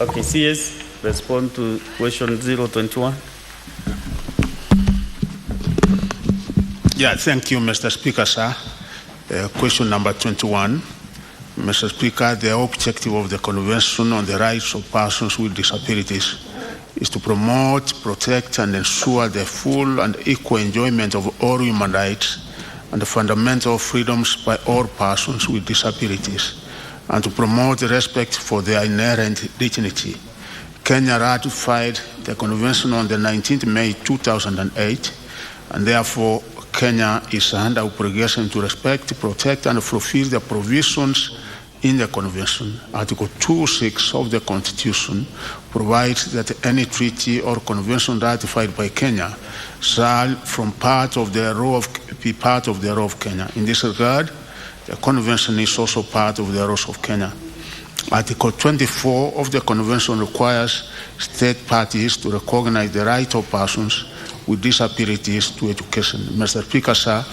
Okay, CS, respond to question 021. Yeah, thank you, Mr. Speaker, sir. Question number 21. Mr. Speaker, the objective of the Convention on the Rights of Persons with Disabilities is to promote, protect, and ensure the full and equal enjoyment of all human rights and the fundamental freedoms by all persons with disabilities, and to promote respect for their inherent dignity. Kenya ratified the Convention on the 19th May 2008, and therefore Kenya is under obligation to respect, protect, and fulfill the provisions in the Convention. Article 2(6) of the Constitution provides that any treaty or convention ratified by Kenya shall be part of the law of Kenya. In this regard, the Convention is also part of the laws of Kenya. Article 24 of the Convention requires state parties to recognize the right of persons with disabilities to education. Mr. Speaker, sir,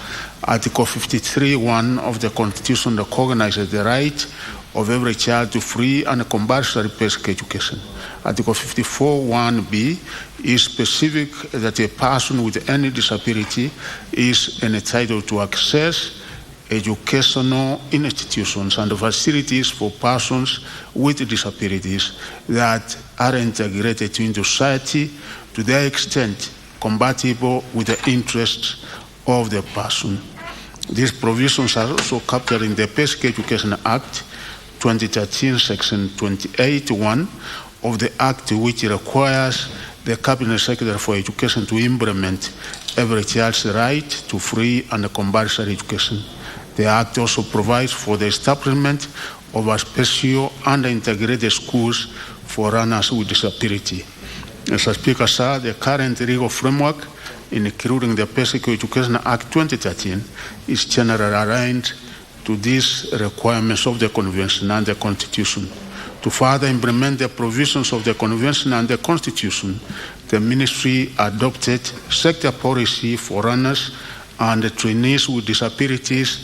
Article 53(1) of the Constitution recognizes the right of every child to free and compulsory basic education. Article 54(1)(b) is specific that a person with any disability is entitled to access educational institutions and facilities for persons with disabilities that are integrated into society to the extent compatible with the interests of the person. These provisions are also captured in the Basic Education Act 2013, Section 28(1) of the Act, which requires the Cabinet Secretary for Education to implement every child's right to free and compulsory education. The Act also provides for the establishment of a special and integrated schools for learners with disability. Mr. Speaker, sir, the current legal framework, including the Basic Education Act 2013, is generally aligned to these requirements of the Convention and the Constitution. To further implement the provisions of the Convention and the Constitution, the Ministry adopted sector policy for learners and trainees with disabilities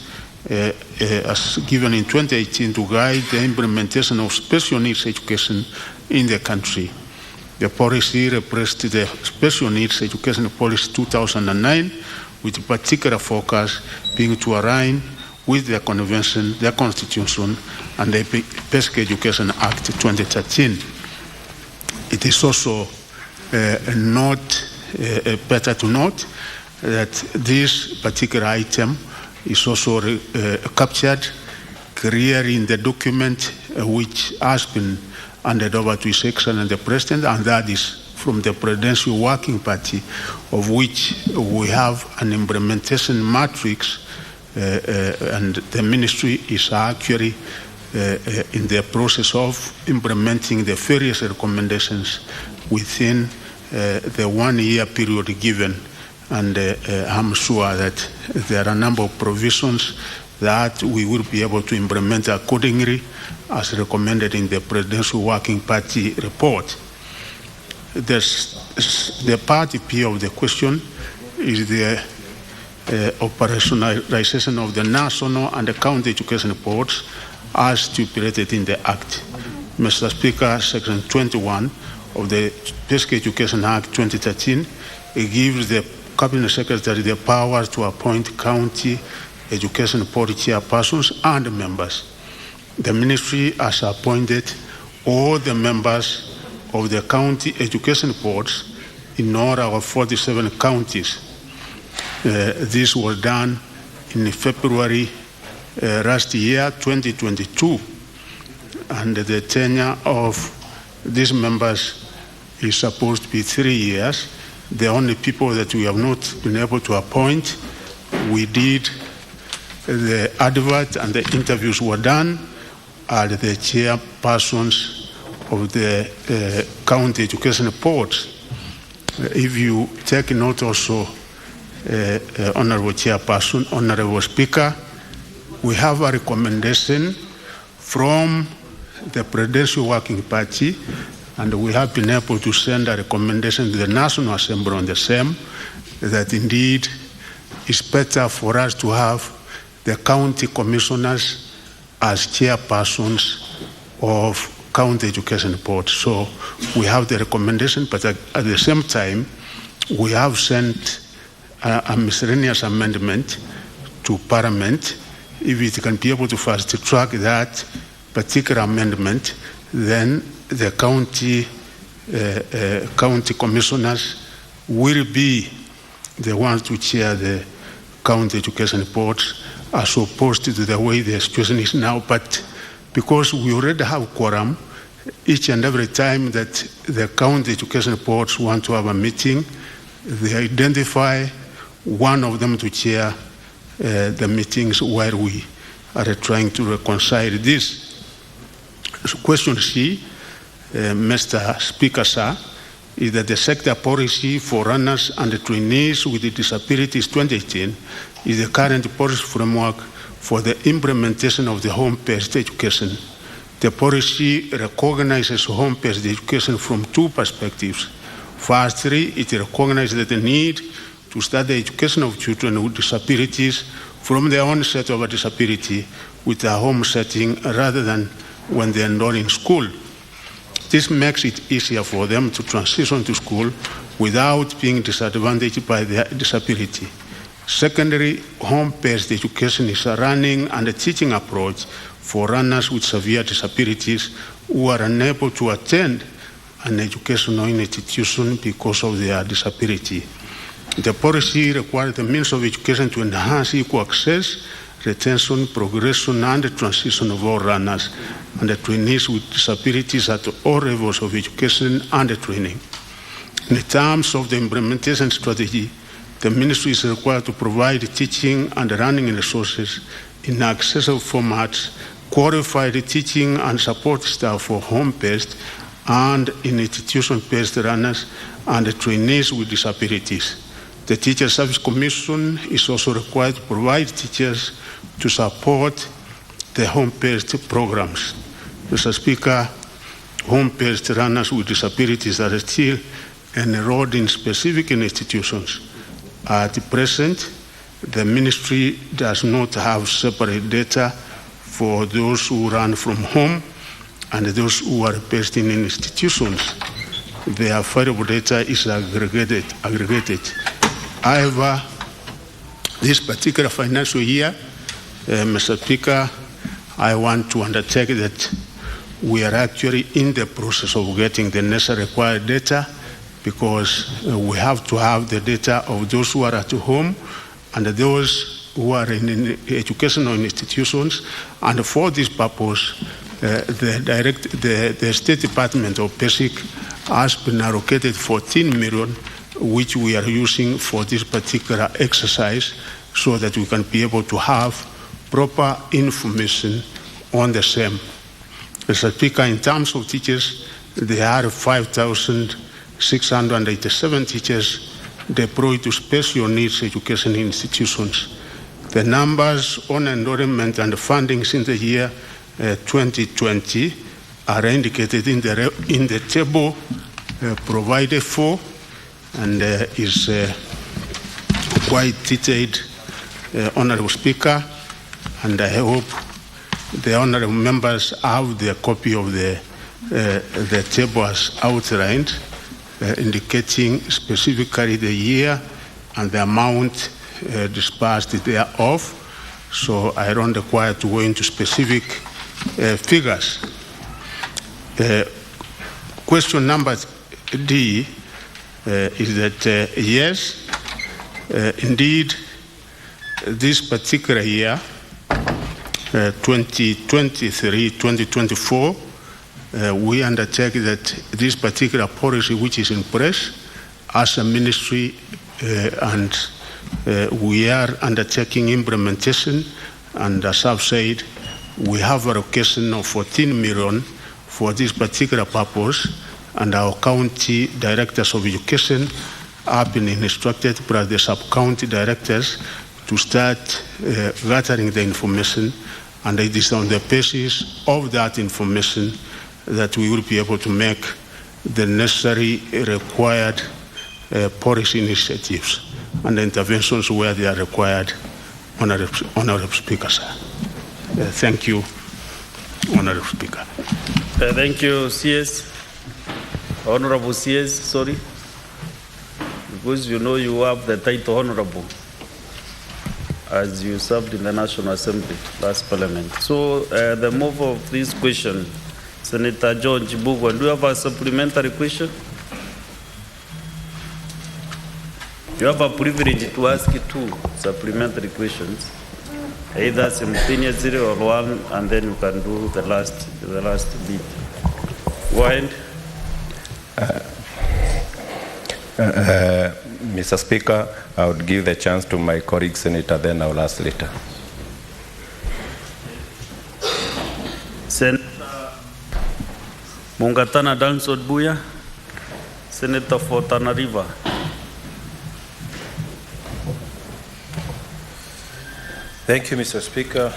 as given in 2018 to guide the implementation of special needs education in the country. The policy replaced the Special Needs Education Policy 2009, with particular focus being to align with the Convention, the Constitution, and the Basic Education Act 2013. It is also better to note that this particular item is also captured clearly in the document which has been handed over to His Excellency the President, and that is from the Presidential Working Party, of which we have an implementation matrix, and the Ministry is actually in the process of implementing the various recommendations within the 1-year period given. And I'm sure that there are a number of provisions that we will be able to implement accordingly as recommended in the Presidential Working Party report. The part B of the question is the operationalization of the national and the county education boards as stipulated in the Act. Mr. Speaker, Section 21 of the Basic Education Act 2013 gives the Cabinet Secretary the power to appoint county education board chairpersons and members. The Ministry has appointed all the members of the county education boards in all our 47 counties. This was done in February last year, 2022, and the tenure of these members is supposed to be 3 years. The only people that we have not been able to appoint, we did the advert and the interviews were done, are the chairpersons of the county education boards. If you take note also, Honorable Chairperson, Honorable Speaker, we have a recommendation from the Presidential Working Party, and we have been able to send a recommendation to the National Assembly on the same, that indeed it's better for us to have the county commissioners as chairpersons of county education board. So we have the recommendation, but at the same time, we have sent a miscellaneous amendment to Parliament. If it can be able to fast track that particular amendment, then the county commissioners will be the ones to chair the county education boards, as opposed to the way the situation is now. But because we already have quorum, each and every time that the county education boards want to have a meeting, they identify one of them to chair the meetings where we are trying to reconcile this. So question C, Mr. Speaker, sir, is that the sector policy for runners and trainees with disabilities 2018 is the current policy framework for the implementation of the home-based education. The policy recognizes home-based education from two perspectives. Firstly, it recognizes the need to start the education of children with disabilities from the onset of a disability with a home setting rather than when they enroll in school. This makes it easier for them to transition to school without being disadvantaged by their disability. Secondly, home-based education is a learning and a teaching approach for runners with severe disabilities who are unable to attend an educational institution because of their disability. The policy requires the means of education to enhance equal access, retention, progression, and the transition of all runners and the trainees with disabilities at all levels of education and training. In terms of the implementation strategy, the ministry is required to provide teaching and learning resources in accessible formats, qualified teaching and support staff for home-based and in institution-based runners and trainees with disabilities. The Teacher Service Commission is also required to provide teachers to support the home-based programs. Mr. Speaker, home-based runners with disabilities are still enrolled in specific institutions. At present, the ministry does not have separate data for those who run from home and those who are based in institutions. The available data is aggregated. However, this particular financial year, Mr. Speaker, I want to undertake that we are actually in the process of getting the necessary required data, because we have to have the data of those who are at home and those who are in educational institutions. And for this purpose, the State Department of Basic has been allocated 14 million, which we are using for this particular exercise, so that we can be able to have proper information on the same. Mr. Speaker, in terms of teachers, there are 5,687 teachers deployed to special needs education institutions. The numbers on enrollment and funding in the year 2020 are indicated in the table provided for, and is quite detailed, Honorable Speaker, and I hope the honorable members have the copy of the table as outlined, indicating specifically the year and the amount disbursed thereof. So I don't require to go into specific figures. Question number D is that yes, indeed, this particular year, 2023-2024, we undertake that this particular policy which is in place as a ministry, and we are undertaking implementation, and as I've said, we have a allocation of 14 million for this particular purpose, and our county directors of education have been instructed by the sub-county directors to start gathering the information, and it is on the basis of that information that we will be able to make the necessary required policy initiatives and interventions where they are required, Honorable Speaker, sir. Thank you, Honorable Speaker. Thank you, CS. Honorable CS, sorry. Because you know you have the title Honorable as you served in the National Assembly, last Parliament. So the move of this question, Senator John Chibugwa, do you have a supplementary question? You have a privilege to ask 2 supplementary questions, either simultaneously or one, and then you can do the last bit. Go ahead. Mr. Speaker, I would give the chance to my colleague Senator, then I will ask later. Senator Mungatana Dansod Buya, Senator for Tana River. Thank you, Mr. Speaker,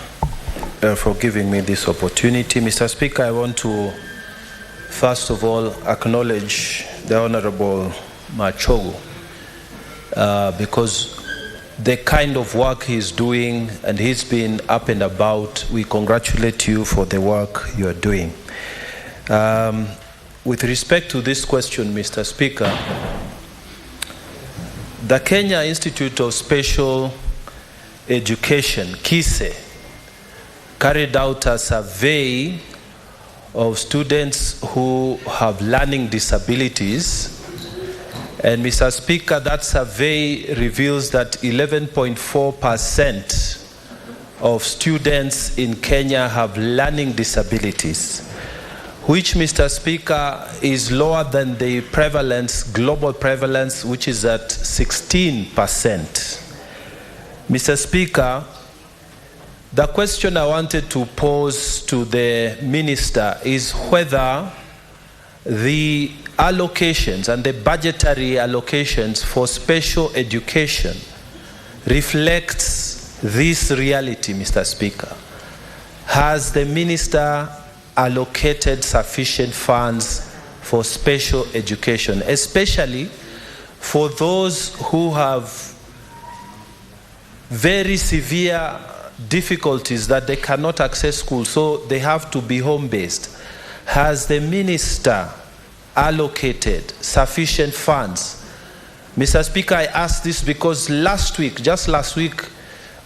for giving me this opportunity. Mr. Speaker, I want to first of all acknowledge the Honorable Machogu because the kind of work he's doing, and he's been up and about. We congratulate you for the work you are doing. With respect to this question, Mr. Speaker, the Kenya Institute of Special Education, KISE, carried out a survey of students who have learning disabilities. And Mr. Speaker, that survey reveals that 11.4% of students in Kenya have learning disabilities, which, Mr. Speaker, is lower than the prevalence, global prevalence, which is at 16%. Mr. Speaker, the question I wanted to pose to the Minister is whether the allocations and the budgetary allocations for special education reflects this reality, Mr. Speaker. Has the Minister allocated sufficient funds for special education, especially for those who have very severe difficulties that they cannot access school, so they have to be home-based? Has the Minister allocated sufficient funds? Mr. Speaker, I ask this because just last week,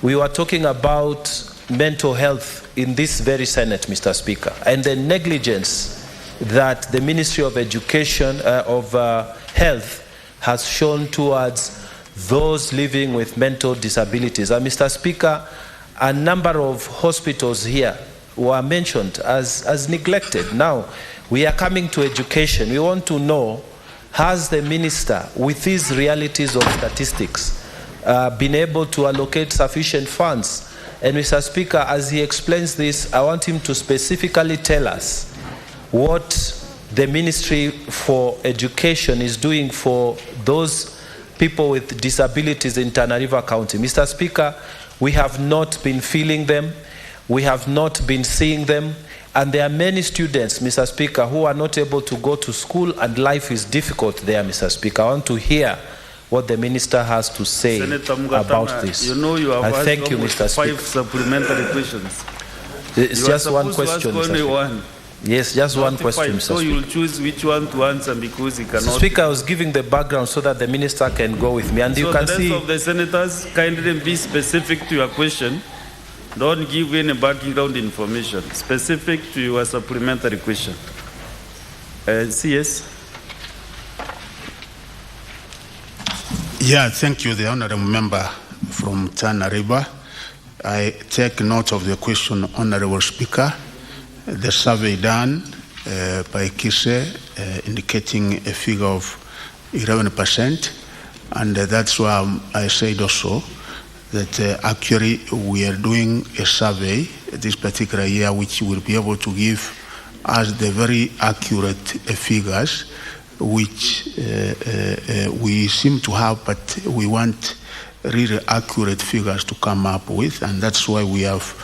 we were talking about mental health in this very Senate, Mr. Speaker, and the negligence that the Ministry of Education, Health has shown towards those living with mental disabilities. And Mr. Speaker, a number of hospitals here were mentioned as neglected. Now, we are coming to education. We want to know, has the Minister, with these realities of statistics, been able to allocate sufficient funds? And Mr. Speaker, as he explains this, I want him to specifically tell us what the Ministry for Education is doing for those people with disabilities in Tana River County. Mr. Speaker, we have not been feeling them. We have not been seeing them. And there are many students, Mr. Speaker, who are not able to go to school, and life is difficult there, Mr. Speaker. I want to hear what the Minister has to say about this. You know you have asked thank you, Mr. Speaker. 5 supplementary questions. It's just one question, Mr. Speaker. One. Yes, just one question, Mr. So Speaker. you'll choose which one to answer because he cannot. Mr. Speaker, I was giving the background so that the Minister can go with me. And so you can the rest see of the senators, kindly be specific to your question. Don't give any background information. Specific to your supplementary question. CS. Yeah, thank you, the honorable member from Tana River. I take note of the question, Honorable Speaker. The survey done by KISE indicating a figure of 11%, and that's why I said also that actually we are doing a survey this particular year which will be able to give us the very accurate figures which we seem to have, but we want really accurate figures to come up with, and that's why we have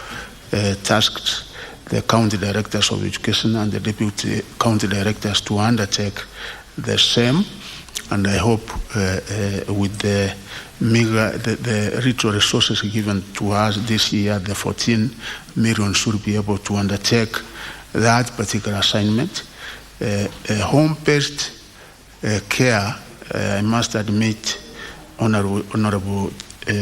tasked the county directors of education and the deputy county directors to undertake the same. And I hope with the little resources given to us this year, the 14 million should be able to undertake that particular assignment. Home-based care, I must admit, Honorable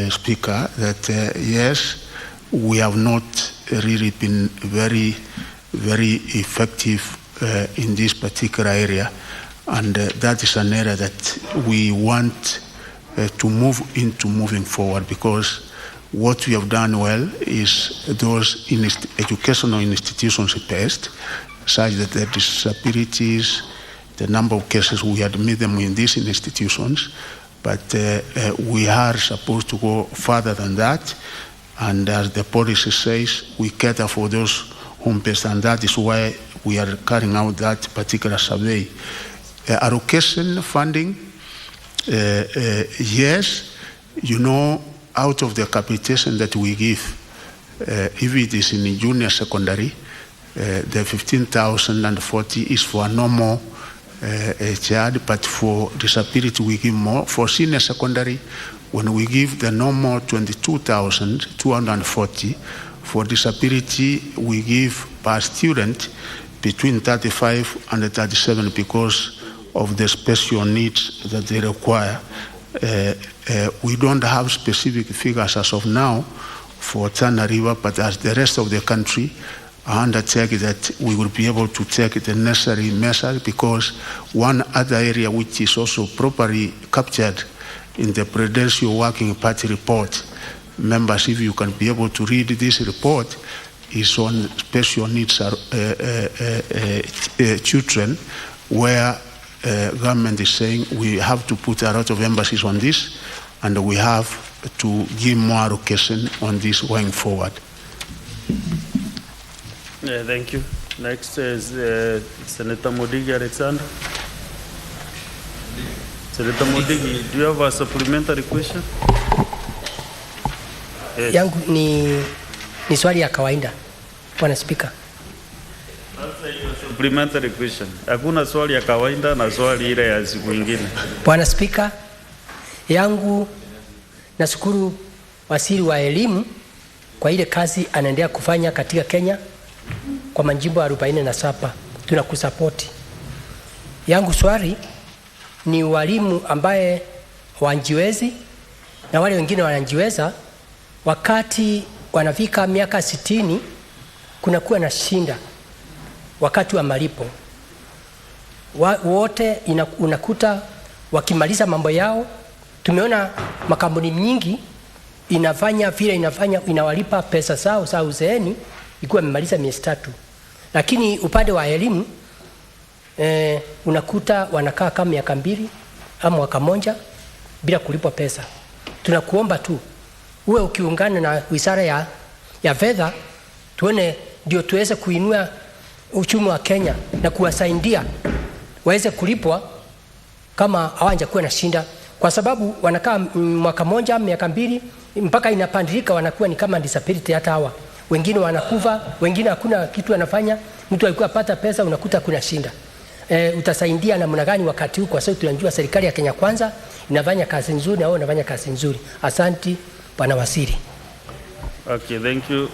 Speaker, that yes, we have not really been very effective in this particular area, and that is an area that we want to move into moving forward, because what we have done well is those educational institutions based, such that the disabilities, the number of cases, we admit them in these institutions, but we are supposed to go further than that, and as the policy says, we cater for those home-based, and that is why we are carrying out that particular survey. Allocation funding, yes, you know, out of the capitation that we give, if it is in junior secondary, the 15,040 is for a normal child, but for disability we give more. For senior secondary, when we give the normal 22,240, for disability we give per student between 35 and 37 because of the special needs that they require. We don't have specific figures as of now for Tana River, but as the rest of the country, I undertake that we will be able to take the necessary measures, because one other area which is also properly captured in the Prudential Working Party report, members, if you can be able to read this report, is on special needs children, where government is saying we have to put a lot of emphasis on this, and we have to give more allocation on this going forward. Thank you. Next is Senator Modigi Alexander. Senator Modigi, do you have a supplementary question? Yes. Yangu ni swali ya kawaida, Bwana Speaker. Supplementary question. Hakuna swali ya kawaida na swali ile ya siku nyingine. Bwana Speaker, yangu nashukuru waziri wa elimu kwa ile kazi anaendelea kufanya katika Kenya kwa majimbo 47. Tunakusapoti. Yangu swali ni walimu ambaye wanjiwezi na wale wengine wananjiweza, wakati wanafika miaka 60 kunakuwa na shinda wakati wa malipo. Wote unakuta wakimaliza mambo yao. Tumeona makampuni mingi inawalipa pesa zao za uzeeni ikiwa wamemaliza miezi 3. Lakini upande wa elimu unakuta wanakaa kama miaka 2 ama mwaka mmoja bila kulipwa pesa. Tunakuomba tu uwe ukiungana na Wizara ya Fedha, tuone ndio tuweze kuinua uchumi wa Kenya na kuwasaidia waweze kulipwa kama hawajakuwa na shinda, kwa sababu wanakaa mwaka mmoja miaka 2 mpaka inapandilika, wanakuwa ni kama disability. Hata hawa wengine wanakufa, wengine hakuna kitu anafanya. Mtu alikuwa pata pesa, unakuta kuna shinda. Utasaidia namna gani wakati huu? Kwa sababu tunajua serikali ya Kenya Kwanza inafanya kazi nzuri na wao wanafanya kazi nzuri. Asante Bwana Waziri. Okay, thank you.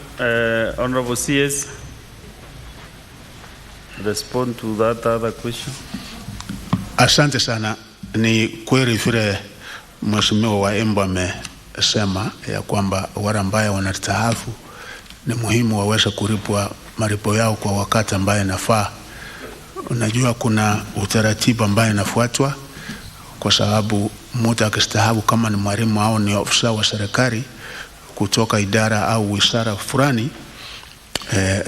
Honorable CS, respond to that other question. Asante sana. Ni kweli vile Mheshimiwa wa Embu amesema ya kwamba wale ambao wanastaafu ni muhimu waweze kulipwa malipo yao kwa wakati ambaye inafaa. Unajua kuna utaratibu ambaye inafuatwa, kwa sababu mtu akistaafu kama ni mwalimu au ni ofisa wa serikali kutoka idara au wizara fulani,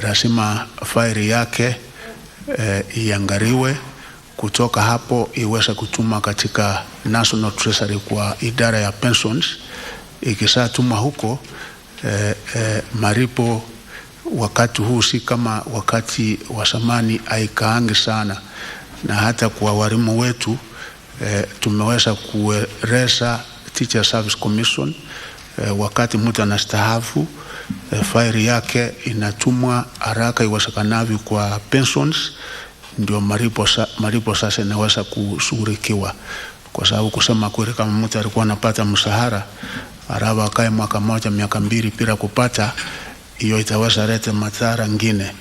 lazima faili yake iangaliwe, kutoka hapo iweze kutuma katika National Treasury kwa idara ya pensions. Ikishatumwa huko, malipo wakati huu si kama wakati wa zamani, haikaangi sana. Na hata kwa walimu wetu tumeweza kueleza Teacher Service Commission, wakati mtu anastaafu faili yake inatumwa haraka iwezekanavyo kwa pensions, ndio malipo sasa inaweza kushughulikiwa. Kwa sababu kusema kweli, kama mtu alikuwa anapata mshahara araba akae mwaka mmoja miaka 2 bila kupata, hiyo itaweza leta madhara ngine.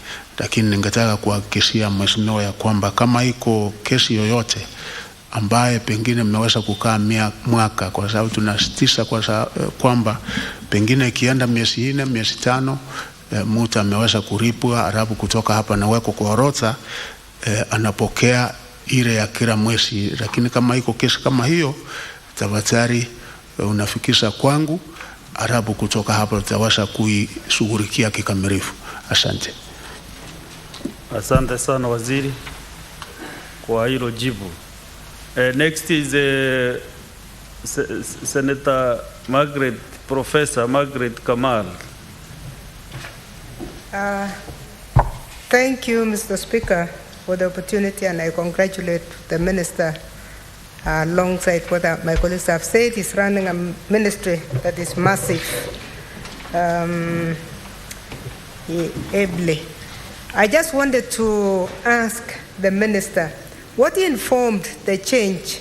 lakini ningetaka kuhakikishia mheshimiwa ya kwamba kama iko kesi yoyote ambaye pengine mmeweza kukaa mwaka, kwa sababu tunasitisha kwamba pengine ikienda miezi 4, miezi 5, mtu ameweza kulipwa, alafu kutoka hapa na weko kwa orodha, anapokea ile ya kila mwezi. Lakini kama iko kesi kama hiyo, tafadhali unafikisha kwangu, alafu kutoka hapa tutaweza kuishughulikia kikamilifu. Asante. Asante sana waziri kwa hilo jibu. Next is Senator Professor Margaret Kamal. Thank you, Mr. Speaker, for the opportunity, and I congratulate the Minister alongside what my colleagues have said. He's running a ministry that is massive, ably. I just wanted to ask the Minister, what informed the change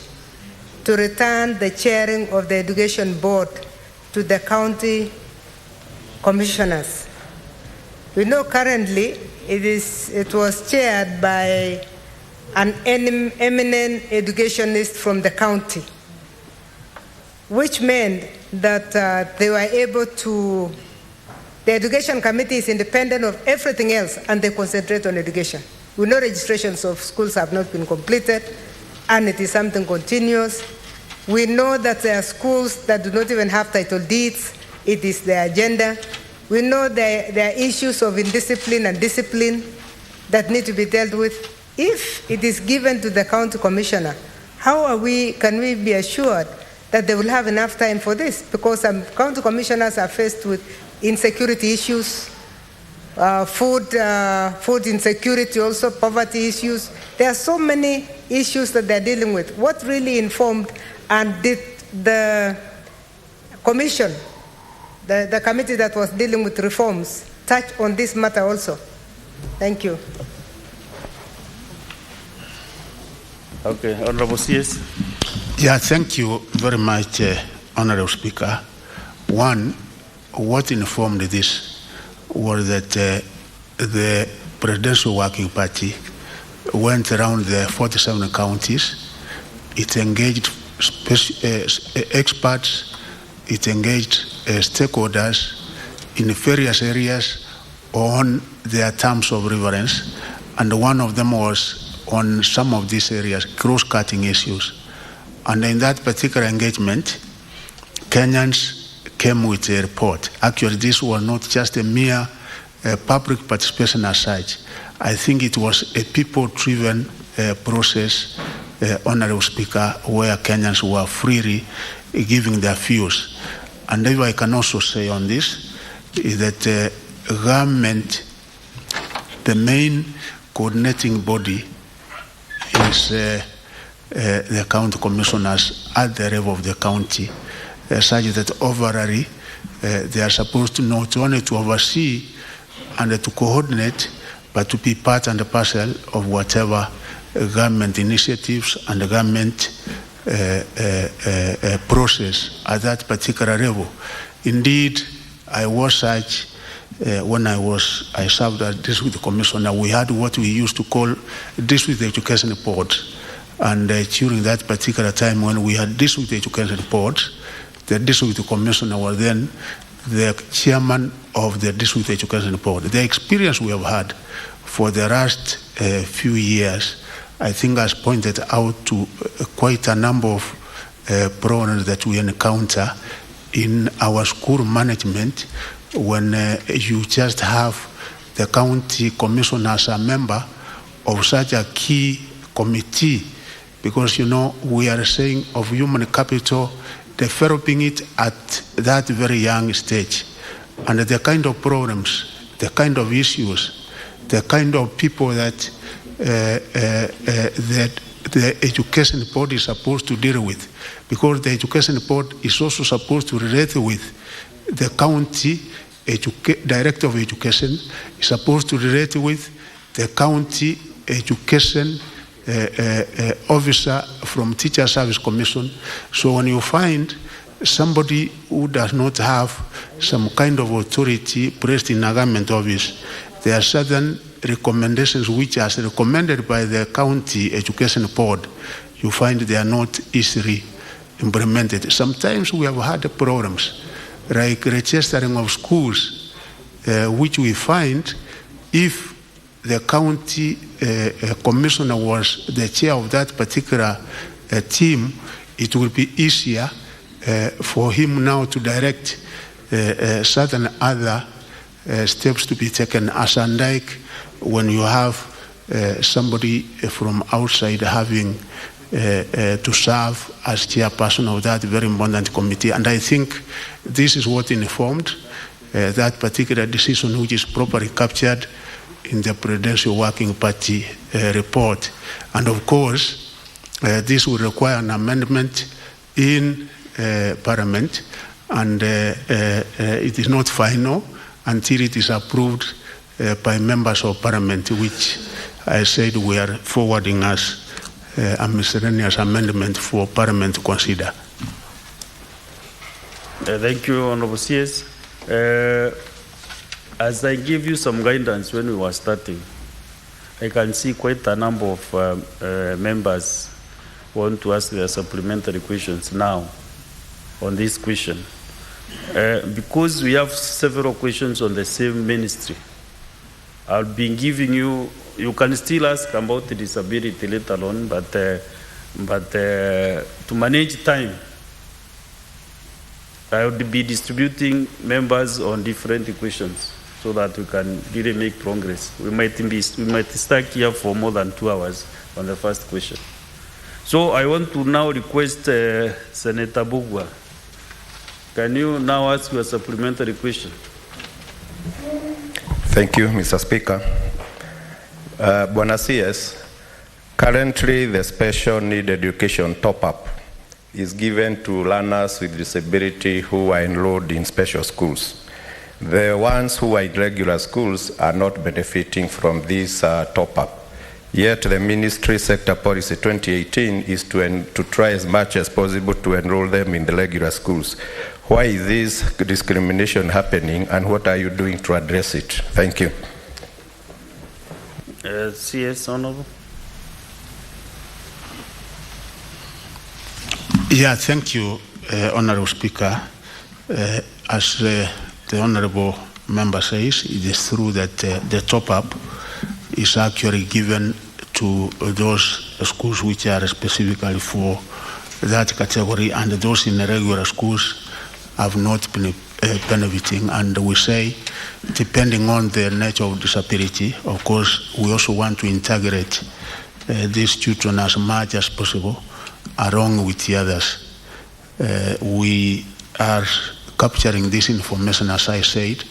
to return the chairing of the Education Board to the county commissioners? We know currently it was chaired by an eminent educationist from the county, which meant that they were able to, the education committee is independent of everything else and they concentrate on education. We know registrations of schools have not been completed and it is something continuous. We know that there are schools that do not even have title deeds. It is their agenda. We know there are issues of indiscipline and discipline that need to be dealt with. If it is given to the county commissioner, how can we be assured that they will have enough time for this? Because some county commissioners are faced with insecurity issues, food insecurity, also poverty issues. There are so many issues that they're dealing with. What really informed, and did the commission, the committee that was dealing with reforms, touch on this matter also? Thank you. Okay, Honorable CS. Yeah, thank you very much, Honorable Speaker. One, what informed this was that the Presidential Working Party went around the 47 counties. It engaged experts, it engaged stakeholders in various areas on their terms of reference, and one of them was on some of these areas, cross-cutting issues. And in that particular engagement, Kenyans came with a report. Actually, this was not just a mere public participation as such. I think it was a people-driven process, Honorable Speaker, where Kenyans were freely giving their views. And if I can also say on this, is that government, the main coordinating body is the county commissioners at the level of the county, such that overall they are supposed to not only to oversee and to coordinate, but to be part and parcel of whatever government initiatives and the government process at that particular level. Indeed, I was such when I served as district commissioner. We had what we used to call district education boards, and during that particular time when we had district education boards, the district commissioner was then the chairman of the district education board. The experience we have had for the last few years, I think, has pointed out to quite a number of problems that we encounter in our school management when you just have the county commissioner as a member of such a key committee, because, you know, we are saying of human capital, developing it at that very young stage. And the kind of problems, the kind of issues, the kind of people that the education board is supposed to deal with, because the education board is also supposed to relate with the county director of education, is supposed to relate with the county education officer from Teacher Service Commission. So when you find somebody who does not have some kind of authority placed in a government office, there are certain recommendations which are recommended by the county education board, you find they are not easily implemented. Sometimes we have had problems like registering of schools, which we find if the county commissioner was the chair of that particular team, it will be easier for him now to direct certain other steps to be taken, as unlike when you have somebody from outside having to serve as chairperson of that very important committee. And I think this is what informed that particular decision, which is properly captured in the Prudential Working Party report. And of course, this will require an amendment in Parliament, and it is not final until it is approved by members of Parliament, which I said we are forwarding as a miscellaneous amendment for Parliament to consider. Thank you, Honorable CS. As I gave you some guidance when we were starting, I can see quite a number of members want to ask their supplementary questions now on this question. Because we have several questions on the same ministry, I'll be giving you can still ask about the disability later on, but to manage time, I would be distributing members on different questions so that we can really make progress. We might stuck here for more than 2 hours on the first question. So I want to now request Senator Bugwa. Can you now ask your supplementary question? Thank you, Mr. Speaker. Bwana CS, currently the special need education top-up is given to learners with disability who are enrolled in special schools. The ones who are in regular schools are not benefiting from this top-up. Yet the Ministry Sector Policy 2018 is to try as much as possible to enroll them in the regular schools. Why is this discrimination happening, and what are you doing to address it? Thank you. CS Honorable. Yeah, thank you, Honorable Speaker. As the Honorable Member says, it is true that the top-up is actually given to those schools which are specifically for that category, and those in the regular schools have not been benefiting. And we say, depending on the nature of disability, of course, we also want to integrate these children as much as possible along with the others. We are capturing this information, as I said,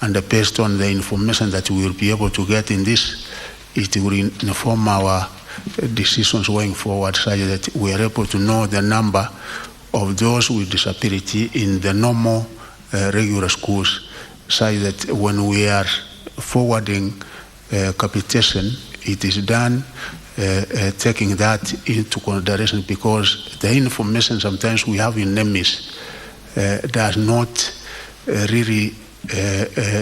and based on the information that we will be able to get in this, it will inform our decisions going forward, such that we are able to know the number of those with disability in the normal regular schools, such that when we are forwarding capitation, it is done taking that into consideration, because the information sometimes we have in NEMIS does not really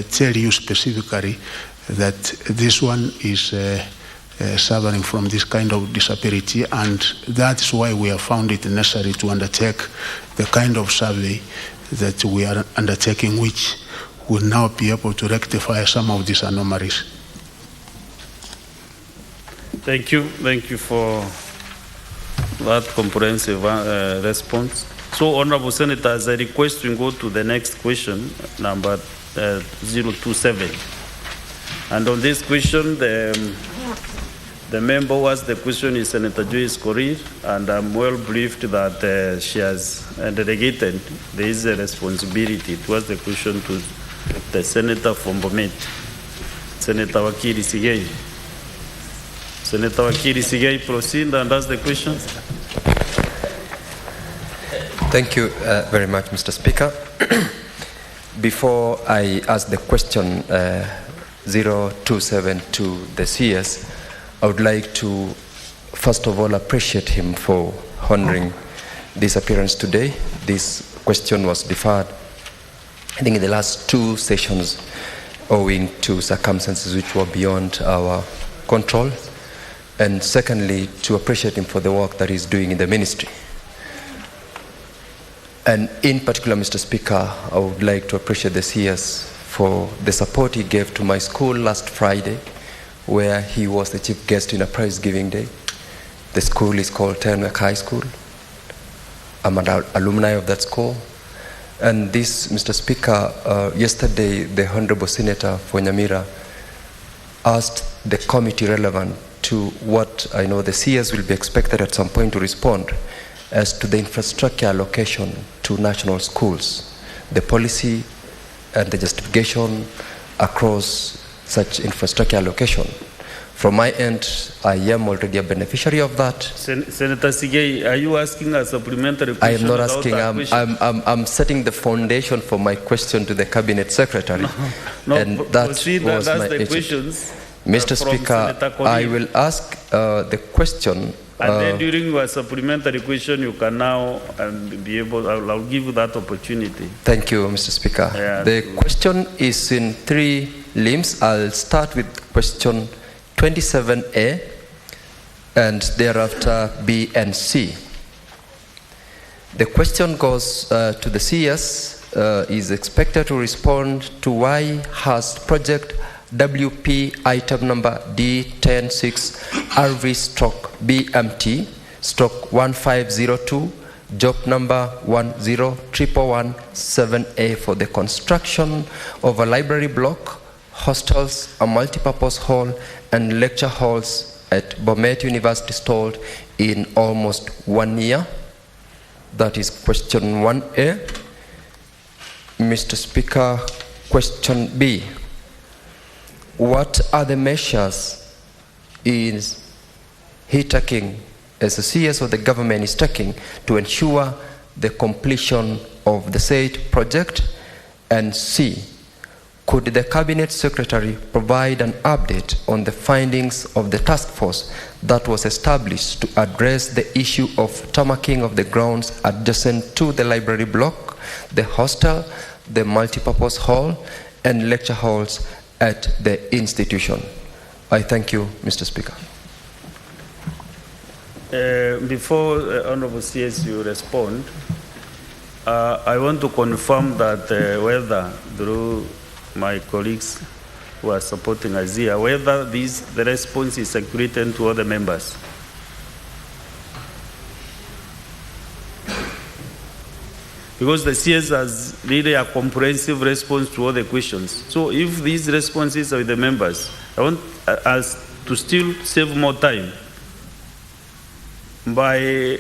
tell you specifically that this one is suffering from this kind of disability, and that's why we have found it necessary to undertake the kind of survey that we are undertaking, which will now be able to rectify some of these anomalies. Thank you for that comprehensive response. So, Honorable Senator, as I request we go to the next question, number 027. And on this question, the member who asked the question is Senator Joyce Korir, and I'm well briefed that she has delegated. There is a responsibility to ask the question to the Senator from Bomet, Senator Wakili Sigei. Senator Wakili Sigei, proceed and ask the question. Thank you very much, Mr. Speaker. Before I ask the question 027 to the CS, I would like to first of all appreciate him for honoring this appearance today. This question was deferred, I think, in the last 2 sessions owing to circumstances which were beyond our control. And secondly, to appreciate him for the work that he's doing in the ministry. And in particular, Mr. Speaker, I would like to appreciate the CS for the support he gave to my school last Friday, where he was the chief guest in a prize giving day. The school is called Tenwick High School. I'm an alumni of that school. And this, Mr. Speaker, yesterday the Honorable Senator for Nyamira asked the committee relevant to what I know the CS will be expected at some point to respond as to the infrastructure allocation to national schools, the policy and the justification across such infrastructure allocation. From my end, I am already a beneficiary of that. Senator Sigei, are you asking a supplementary question? I am not asking. I'm setting the foundation for my question to the Cabinet Secretary. No, and that was my the questions. Mr. Speaker, I will ask the question. And then during your supplementary question, you can now be able, I'll give you that opportunity. Thank you, Mr. Speaker. Yeah. The question is in 3 limbs. I'll start with question 27A and thereafter B and C. The question goes to the CS, is expected to respond to why has project WP item number D106 RV/BMT /1502 job number 1011117A for the construction of a library block, hostels, a multipurpose hall, and lecture halls at Bomet University stalled in almost 1 year. That is question 1A. Mr. Speaker, question B. What are the measures is he taking, as the CS of the government is taking, to ensure the completion of the said project? And C, could the Cabinet Secretary provide an update on the findings of the task force that was established to address the issue of tarmacking of the grounds adjacent to the library block, the hostel, the multipurpose hall, and lecture halls at the institution? I thank you, Mr. Speaker. Before Honorable CS you respond, I want to confirm that whether through my colleagues who are supporting us here, whether the response is circulated to other members. Because the CS has really a comprehensive response to all the questions. So if these responses are with the members, I want us to still save more time by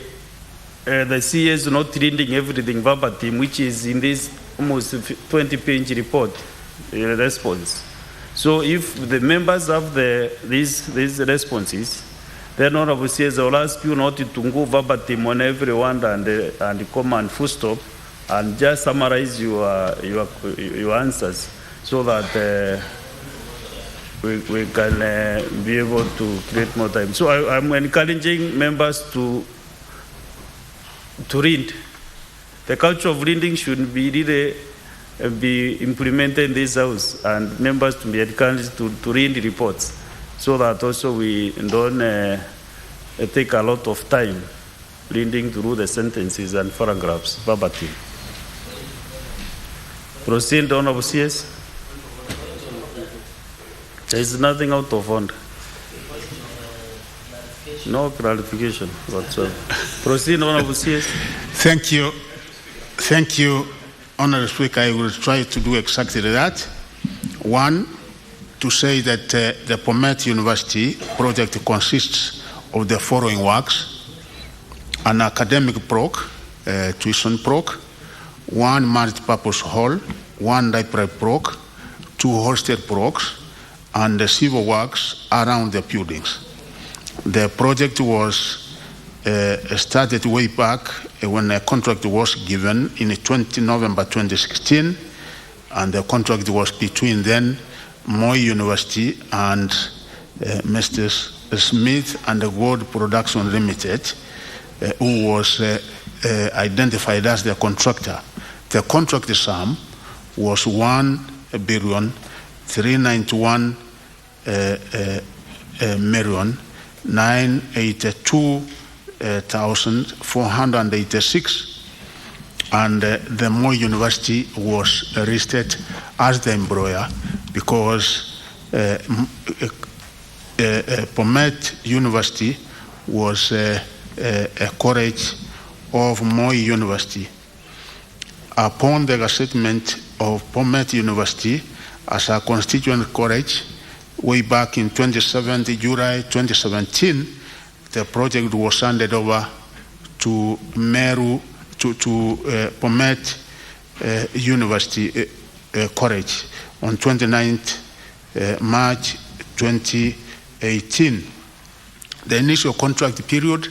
the CS not reading everything verbatim, which is in this almost 20-page report response. So if the members have these responses, then Honorable CS, I will ask you not to go verbatim on every one and comma and full stop, and just summarize your answers so that we can be able to create more time. So I'm encouraging members to read. The culture of reading should be really be implemented in this house, and members to be encouraged to read the reports so that also we don't take a lot of time reading through the sentences and paragraphs verbatim. Proceed, Honorable CS. There is nothing out of order. No clarification whatsoever. Proceed, Honorable CS. Thank you. Thank you, Honorable Speaker. I will try to do exactly that. One, to say that the Bomet University project consists of the following works: an academic block, tuition block, one multi-purpose hall, one library block, 2 hostel blocks, and the civil works around the buildings. The project was started way back when a contract was given in November 2016, and the contract was between then Moi University and Mr. Smith and the Gold Production Limited, who was identified as the contractor. The contract sum was 1 billion 391 million 982,486, and the Moi University was listed as the employer because Bomet University was a college of Moi University. Upon the settlement of Bomet University as a constituent college way back in July 2017, the project was handed over to Bomet University College on 29th March 2018. The initial contract period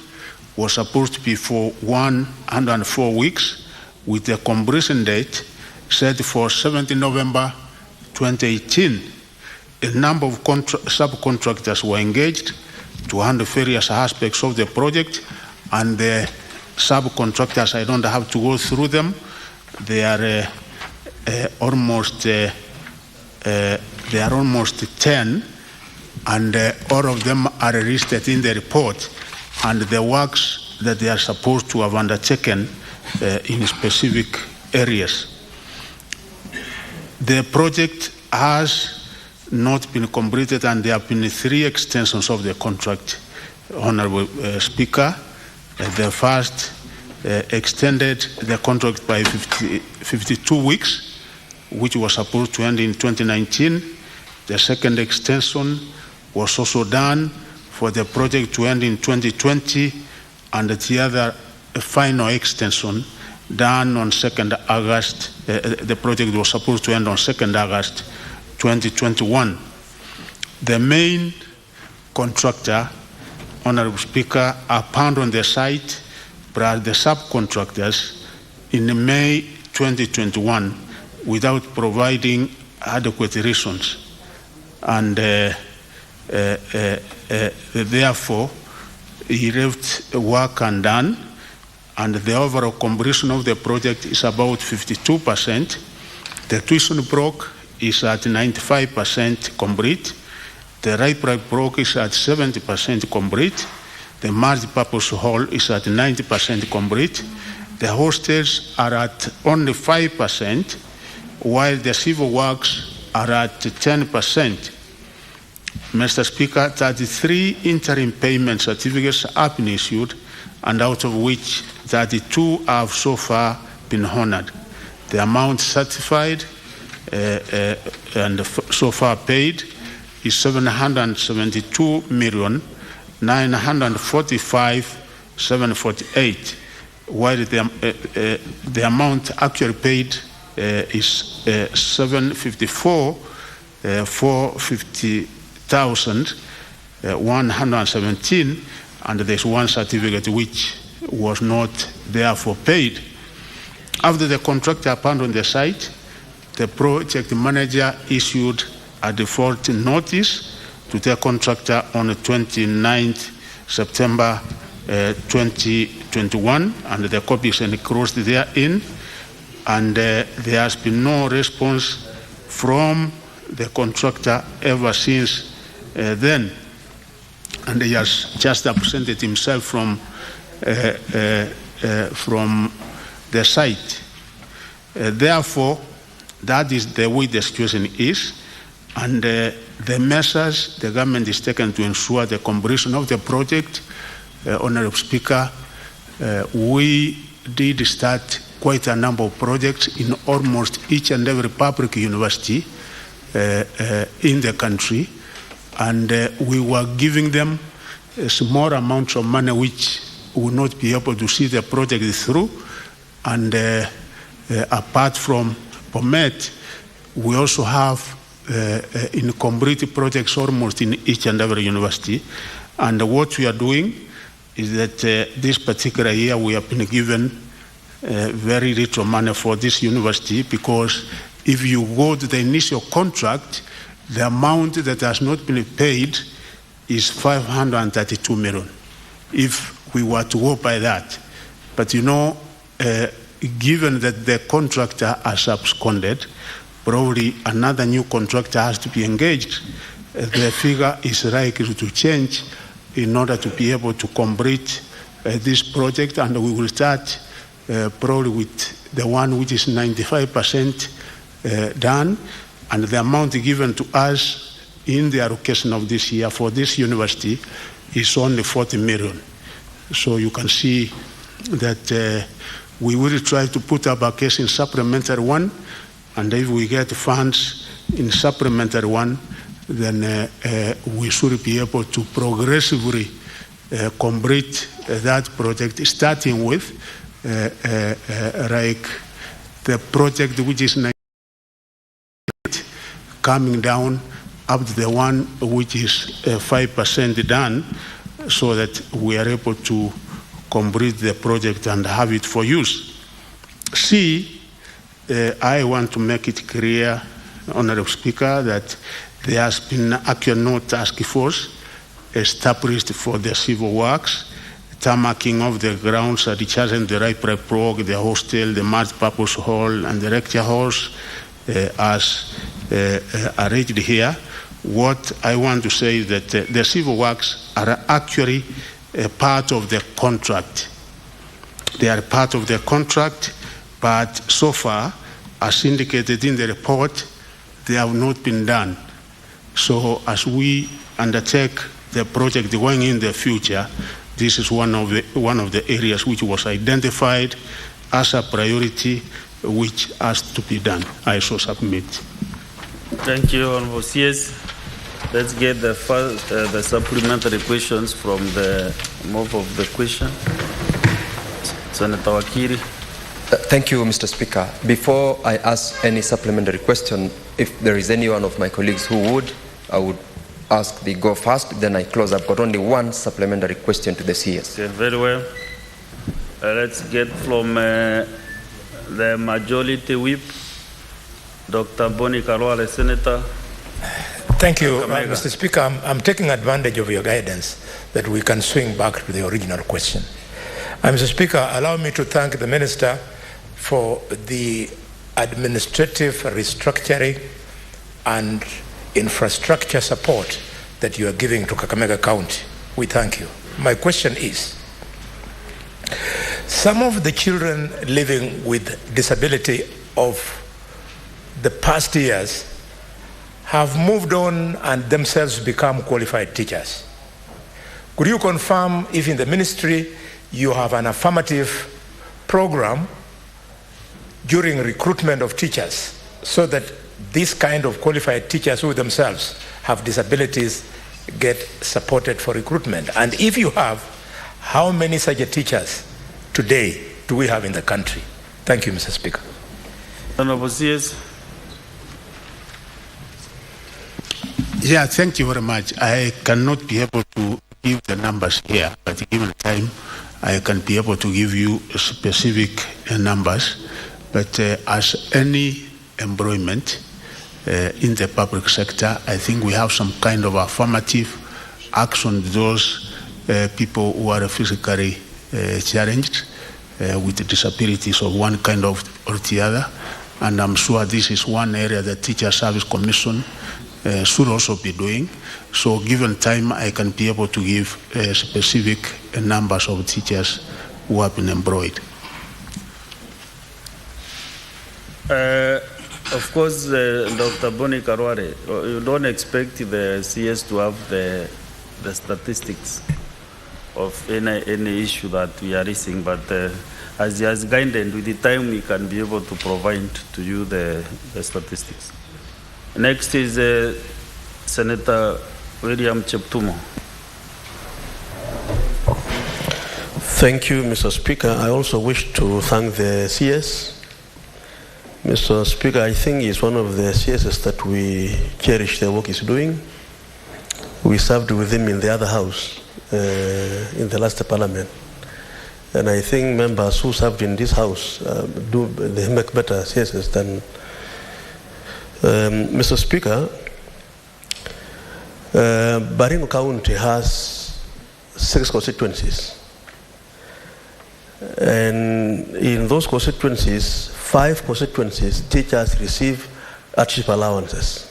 was supposed to be for 104 weeks, with the completion date set for 7th November 2018. A number of subcontractors were engaged to handle various aspects of the project, and the subcontractors, I don't have to go through them. They are almost 10, and all of them are listed in the report, and the works that they are supposed to have undertaken in specific areas. The project has not been completed, and there have been 3 extensions of the contract, Honorable Speaker. The first extended the contract by 52 weeks, which was supposed to end in 2019. The second extension was also done for the project to end in 2020, and the other final extension done on 2nd August. The project was supposed to end on 2nd August 2021. The main contractor, Honorable Speaker, are found on the site, but the subcontractors in May 2021 without providing adequate reasons. And therefore, he left work undone, and the overall completion of the project is about 52%. The tuition block is at 95% complete. The library block is at 70% complete. The multi-purpose hall is at 90% complete. The hostels are at only 5%, while the civil works are at 10%. Mr. Speaker, 33 interim payment certificates have been issued, and out of which 32 have so far been honored. The amount certified and so far paid is 772,945,748, while the amount actually paid is 754,450,117, and there's one certificate which was not therefore paid. After the contractor abandoned the site, the project manager issued a default notice to the contractor on the 29th September 2021, and the copy is enclosed therein, and there has been no response from the contractor ever since then, and he has just absented himself from the site. Therefore, that is the way the situation is, and the measures the government is taking to ensure the completion of the project. Honorable Speaker, we did start quite a number of projects in almost each and every public university in the country, and we were giving them small amounts of money which would not be able to see the project through. And apart from Bomet, we also have incomplete projects almost in each and every university. And what we are doing is that this particular year we have been given very little money for this university, because if you go to the initial contract, the amount that has not been paid is 532 million, if we were to go by that. But you know, given that the contractor has absconded, probably another new contractor has to be engaged. The figure is likely to change in order to be able to complete this project, and we will start probably with the one which is 95% done, and the amount given to us in the allocation of this year for this university is only 40 million. So you can see that we will try to put our case in supplementary one, and if we get funds in supplementary one, then we should be able to progressively complete that project, starting with like the project which is coming down up to the one which is 5% done, so that we are able to complete the project and have it for use. C, I want to make it clear, Honorable Speaker, that there has been actually no task force established for the civil works, tarmacking of the grounds, recharging the library block, the hostel, the multi-purpose hall, and the lecture halls as arranged here. What I want to say is that the civil works are actually a part of the contract. They are part of the contract, but so far, as indicated in the report, they have not been done. So as we undertake the project going in the future, this is one of the areas which was identified as a priority which has to be done. I so submit. Thank you, Honorable CS. Let's get the supplementary questions from the mob of the question. Senator Wakiri. Thank you, Mr. Speaker. Before I ask any supplementary question, if there is any one of my colleagues who would, I would ask they go first, then I close. I've got only one supplementary question to the CS. Okay, very well. Let's get from the Majority Whip, Dr. Boni Karwale, Senator. Thank you, Mr. Speaker. I'm taking advantage of your guidance that we can swing back to the original question. Mr. Speaker, allow me to thank the Minister for the administrative restructuring and infrastructure support that you are giving to Kakamega County. We thank you. My question is, some of the children living with disability of the past years have moved on and themselves become qualified teachers. Could you confirm if in the ministry you have an affirmative program during recruitment of teachers so that this kind of qualified teachers who themselves have disabilities get supported for recruitment? And if you have, how many such teachers today do we have in the country? Thank you, Mr. Speaker. Honorable CS. Yeah, thank you very much. I cannot be able to give the numbers here, but given time, I can be able to give you specific numbers. But as any employment in the public sector, I think we have some kind of affirmative action to those people who are physically challenged with disabilities of one kind of or the other. And I'm sure this is one area that Teacher Service Commission should also be doing. So given time, I can be able to give specific numbers of teachers who have been employed. Of course, Dr. Boni Karware, you don't expect the CS to have the statistics of any issue that we are raising, but as he has guided, with the time we can be able to provide to you the statistics. Next is Senator William Cheptumo. Thank you, Mr. Speaker. I also wish to thank the CS. Mr. Speaker, I think he's one of the CSs that we cherish the work he's doing. We served with him in the other house in the last parliament. And I think members who served in this house they make better CSs than Mr. Speaker. Baringo County has 6 constituencies. And in those constituencies, 5 constituencies, teachers receive hardship allowances,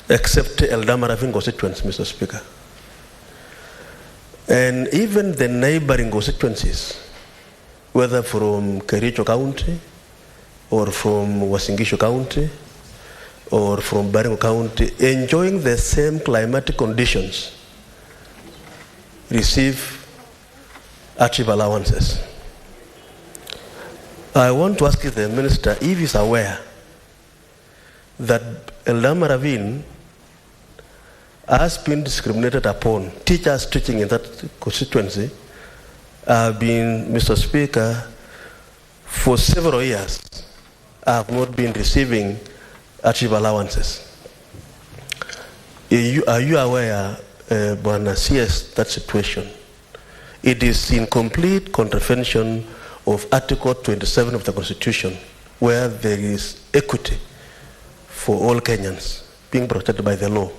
except Eldama Ravine constituents, Mr. Speaker. And even the neighboring constituencies, whether from Kericho County, or from Wasingishu County, or from Baringo County, enjoying the same climatic conditions, receive hardship allowances. I want to ask the minister if he's aware that Eldama Ravine has been discriminated upon. Teachers teaching in that constituency have been, Mr. Speaker, for several years, have not been receiving hardship allowances. Are you aware, Bwana CS, that situation? It is in complete contravention of Article 27 of the Constitution, where there is equity for all Kenyans being protected by the law.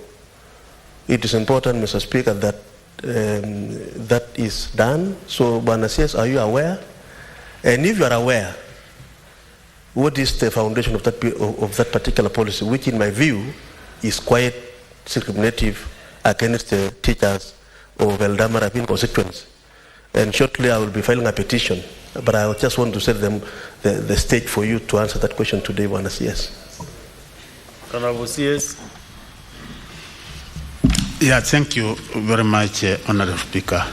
It is important, Mr. Speaker, that that is done. So, Bwana CS, are you aware? And if you are aware, what is the foundation of that particular policy, which in my view is quite discriminative against the teachers of Eldama Ravine constituency? And shortly I will be filing a petition, but I just want to set the stage for you to answer that question today, Bwana CS. Honorable CS. Yeah, thank you very much, Honorable Speaker.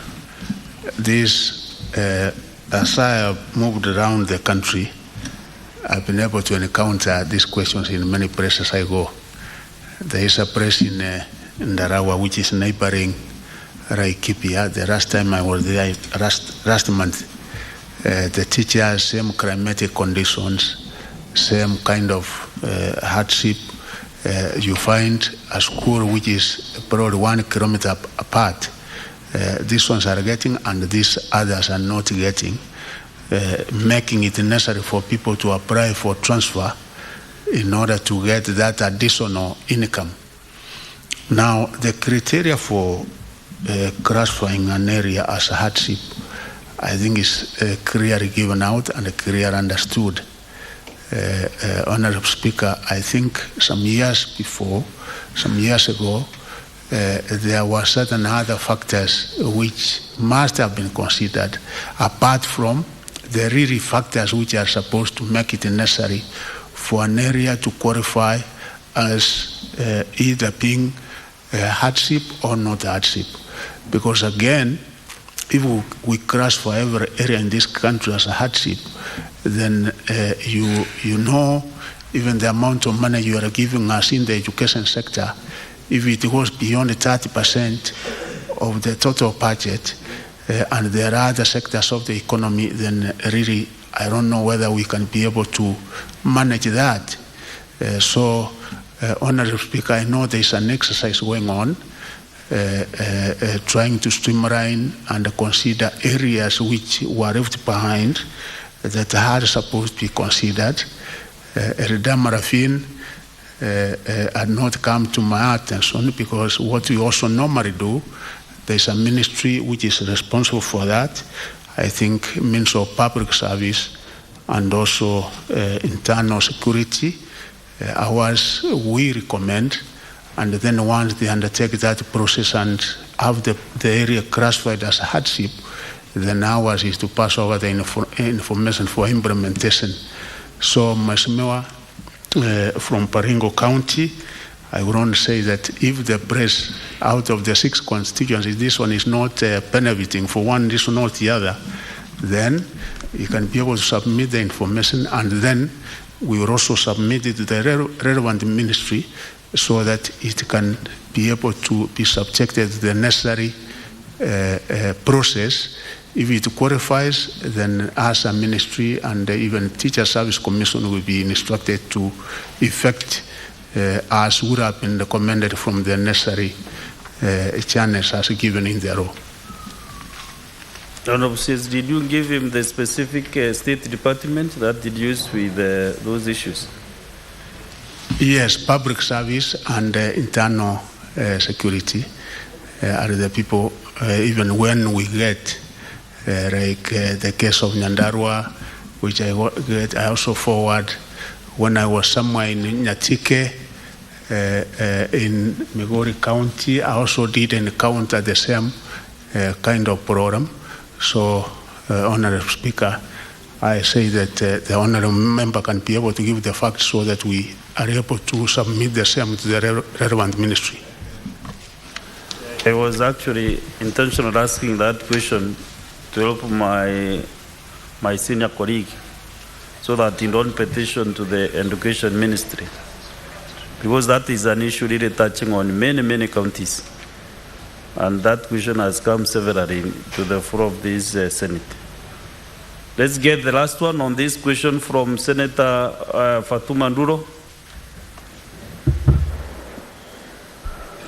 This, as I have moved around the country, I've been able to encounter these questions in many places I go. There is a place in Ndarawa, which is neighboring Laikipia. The last time I was there, last month, the teachers, same climatic conditions, same kind of hardship. You find a school which is probably 1 kilometer apart. These ones are getting, and these others are not getting, making it necessary for people to apply for transfer in order to get that additional income. Now, the criteria for classifying an area as a hardship, I think, is clearly given out and clearly understood. Honorable Speaker, I think some years ago, there were certain other factors which must have been considered, apart from the really factors which are supposed to make it necessary for an area to qualify as either being a hardship or not a hardship. Because again, if we classify every area in this country as a hardship, then you know even the amount of money you are giving us in the education sector, if it goes beyond 30% of the total budget, and there are other sectors of the economy, then really I don't know whether we can be able to manage that. So, Honorable Speaker, I know there is an exercise going on, trying to streamline and consider areas which were left behind that are supposed to be considered. Eldama Ravine had not come to my attention, because what we also normally do, there's a ministry which is responsible for that. I think Ministry of Public Service and also internal security. Ours we recommend, and then once they undertake that process and have the area classified as a hardship, then ours is to pass over the information for implementation. So, Mheshimiwa, from Baringo County, I would only say that if the press out of the 6 constituencies, this one is not benefiting for one, this one not the other, then you can be able to submit the information, and then we will also submit it to the relevant ministry so that it can be able to be subjected to the necessary process. If it qualifies, then as a ministry and even Teacher Service Commission will be instructed to effect as would have been recommended from the necessary channels as given in the law. Honorable says, did you give him the specific state department that did use with those issues? Yes, public service and internal security are the people, even when we get like the case of Nyandarua, which I also forward, when I was somewhere in Nyatike, in Migori County, I also did encounter the same kind of program. So, Honorable Speaker, I say that the Honorable Member can be able to give the facts so that we are able to submit the same to the relevant ministry. I was actually intentionally asking that question to help my senior colleague so that he don't petition to the Education Ministry, because that is an issue really touching on many counties. And that question has come severally to the floor of this Senate. Let's get the last one on this question from Senator Fatuma Nduro.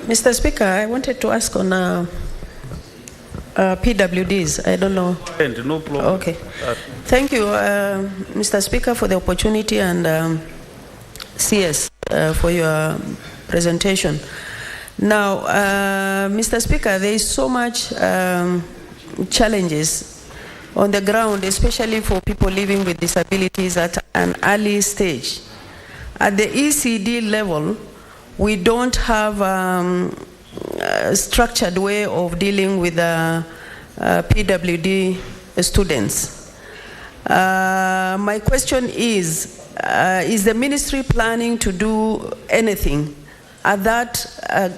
Mr. Speaker, I wanted to ask on PWDs. I don't know. No problem. Okay. Thank you, Mr. Speaker, for the opportunity, and CS for your presentation. Now, Mr. Speaker, there is so much challenges on the ground, especially for people living with disabilities at an early stage. At the ECD level, we don't have a structured way of dealing with PWD students. My question is the ministry planning to do anything at that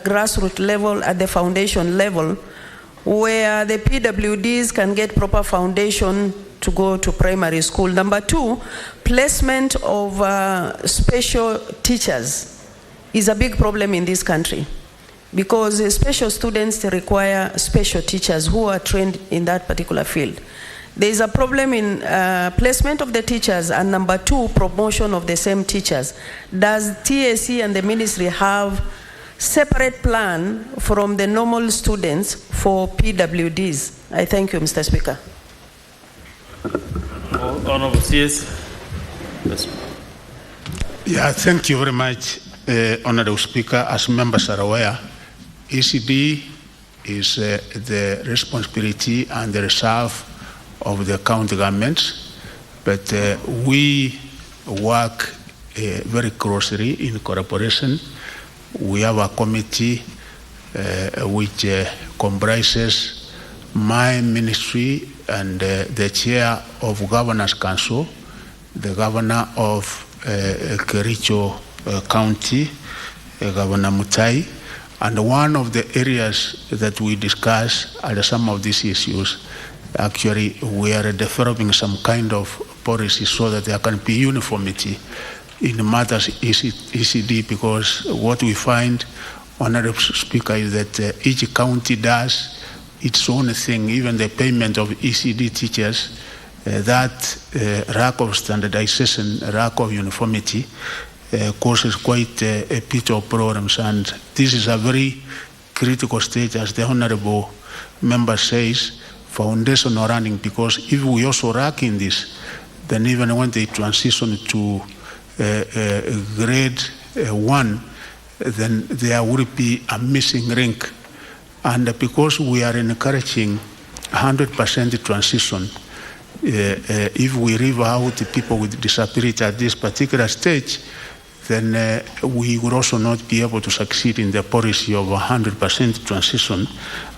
grassroots level, at the foundation level, where the PWDs can get proper foundation to go to primary school? Number two, placement of special teachers is a big problem in this country, because special students require special teachers who are trained in that particular field. There is a problem in placement of the teachers, and number two, promotion of the same teachers. Does TSC and the ministry have separate plan from the normal students for PWDs? I thank you, Mr. Speaker. Honorable CS. Yes. Yeah, thank you very much, Honorable Speaker. As members are aware, ECD is the responsibility and the reserve of the county governments, but we work very closely in cooperation. We have a committee which comprises my ministry and the chair of Governors Council, the governor of Kericho County, Governor Mutai, and one of the areas that we discuss are some of these issues. Actually, we are developing some kind of policy so that there can be uniformity in matters ECD, because what we find, Honorable Speaker, is that each county does its own thing. Even the payment of ECD teachers, that lack of standardization, lack of uniformity causes quite a bit of problems. And this is a very critical stage, as the Honorable Member says, foundational running, because if we also lack in this, then even when they transition to grade 1, then there will be a missing link. And because we are encouraging 100% transition, if we leave out the people with disability at this particular stage, then we will also not be able to succeed in the policy of 100% transition.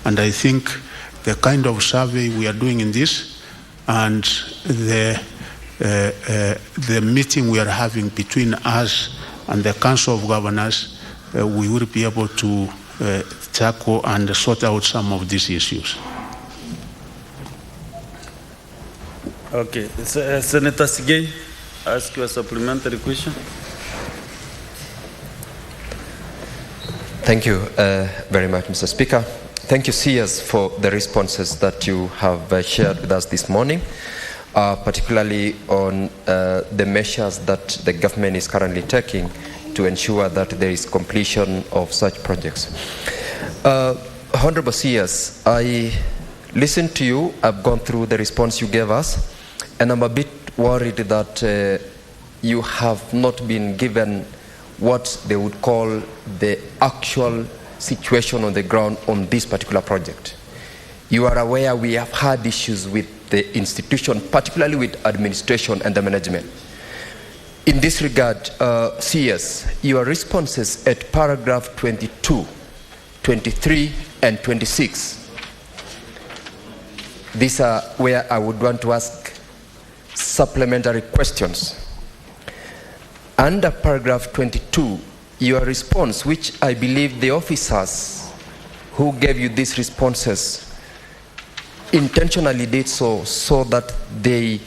And I think the kind of survey we are doing in this, and the meeting we are having between us and the Council of Governors, we will be able to tackle and sort out some of these issues. Okay, Senator Sigay, ask you a supplementary question. Thank you very much, Mr. Speaker. Thank you, CS, for the responses that you have shared with us this morning, particularly on the measures that the government is currently taking to ensure that there is completion of such projects. Honorable CS, I listened to you, I've gone through the response you gave us, and I'm a bit worried that you have not been given what they would call the actual situation on the ground on this particular project. You are aware we have had issues with the institution, particularly with administration and the management. In this regard, CS, your responses at paragraph 22, 23, and 26, these are where I would want to ask supplementary questions. Under paragraph 22, your response, which I believe the officers who gave you these responses intentionally did so that they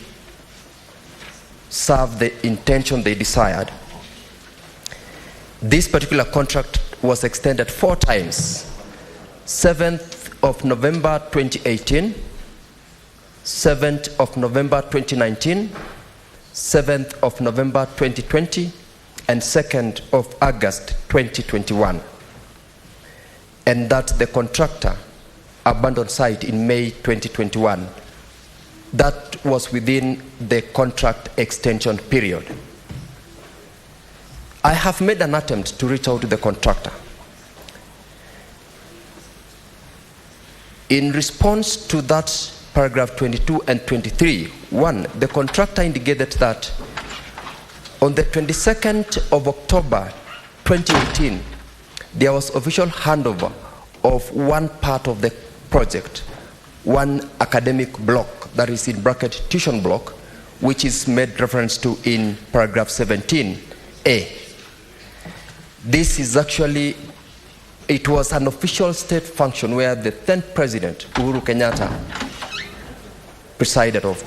serve the intention they desired. This particular contract was extended 4 times: 7th of November 2018, 7th of November 2019, 7th of November 2020, and 2nd of August 2021. And that the contractor abandoned site in May 2021. That was within the contract extension period. I have made an attempt to reach out to the contractor. In response to that paragraph 22 and 23, one, the contractor indicated that on the 22nd of October 2018, there was official handover of one part of the project, one academic block, that is in bracket tuition block, which is made reference to in paragraph 17A. This is actually, it was an official state function where the then President, Uhuru Kenyatta, presided over.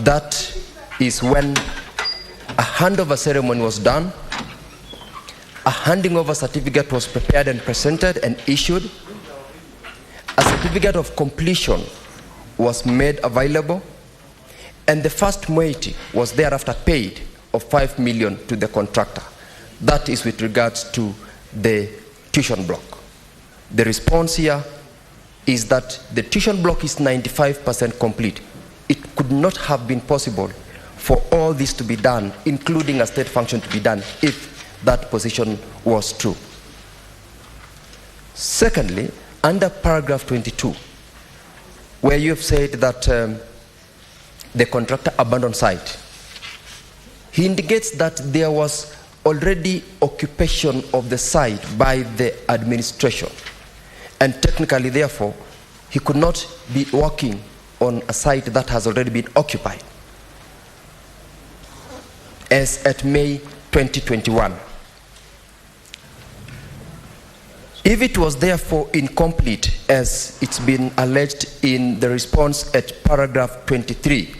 That is when a handover ceremony was done, a handing over certificate was prepared and presented and issued, a certificate of completion was made available, and the first moiety was thereafter paid of 5 million to the contractor. That is with regards to the tuition block. The response here is that the tuition block is 95% complete. It could not have been possible for all this to be done, including a state function to be done, if that position was true. Secondly, under paragraph 22, where you have said that the contractor abandoned site, he indicates that there was already occupation of the site by the administration, and technically, therefore, he could not be working on a site that has already been occupied as at May 2021. If it was therefore incomplete, as it's been alleged in the response at paragraph 23,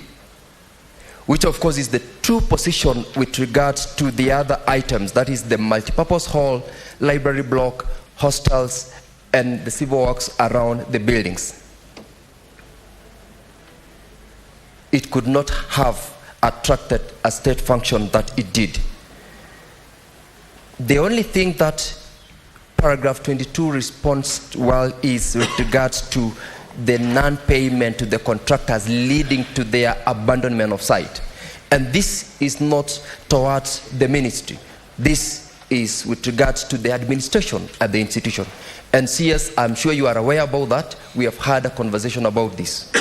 which of course is the true position with regards to the other items, that is the multipurpose hall, library block, hostels, and the civil works around the buildings, it could not have attracted a state function that it did. The only thing that paragraph 22 responds well is with regards to the non-payment to the contractors leading to their abandonment of site. And this is not towards the ministry. This is with regards to the administration at the institution. And CS, I'm sure you are aware about that. We have had a conversation about this.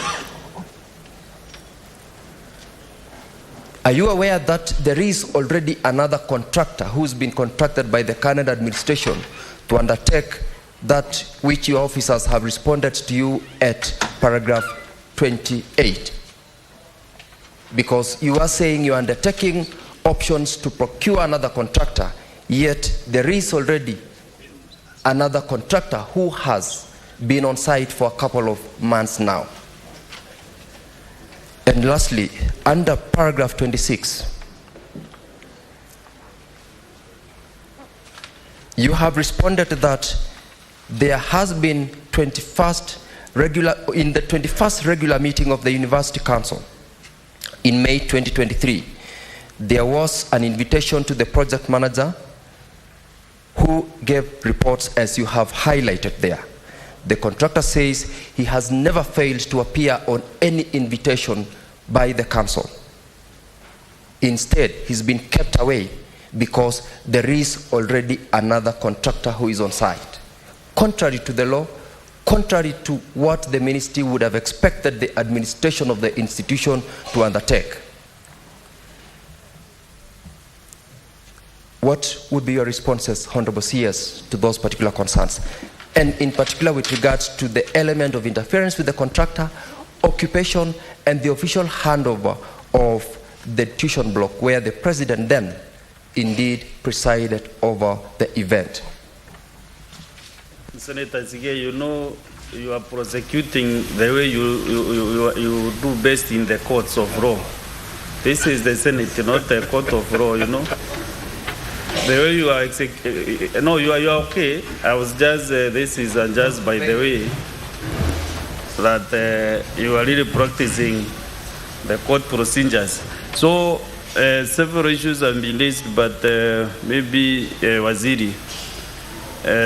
Are you aware that there is already another contractor who's been contracted by the current administration to undertake that which your officers have responded to you at paragraph 28? Because you are saying you are undertaking options to procure another contractor, yet there is already another contractor who has been on site for a couple of months now. And lastly, under paragraph 26, you have responded that there has been in the 21st regular meeting of the University Council in May 2023, there was an invitation to the project manager who gave reports as you have highlighted there. The contractor says he has never failed to appear on any invitation by the council. Instead, he's been kept away because there is already another contractor who is on site. Contrary to the law, contrary to what the ministry would have expected the administration of the institution to undertake. what would be your responses, Honorable CS, to those particular concerns? And in particular with regards to the element of interference with the contractor, occupation, and the official handover of the tuition block where the president then indeed presided over the event. Senator Ezekiel, you know, you are prosecuting the way you do best in the courts of law. This is the Senate, not the court of law, you know. The way you are no, you are okay. I was just, this is just by the way that you are really practicing the court procedures. So several issues have been raised, but maybe Waziri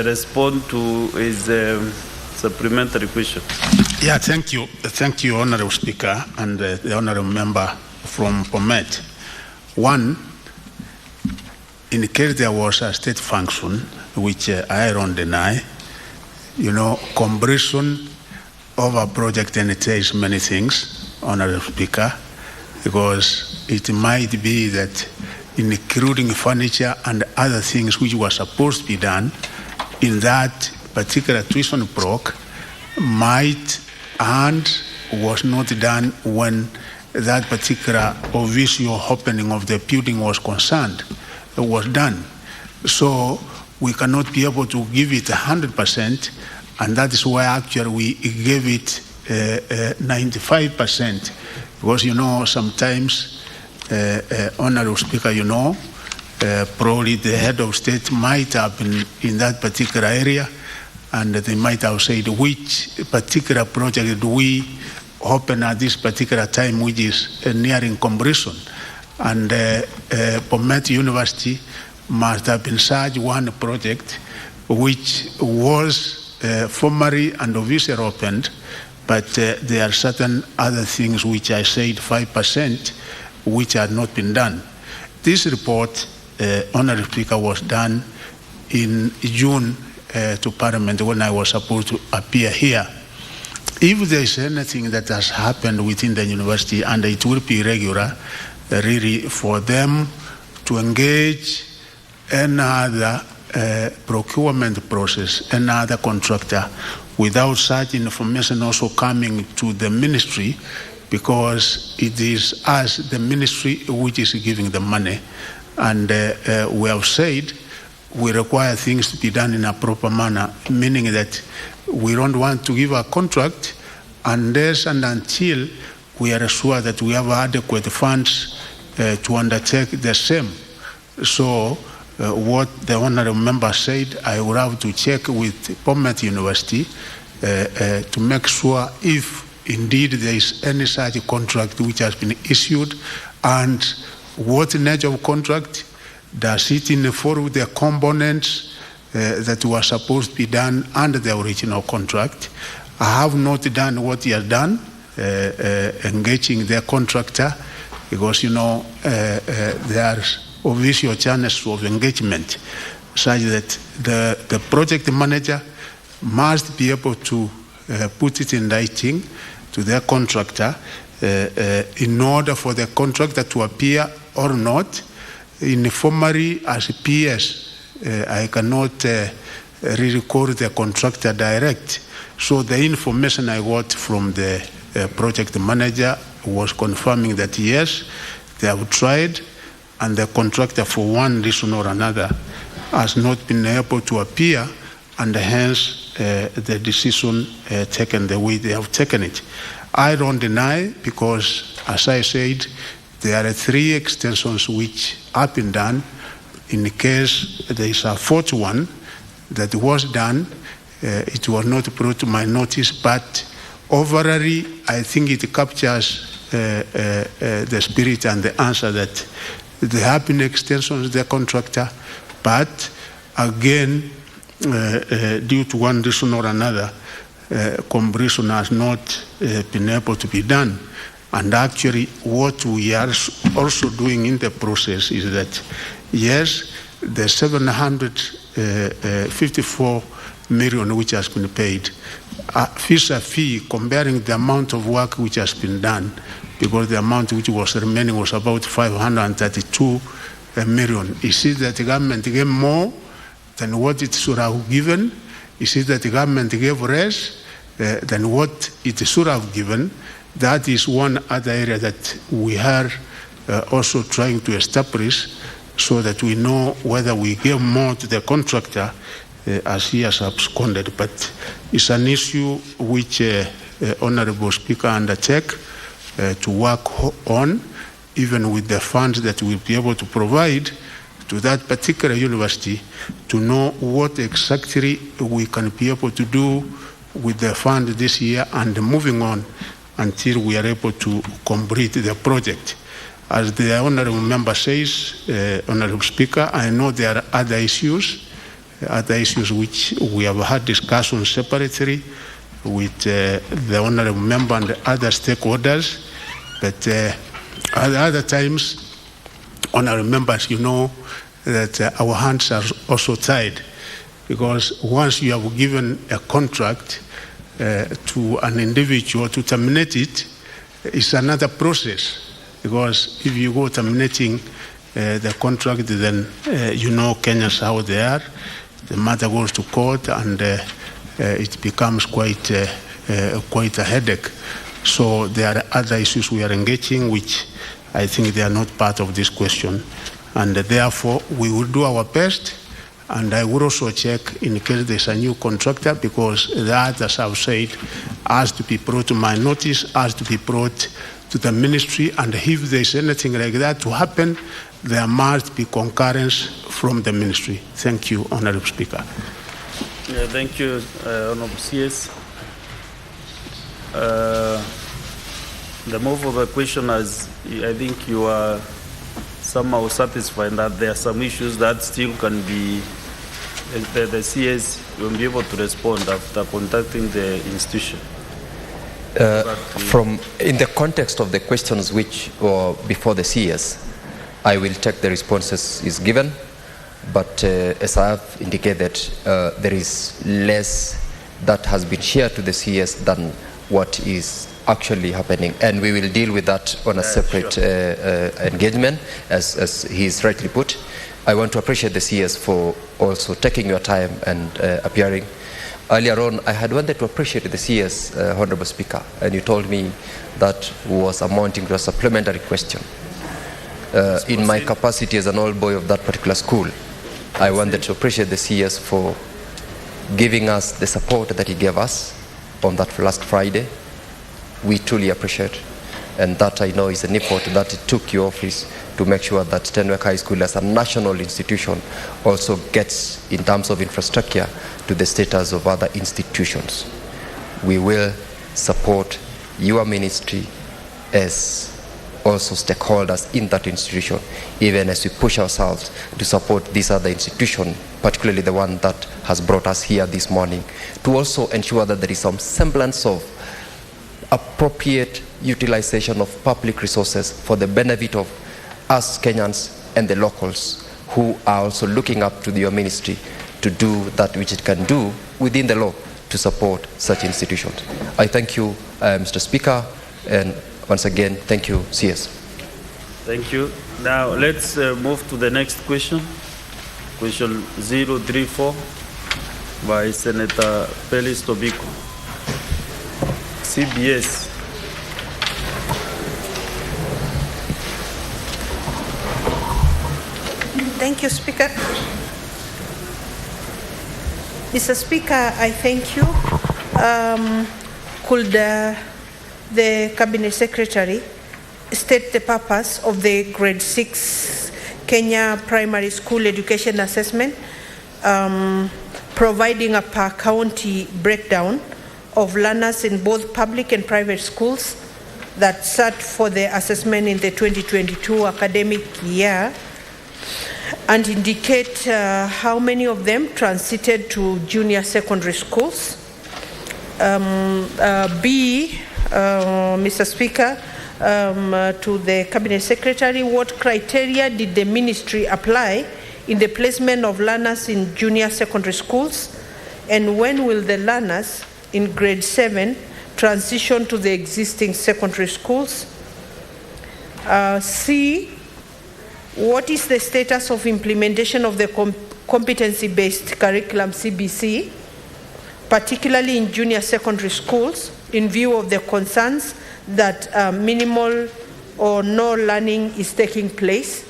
respond to his supplementary question. Yeah, thank you. Thank you, Honorable Speaker, and the Honorable Member from Bomet. One, in case there was a state function, which I don't deny, you know, completion of a project entails many things, Honorable Speaker, because it might be that including furniture and other things which were supposed to be done in that particular tuition block might and was not done when that particular visual opening of the building was concerned, was done. So we cannot be able to give it 100%, and that is why actually we gave it 95%, because you know sometimes, Honorable Speaker, you know, probably the head of state might have been in that particular area, and they might have said which particular project do we open at this particular time, which is nearing completion. And Bomet University must have been such one project which was formally and officially opened, but there are certain other things which I said 5% which had not been done. This report, Honorable Speaker, was done in June to Parliament when I was supposed to appear here. If there is anything that has happened within the university, and it will be regular, really for them to engage another procurement process, another contractor, without such information also coming to the ministry, because it is us, the ministry, which is giving the money. And we have said we require things to be done in a proper manner, meaning that we don't want to give a contract unless and until we are sure that we have adequate funds to undertake the same. So what the Honourable Member said, I will have to check with Bomet University to make sure if indeed there is any such contract which has been issued, and what nature of contract, does it involve the components that were supposed to be done under the original contract. I have not done what he has done, engaging the contractor, because you know there are official channels of engagement such that the project manager must be able to put it in writing to their contractor in order for the contractor to appear or not. Informally, as PS, I cannot really call the contractor direct. So the information I got from the project manager was confirming that yes, they have tried, and the contractor for one reason or another has not been able to appear, and hence the decision taken the way they have taken it. I don't deny, because as I said, there are 3 extensions which have been done. In case there is a 4th one that was done, it was not brought to my notice, but overall, I think it captures the spirit and the answer that there have been extensions of the contractor, but again, due to one reason or another, completion has not been able to be done. And actually, what we are also doing in the process is that, yes, the 754 million which has been paid, vis-a-vis comparing the amount of work which has been done, because the amount which was remaining was about 532 million. Is it that the government gave more than what it should have given? Is it that the government gave less than what it should have given? That is one other area that we are also trying to establish so that we know whether we give more to the contractor as he has absconded. But it's an issue which Honorable Speaker undertake to work on, even with the funds that we'll be able to provide to that particular university, to know what exactly we can be able to do with the fund this year and moving on until we are able to complete the project. As the Honourable Member says, Honourable Speaker, I know there are other issues which we have had discussions separately with the Honourable Member and the other stakeholders, but at other times, Honourable Members, you know that our hands are also tied, because once you have given a contract to an individual to terminate it, it's another process. Because if you go terminating the contract, then you know Kenyans how they are. The matter goes to court, and it becomes quite a headache. So there are other issues we are engaging, which I think they are not part of this question, and therefore we will do our best. And I will also check in case there's a new contractor, because that, as I've said, has to be brought to my notice, has to be brought to the ministry, and if there's anything like that to happen, there must be concurrence from the ministry. Thank you, Honourable Speaker. Yeah, thank you, Honourable CS. The move of the question, as I think you are somehow satisfied that there are some issues that still can be, the CS will be able to respond after contacting the institution. In the context of the questions which were before the CS, I will take the responses is given, but as I have indicated, there is less that has been shared to the CS than what is actually happening, and we will deal with that on a separate engagement, as he's rightly put. I want to appreciate the CS for also taking your time and appearing. Earlier on, I had wanted to appreciate the CS, Honourable Speaker, and you told me that was amounting to a supplementary question. In my capacity as an old boy of that particular school, I wanted to appreciate the CS for giving us the support that he gave us on that last Friday. We truly appreciate, and that I know is an effort that it took your office to make sure that Tenwek High School as a national institution also gets, in terms of infrastructure, to the status of other institutions. We will support your ministry as also stakeholders in that institution, even as we push ourselves to support this other institution, particularly the one that has brought us here this morning, to also ensure that there is some semblance of appropriate utilization of public resources for the benefit of us Kenyans and the locals who are also looking up to your ministry to do that which it can do within the law to support such institutions. I thank you, Mr. Speaker, and once again, thank you, CS. Thank you. Now let's move to the next question. Question 034 by Senator Pelis Tobiko. CBS. Thank you, Speaker. Mr. Speaker, I thank you. Could the Cabinet Secretary state the purpose of the Grade 6 Kenya Primary School Education Assessment, providing a per county breakdown of learners in both public and private schools that sat for the assessment in the 2022 academic year, and indicate how many of them transited to junior secondary schools. B, Mr. Speaker, to the Cabinet Secretary, what criteria did the ministry apply in the placement of learners in junior secondary schools, and when will the learners in grade 7 transition to the existing secondary schools? C, what is the status of implementation of the competency-based curriculum CBC, particularly in junior secondary schools, in view of the concerns that minimal or no learning is taking place?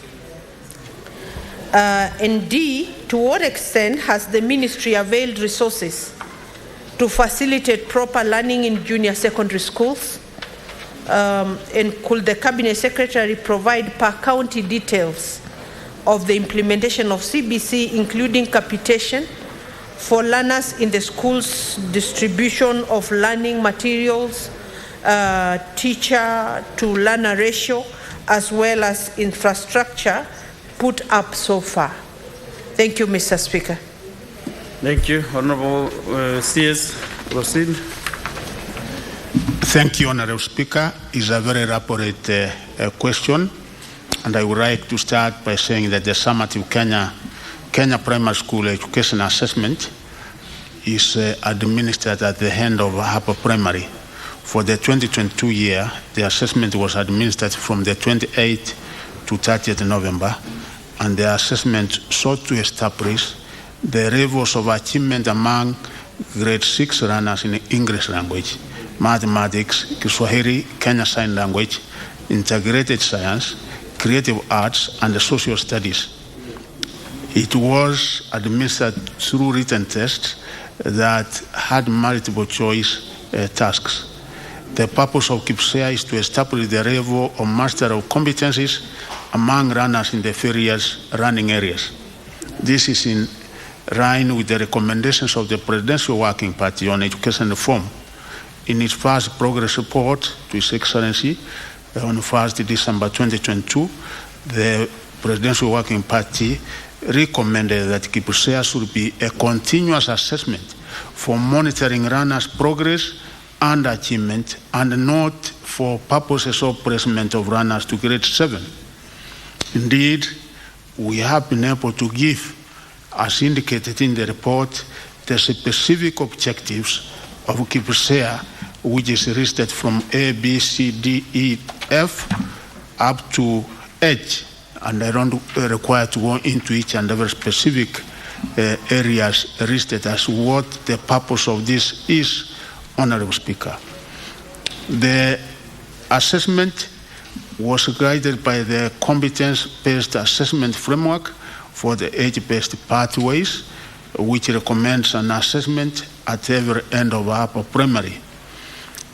And D, to what extent has the ministry availed resources to facilitate proper learning in junior secondary schools? And could the Cabinet Secretary provide per county details of the implementation of CBC, including capitation for learners in the schools, distribution of learning materials, teacher to learner ratio, as well as infrastructure put up so far? Thank you, Mr. Speaker. Thank you. Honorable CS, proceed. Thank you, Honorable Speaker. It's a very elaborate question, and I would like to start by saying that the summative Kenya Primary School Education Assessment is administered at the end of Upper Primary. For the 2022 year, the assessment was administered from the 28th to 30th November, and the assessment sought to establish the levels of achievement among grade 6 learners in English language, mathematics, Kiswahili, Kenya Sign Language, integrated science, creative arts, and social studies. It was administered through written tests that had multiple choice tasks. The purpose of KBC is to establish the level of master of competencies among learners in the various learning areas. This is in line with the recommendations of the Presidential Working Party on Education Reform. In its first progress report to His Excellency on 1st December 2022, the Presidential Working Party recommended that KBC should be a continuous assessment for monitoring learners' progress and achievement, and not for purposes of placement of learners to grade 7. Indeed, we have been able to give, as indicated in the report, the specific objectives of KBC, which is listed from A, B, C, D, E, F, up to H, and I don't require to go into each and every specific areas listed as what the purpose of this is, Honorable Speaker. The assessment was guided by the competence-based assessment framework for the age-based pathways, which recommends an assessment at every end of upper primary.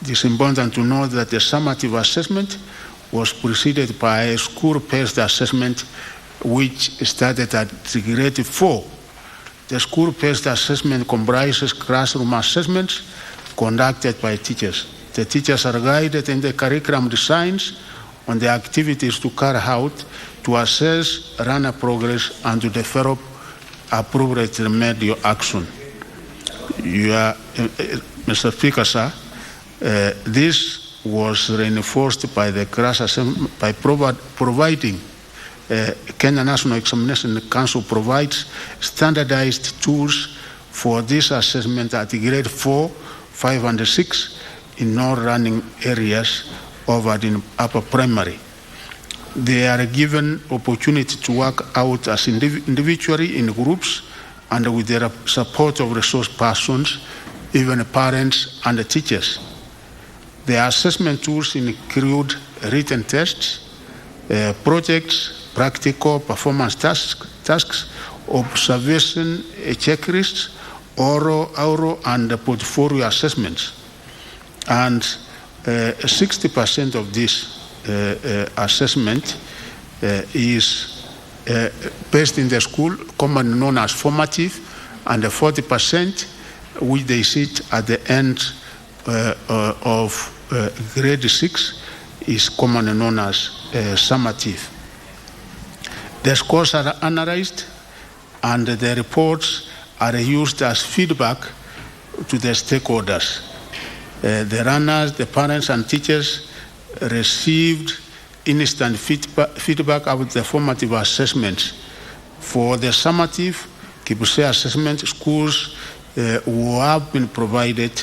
It is important to note that the summative assessment was preceded by a school-based assessment which started at grade 4. The school-based assessment comprises classroom assessments conducted by teachers. The teachers are guided in the curriculum designs on the activities to carry out to assess learner progress and to develop appropriate remedial action. Mr. Speaker, sir, this was reinforced by the class assessment by providing Kenya National Examination Council provides standardized tools for this assessment at grade 4, 5, and 6 in all running areas over in upper primary. They are given opportunity to work out as individually in groups and with the support of resource persons, even parents and the teachers. The assessment tools include written tests, projects, practical performance tasks, observation checklists, oral and portfolio assessments. And 60% of this assessment is based in the school, commonly known as formative, and 40% which they sit at the end of grade 6 is commonly known as summative. The scores are analyzed and the reports are used as feedback to the stakeholders. The runners, the parents and teachers received instant feedback about the formative assessments. For the summative KBC assessment, schools who have been provided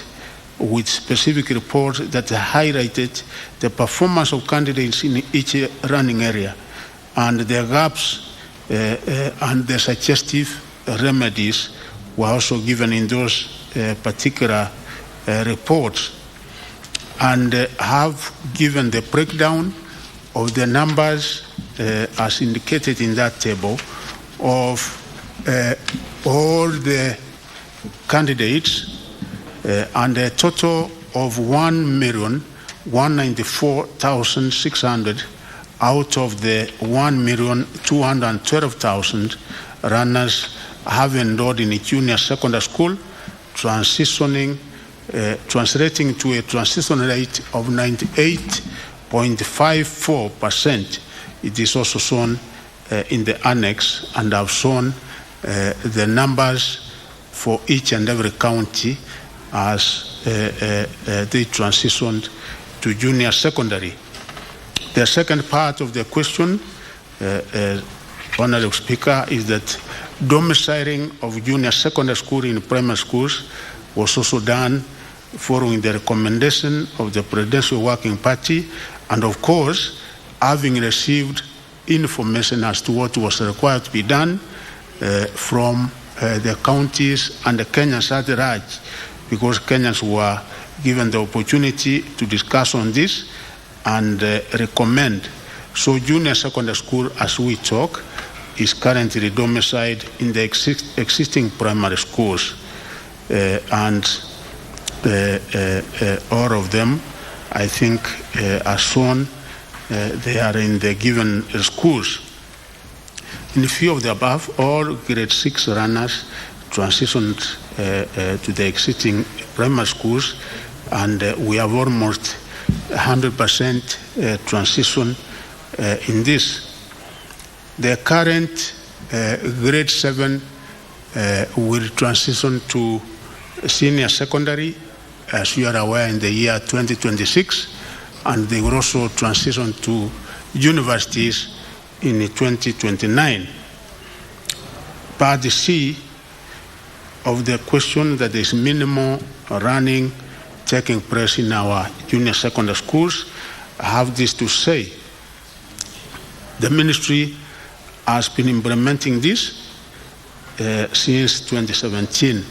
with specific reports that highlighted the performance of candidates in each running area. and the gaps and the suggestive remedies were also given in those particular reports, and have given the breakdown of the numbers as indicated in that table of all the candidates, and a total of 1,194,600 out of the 1,212,000 runners have enrolled in a junior secondary school, translating to a transition rate of 98.54%. It is also shown in the annex, and I've shown the numbers for each and every county as they transitioned to junior secondary. The second part of the question, Honorable Speaker, is that domiciling of junior secondary school in primary schools was also done following the recommendation of the Presidential Working Party, and of course, having received information as to what was required to be done from the counties and the Kenyans at large, because Kenyans were given the opportunity to discuss on this and recommend. So junior secondary school, as we talk, is currently domiciled in the existing primary schools, and all of them, I think, are shown. They are in the given schools. In a few of the above, all grade 6 runners transitioned to the existing primary schools, and we have almost 100% transition in this. The current grade 7 will transition to senior secondary, as you are aware, in the year 2026, and they will also transition to universities in 2029. Part C of the question, that is minimal running taking place in our junior secondary schools, I have this to say. The ministry has been implementing this since 2017,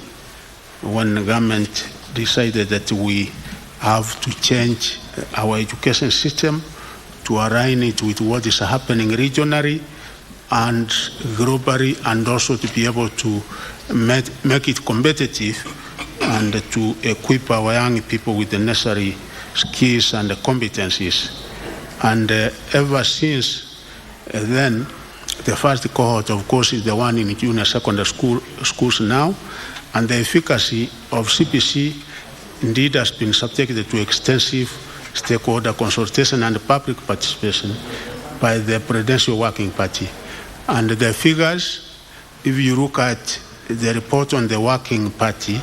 when the government decided that we have to change our education system to align it with what is happening regionally and globally, and also to be able to make it competitive and to equip our young people with the necessary skills and competencies. And ever since then, the first cohort, of course, is the one in junior secondary schools now, and the efficacy of CPC indeed has been subjected to extensive stakeholder consultation and public participation by the Presidential Working Party. And the figures, if you look at the report on the Working Party,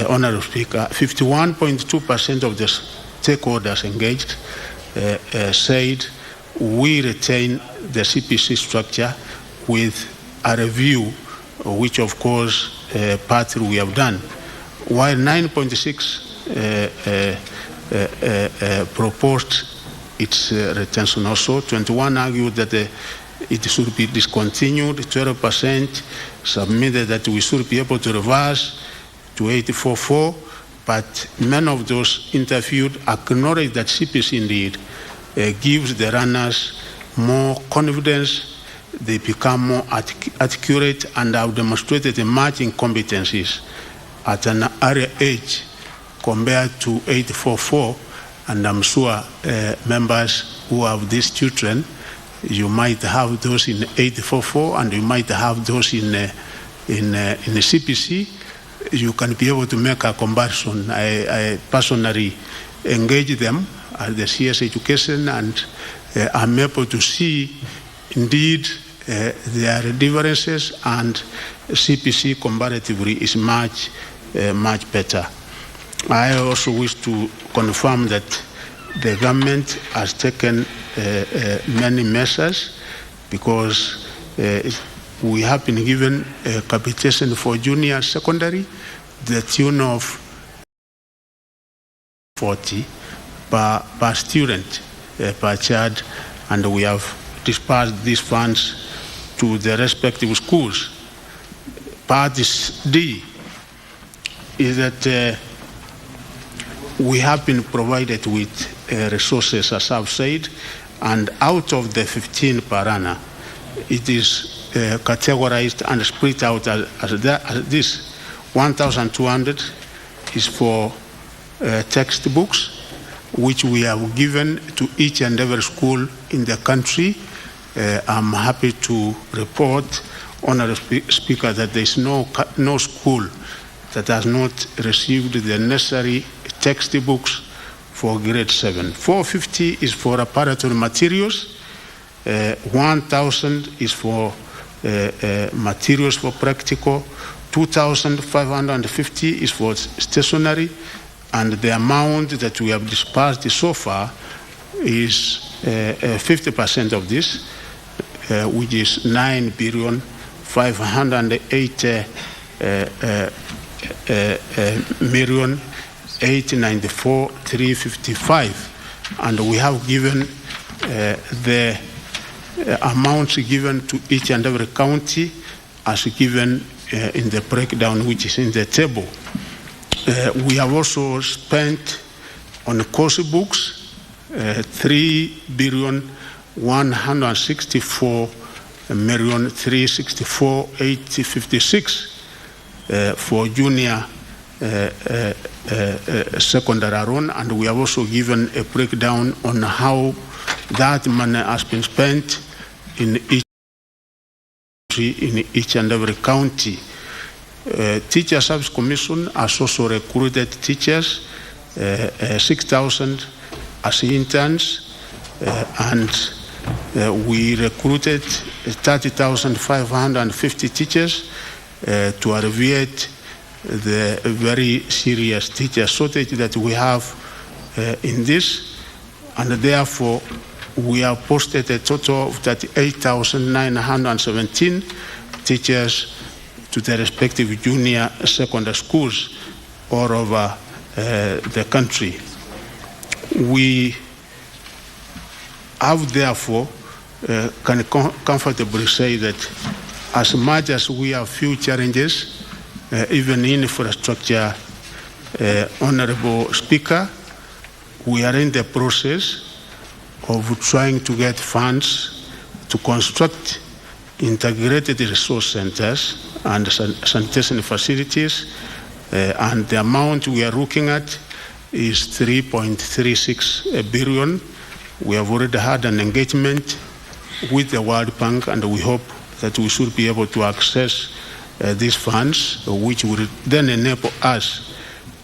Honorable Speaker, 51.2% of the stakeholders engaged said we retain the CPC structure with a review, which of course partly we have done, while 9.6 proposed its retention. Also 21 argued that it should be discontinued, 12% submitted that we should be able to reverse to 84.4, but many of those interviewed acknowledged that CPC indeed gives the runners more confidence, they become more accurate, and have demonstrated emerging competencies at an early age compared to 844. And I'm sure members who have these children, you might have those in 844 and you might have those in the CPC. You can be able to make a comparison. I personally engage them at the CS Education, and I'm able to see indeed there are differences, and CPC comparatively is much better. I also wish to confirm that the government has taken many measures, because we have been given capitation for junior secondary, the tune of 40 per student, per child, and we have disperse these funds to the respective schools. Part D is that we have been provided with resources, as I've said, and out of the 15 per annum, it is categorized and split out as this. 1,200 is for textbooks, which we have given to each and every school in the country. I'm happy to report, Honourable Speaker, that there is no school that has not received the necessary textbooks for grade 7. 450 is for preparatory materials. 1,000 is for materials for practical. 2,550 is for stationery, and the amount that we have dispersed so far is 50% of this, which is 9,508,894,355, and we have given the amounts given to each and every county as given in the breakdown which is in the table. We have also spent on course books 3,164,364,856 for junior secondary run, and we have also given a breakdown on how that money has been spent in each and every county. Teacher Service Commission has also recruited teachers, 6,000 as interns, and we recruited 30,550 teachers to alleviate the very serious teacher shortage that we have in this, and therefore we have posted a total of 38,917 teachers to the respective junior secondary schools all over the country. We have therefore can comfortably say that as much as we have few challenges, even in infrastructure, Honorable Speaker, we are in the process of trying to get funds to construct integrated resource centers and sanitation facilities, and the amount we are looking at is 3.36 billion. We have already had an engagement with the World Bank, and we hope that we should be able to access these funds, which will then enable us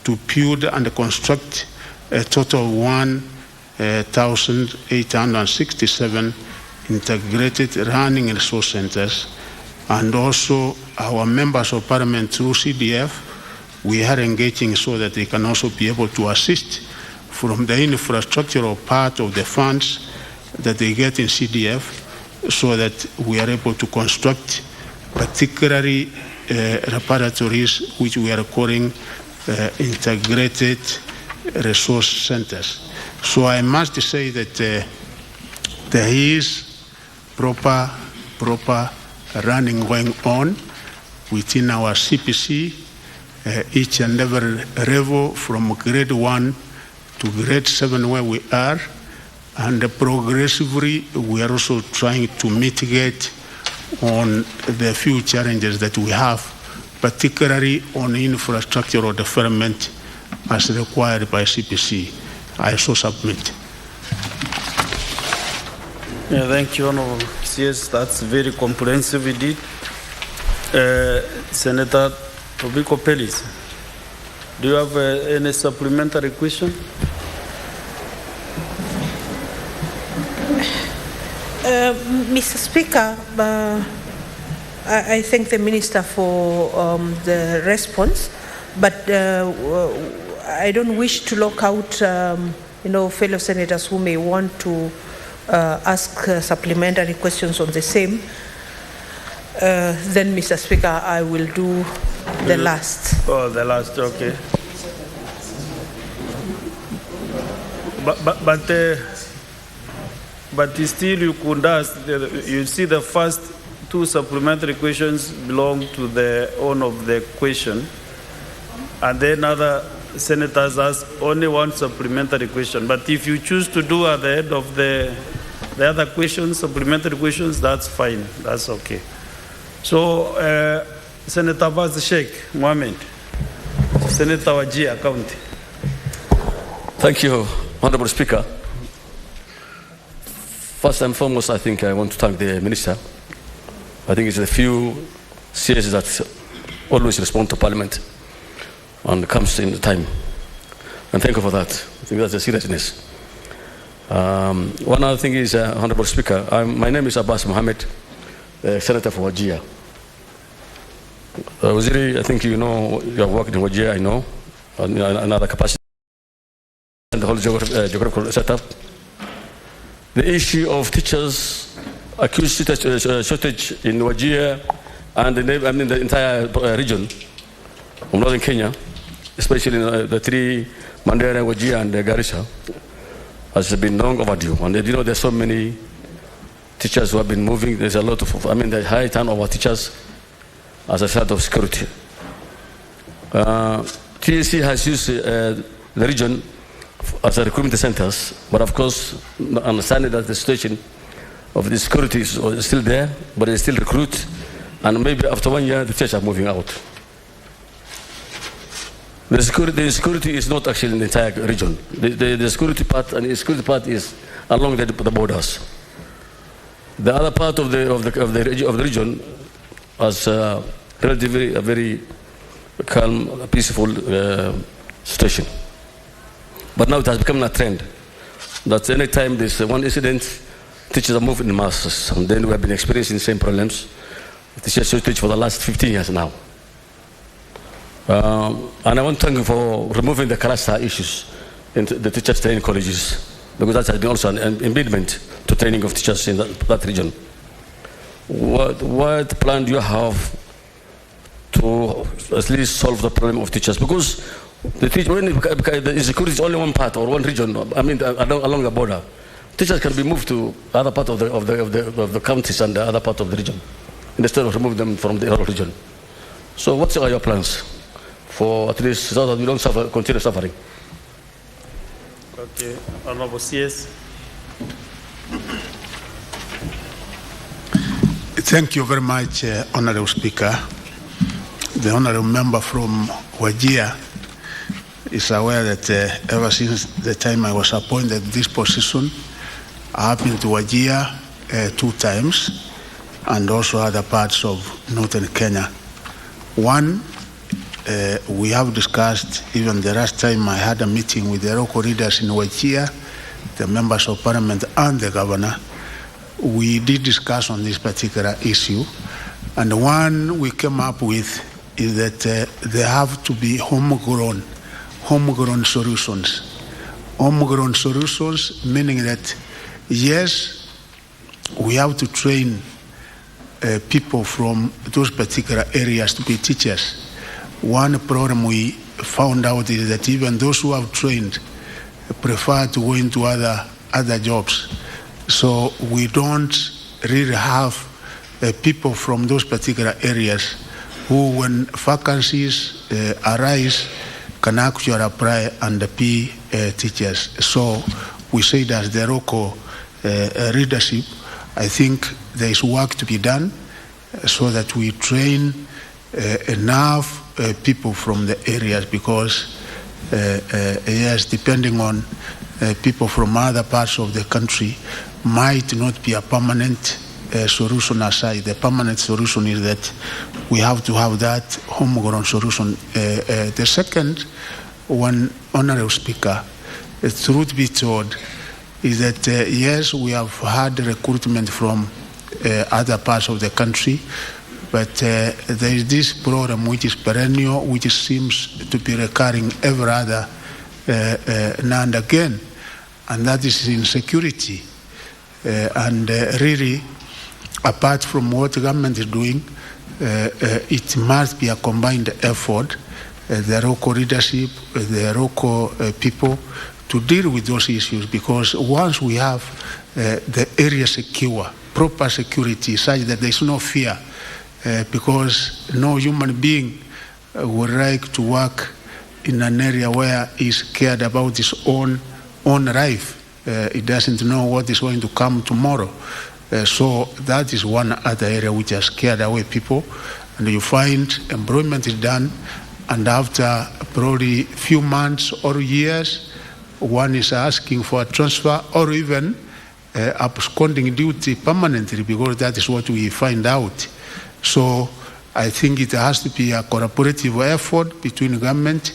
to build and construct a total of 1,867 integrated running resource centers. And also our members of parliament through CDF, we are engaging so that they can also be able to assist from the infrastructural part of the funds that they get in CDF, so that we are able to construct particularly repositories which we are calling integrated resource centers. So I must say that there is proper running going on within our CPC, each and every level from grade 1 to grade 7 where we are, and progressively we are also trying to mitigate on the few challenges that we have, particularly on infrastructural development as required by CPC. I so submit. Yeah, thank you, Honorable CS. That's very comprehensive indeed. Senator Tobiko Pellis, do you have any supplementary question? Mr. Speaker, I thank the Minister for the response, but I don't wish to lock out, fellow senators who may want to ask supplementary questions on the same. Then, Mr. Speaker, I will do the last. Oh, the last, okay. but still you could ask, you see the first two supplementary questions belong to the owner of the question, and then other senators ask only one supplementary question. But if you choose to do at the end of the other questions, supplementary questions, that's fine, that's okay. So, Senator Baz Sheikh Mohammed, Senator Wajir County. Thank you, Honorable Speaker. First and foremost, I think I want to thank the Minister. I think it's the few CSs that always respond to Parliament and comes in time. And thank you for that. I think that's the seriousness. One other thing is, Honorable Speaker, my name is Abbas Mohammed, Senator for Wajir. Waziri, I think you know, you have worked in Wajir, I know, another capacity, and the whole geographical setup. The issue of teachers, accused shortage in Wajir and the entire region of northern Kenya, especially in the three, Mandera, Wajir, and Garissa, has been long overdue. And you know, there's so many teachers who have been moving. There's a lot of, the high turnover of teachers as a result of security. TSC has used the region as a recruitment centers, but of course, understanding that the situation of the security is still there, but they still recruit, and maybe after 1 year, the teachers are moving out. The security is not actually in the entire region. The security part, and the security part is along the borders. The other part of the region has relatively a very calm, peaceful situation. But now it has become a trend that any time there's one incident, teachers are moving in masses, and then we have been experiencing the same problems. Teachers shortage for the last 15 years now. And I want to thank you for removing the cluster issues in the teachers training colleges, because that has been also an impediment to training of teachers in that region. What plan do you have to at least solve the problem of teachers? Because the insecurity is only one part or one region, along the border. Teachers can be moved to other part of the counties and the other part of the region, instead of removing them from the other region. So what are your plans for at least so that we don't continue suffering? Okay, Honorable CS. Thank you very much, Honorable Speaker. The Honorable Member from Wajir is aware that ever since the time I was appointed this position, I have been to Wajir 2 times, and also other parts of northern Kenya. One, we have discussed, even the last time I had a meeting with the local leaders in Wajir, the members of parliament and the governor. We did discuss on this particular issue, and one we came up with is that there have to be homegrown solutions. Homegrown solutions, meaning that yes, we have to train people from those particular areas to be teachers. One problem we found out is that even those who have trained prefer to go into other jobs. So we don't really have people from those particular areas who, when vacancies arise, can actually apply and be teachers. So we say that the local leadership, I think there is work to be done so that we train enough people from the areas, because yes, depending on people from other parts of the country might not be a permanent solution aside. The permanent solution is that we have to have that homegrown solution. The second one, Honorable Speaker, the truth be told, is that yes, we have had recruitment from other parts of the country, but there is this problem which is perennial, which seems to be recurring every other now and again, and that is insecurity. And really, apart from what the government is doing, it must be a combined effort, the local leadership, the local people, to deal with those issues, because once we have the area secure, proper security, such that there is no fear, because no human being would like to work in an area where he's cared about his own life. He doesn't know what is going to come tomorrow. So that is one other area which has scared away people. And you find employment is done, and after probably few months or years, one is asking for a transfer or even absconding duty permanently, because that is what we find out. So I think it has to be a collaborative effort between government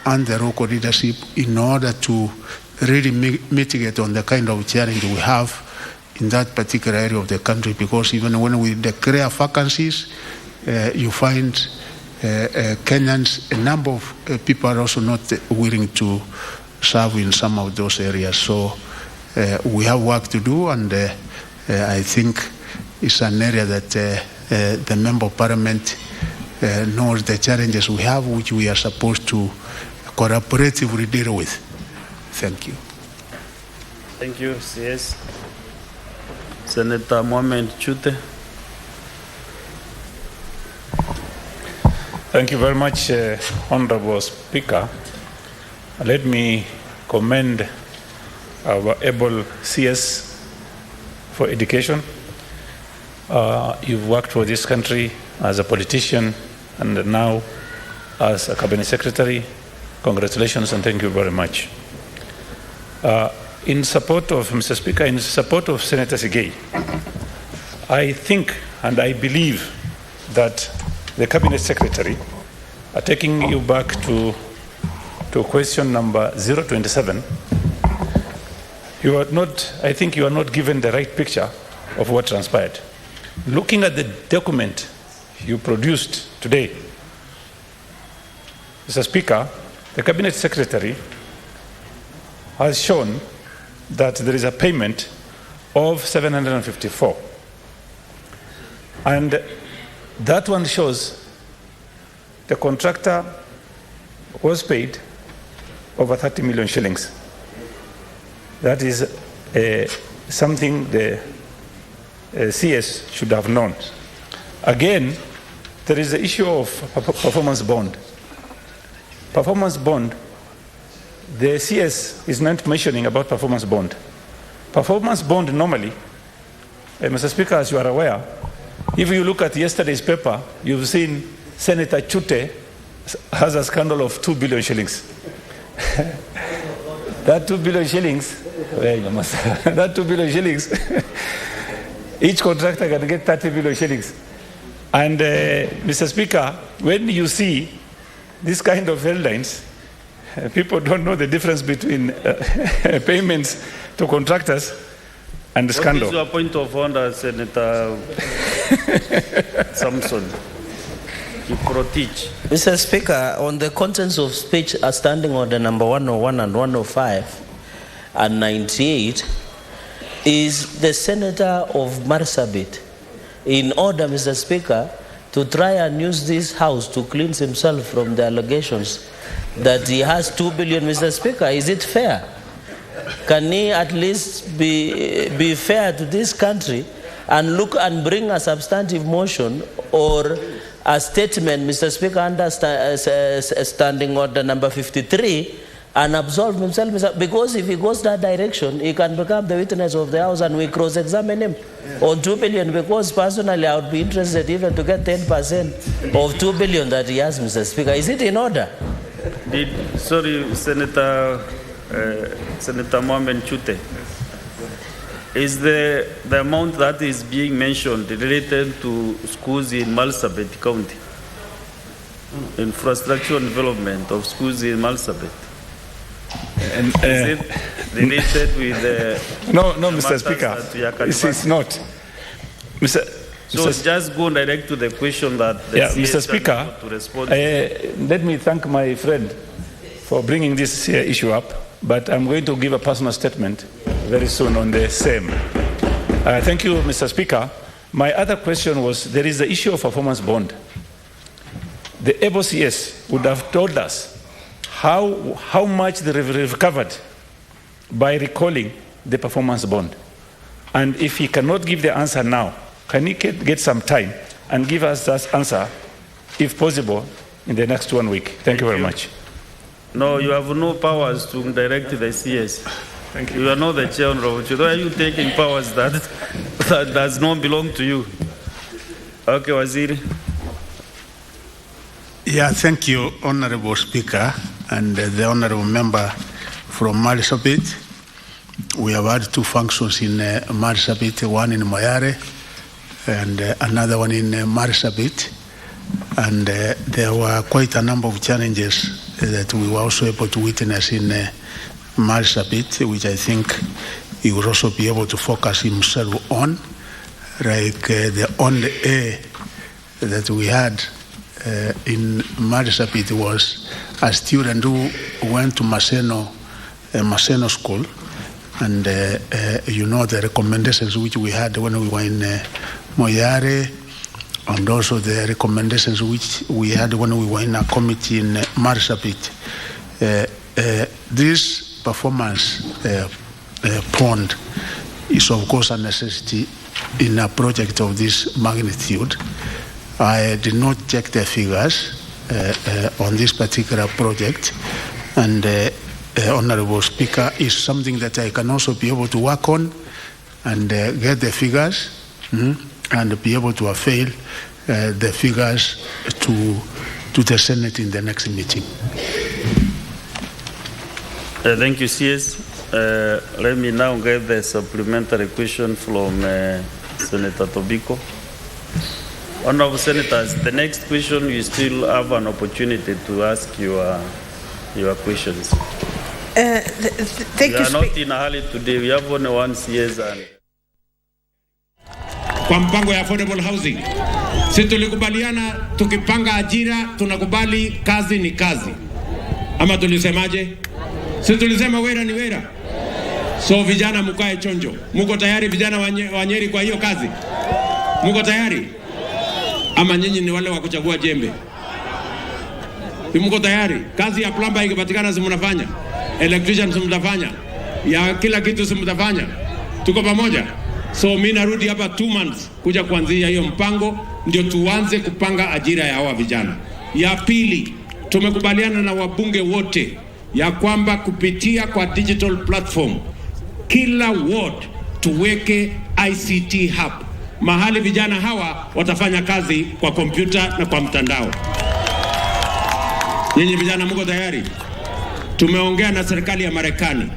and the local leadership in order to really mitigate on the kind of challenge we have in that particular area of the country, because even when we declare vacancies, you find Kenyans, a number of people are also not willing to serve in some of those areas. So we have work to do, and I think it's an area that the Member of Parliament knows the challenges we have, which we are supposed to collaboratively deal with. Thank you. Thank you, CS. Senator Mohamed Chute. Thank you very much, Honorable Speaker. Let me commend our able CS for education. You've worked for this country as a politician and now as a cabinet secretary. Congratulations and thank you very much. In support of, Mr. Speaker, in support of Senator Sigei, I think and I believe that the cabinet secretary, taking you back to question number 027, you are not, I think you are not given the right picture of what transpired. Looking at the document you produced today, Mr. Speaker, the cabinet secretary has shown that there is a payment of 754. And that one shows the contractor was paid over 30 million shillings. That is something the CS should have known. Again, there is the issue of performance bond. Performance bond, the CS is not mentioning about performance bond. Performance bond normally, Mr. Speaker, as you are aware, if you look at yesterday's paper, you've seen Senator Chute has a scandal of 2 billion shillings. That 2 billion shillings, that 2 billion shillings, each contractor can get 30 billion shillings. And Mr. Speaker, when you see this kind of headlines, people don't know the difference between payments to contractors and the scandal. What is your point of order, Senator Samson? You pro-teach. Mr. Speaker, on the contents of speech standing order number 101 and 105 and 98, is the Senator of Marsabit in order, Mr. Speaker, to try and use this house to cleanse himself from the allegations that he has 2 billion, Mr. Speaker? Is it fair? Can he at least be fair to this country and look and bring a substantive motion or a statement, Mr. Speaker, under standing order number 53 and absolve himself? Because if he goes that direction, he can become the witness of the house and we cross-examine him on 2 billion, because personally I would be interested even to get 10% of 2 billion that he has, Mr. Speaker. Is it in order? Sorry, Senator Mohamed Chute. Is the amount that is being mentioned related to schools in Marsabit County? Infrastructure development of schools in Marsabit? Is it related with the... No, Mr. Speaker, this is not. So just go direct to the question that the Mr. Speaker, to respond. Let me thank my friend for bringing this issue up, but I'm going to give a personal statement very soon on the same. Thank you, Mr. Speaker. My other question was, there is the issue of performance bond. The able CS would have told us how much they recovered by recalling the performance bond. And if he cannot give the answer now, can he get some time and give us that answer, if possible, in the next 1 week? Thank you very much. No, you have no powers to direct the CS. Thank you. You are not the chair, Honorable. Why are you taking powers that does not belong to you? Okay, Waziri. Yeah, thank you, Honorable Speaker, and the Honorable Member from Marsabit. We have had two functions in Marsabit, one in Moyare and another one in Marsabit. And there were quite a number of challenges that we were also able to witness in Marsabit, which I think he will also be able to focus himself on. Like the only A that we had in Marsabit was a student who went to Maseno School. And you know the recommendations which we had when we were in Moyare, and also the recommendations which we had when we were in a committee in Marsabit. This performance pond is of course a necessity in a project of this magnitude. I did not check the figures on this particular project, and Honorable Speaker, is something that I can also be able to work on and get the figures and be able to avail the figures to the Senate in the next meeting. Thank you, CS. Let me now get the supplementary question from Senator Tobiko. Honorable Senators, the next question you still have an opportunity to ask your questions. Thank we you. are not in a hurry today. We have only one CS. Kwa mpango ya affordable housing, sisi tulikubaliana tukipanga ajira tunakubali kazi ni kazi, ama tulisemaje? Sisi tulisema wera ni wera. So vijana mkae chonjo. Muko tayari vijana wa Nyeri kwa hiyo kazi? Muko tayari? Ama nyinyi ni wale wa kuchagua jembe? Muko tayari? Kazi ya plumber ikipatikana simnafanya, electrician simtafanya, ya kila kitu simtafanya. Tuko pamoja? So mimi narudi hapa 2 months kuja kuanzia hiyo mpango, ndio tuanze kupanga ajira ya hawa vijana. Ya pili, tumekubaliana na wabunge wote ya kwamba kupitia kwa digital platform kila ward tuweke ICT hub, mahali vijana hawa watafanya kazi kwa kompyuta na kwa mtandao. Nyinyi vijana mko tayari? Tumeongea na serikali ya Marekani,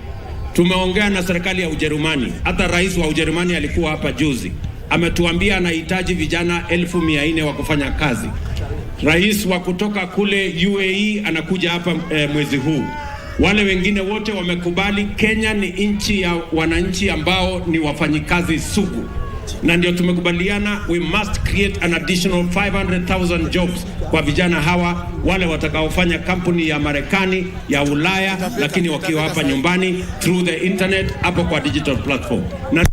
tumeongea na serikali ya Ujerumani. Hata rais wa Ujerumani alikuwa hapa juzi, ametuambia anahitaji vijana 1400 wa kufanya kazi. Rais wa kutoka kule UAE anakuja hapa mwezi huu. Wale wengine wote wamekubali. Kenya ni nchi ya wananchi ambao ni wafanyikazi sugu, na ndio tumekubaliana we must create an additional 500,000 jobs kwa vijana hawa, wale watakaofanya kampuni ya Marekani, ya Ulaya, lakini wakiwa hapa nyumbani through the internet hapo kwa digital platform. Na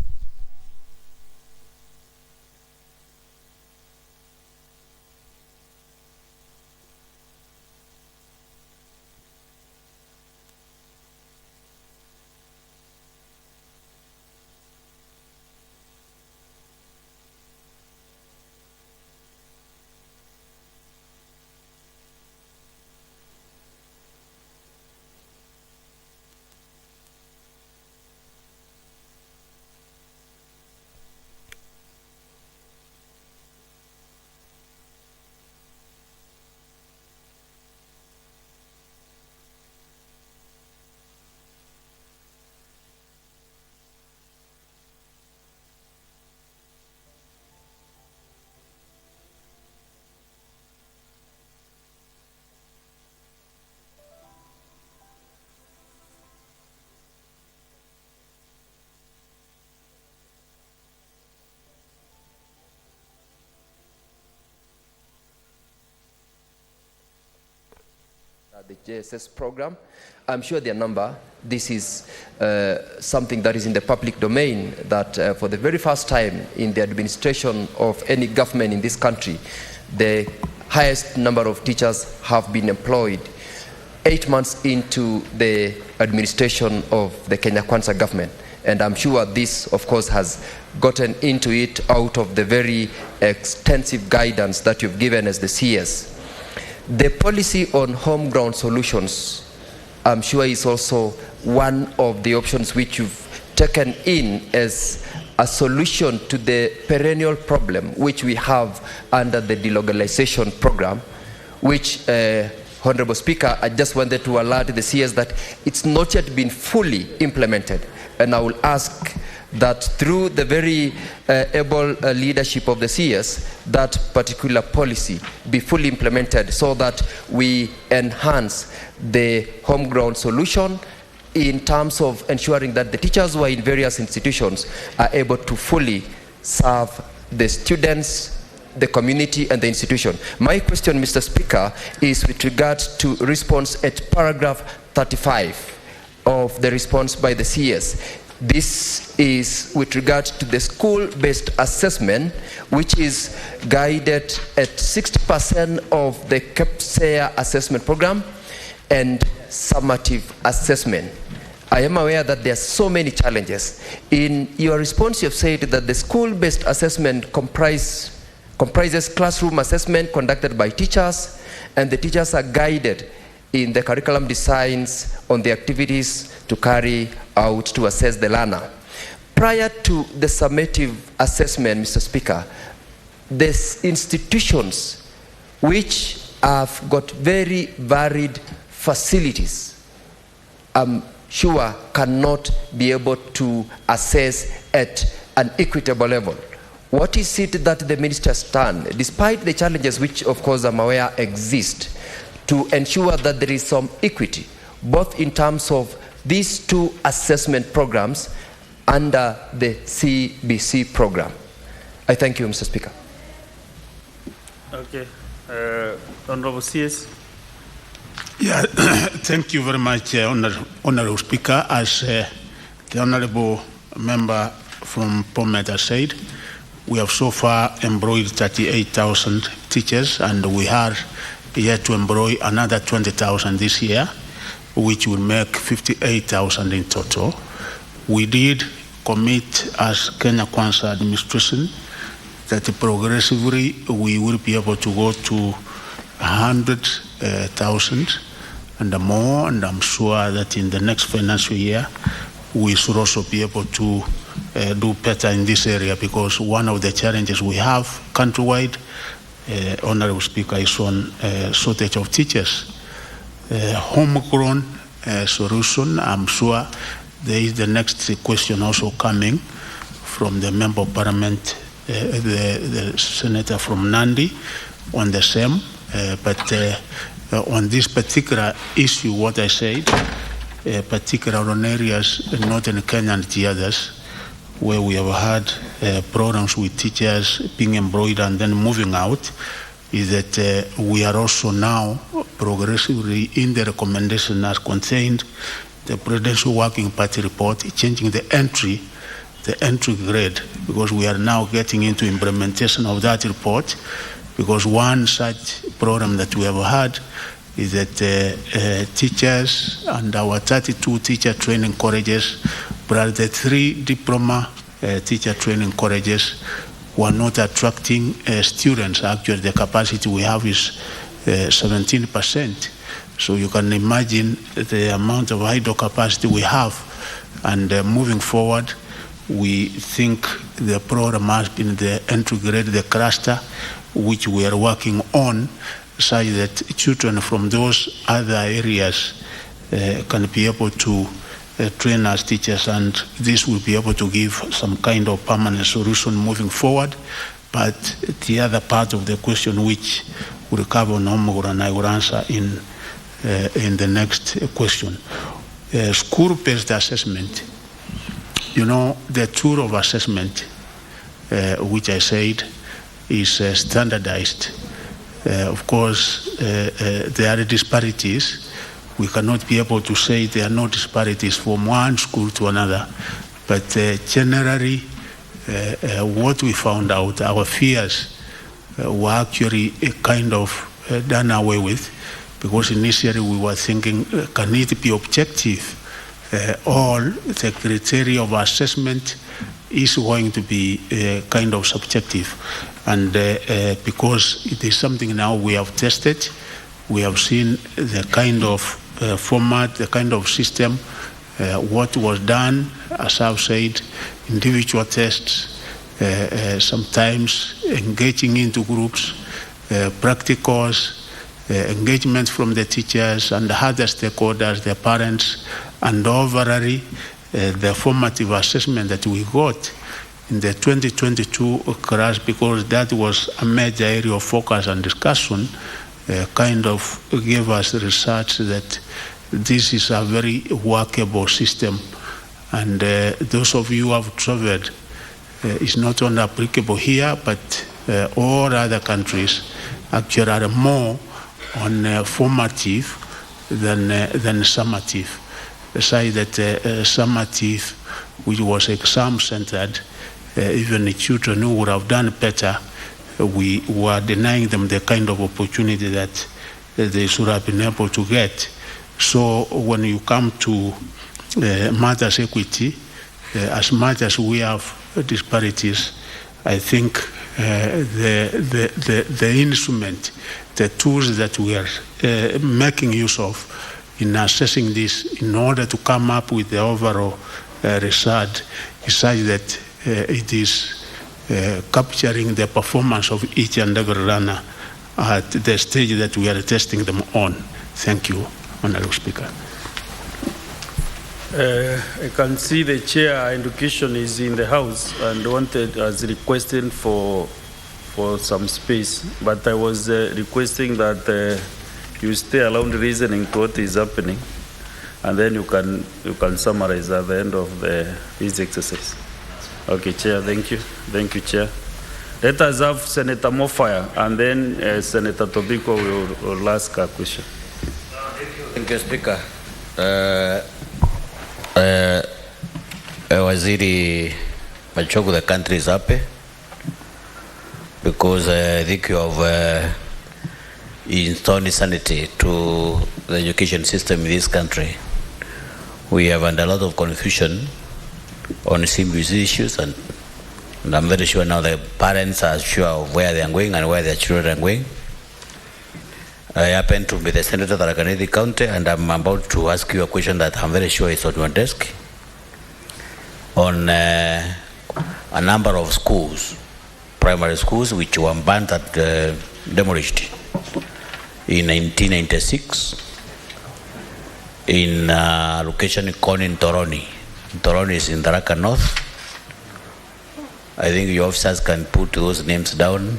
the JSS program. I'm sure their number. This is something that is in the public domain, that for the very first time in the administration of any government in this country, the highest number of teachers have been employed. 8 months into the administration of the Kenya Kwanza government. And I'm sure this, of course, has gotten into it out of the very extensive guidance that you've given as the CS. The policy on home ground solutions, I'm sure, is also one of the options which you've taken in as a solution to the perennial problem which we have under the delocalization program, which, Honorable Speaker, I just wanted to alert the CS that it's not yet been fully implemented. And I will ask that through the very able leadership of the CS, that particular policy be fully implemented so that we enhance the home ground solution in terms of ensuring that the teachers who are in various institutions are able to fully serve the students, the community, and the institution. My question, Mr. Speaker, is with regard to response at paragraph 35 of the response by the CS. This is with regard to the school-based assessment, which is guided at 60% of the KBC assessment program and summative assessment. I am aware that there are so many challenges. In your response, you have said that the school-based assessment comprises classroom assessment conducted by teachers, and the teachers are guided in the curriculum designs on the activities to carry out to assess the learner. Prior to the summative assessment, Mr. Speaker, the institutions which have got very varied facilities, sure cannot be able to assess at an equitable level. What is it that the minister has done, despite the challenges which of course I'm aware exist, to ensure that there is some equity, both in terms of these two assessment programs under the KBC program? I thank you, Mr. Speaker. Okay. Honorable CS. Yeah, thank you very much, Honorable Speaker. As the Honorable Member from Bomet has said, we have so far employed 38,000 teachers, and we are yet to employ another 20,000 this year, which will make 58,000 in total. We did commit as Kenya Kwanza administration that progressively we will be able to go to 100,000 and more, and I'm sure that in the next financial year we should also be able to do better in this area, because one of the challenges we have countrywide, Honorable Speaker, is on shortage of teachers. Homegrown solution, I'm sure there is the next question also coming from the Member of Parliament, the Senator from Nandi, on the same. But on this particular issue, what I said, particularly on areas not in Kenya and the others, where we have had programs with teachers being employed and then moving out, is that we are also now progressively in the recommendation as contained the Presidential Working Party report, changing the entry grade, because we are now getting into implementation of that report. Because one such program that we have had is that teachers and our 32 teacher training colleges, but the 3 diploma teacher training colleges were not attracting students. Actually, the capacity we have is 17%. So you can imagine the amount of idle capacity we have. And moving forward, we think the program has been the entry grade, the cluster, which we are working on, such that children from those other areas can be able to train as teachers, and this will be able to give some kind of permanent solution moving forward. But the other part of the question, which will cover Nomogor, and I will answer in the next question. School-based assessment. You know, the tool of assessment, which I said, is standardized. Of course, there are disparities. We cannot be able to say there are no disparities from one school to another. But generally, what we found out, our fears were actually kind of done away with, because initially we were thinking, can it be objective? All the criteria of assessment is going to be kind of subjective. And because it is something now we have tested, we have seen the kind of format, the kind of system, what was done, as I've said, individual tests, sometimes engaging into groups, practicals, engagement from the teachers and the other stakeholders, the parents, and overall the formative assessment that we got in the 2022 class, because that was a major area of focus and discussion, kind of gave us research that this is a very workable system. And those of you who have traveled, it's not only applicable here, but all other countries actually are more on formative than summative. Besides that summative, which was exam-centered, even the children who would have done better, we were denying them the kind of opportunity that they should have been able to get. So when you come to matters equity, as much as we have disparities, I think the instrument, the tools that we are making use of in assessing this in order to come up with the overall result is such that it is capturing the performance of each and every learner at the stage that we are testing them on. Thank you, Honorable Speaker. I can see the chair education is in the house and wanted as requesting for some space, but I was requesting that you stay around reasoning to what is happening, and then you can summarize at the end of this exercise. Okay, Chair, thank you. Thank you, Chair. Let us have Senator Mofaya, and then Senator Tobiko will ask a question. Thank you, Speaker. Waziri Machogu, the country is happy because I think you have installed sanity to the education system in this country. We have had a lot of confusion on serious issues, and I'm very sure now the parents are sure of where they are going and where their children are going. I happen to be the Senator of Tharaka County, and I'm about to ask you a question that I'm very sure is on your desk on a number of schools, primary schools, which were burnt and demolished in 1996 in a location called in Toroni. Toroni is in Tharaka North. I think your officers can put those names down.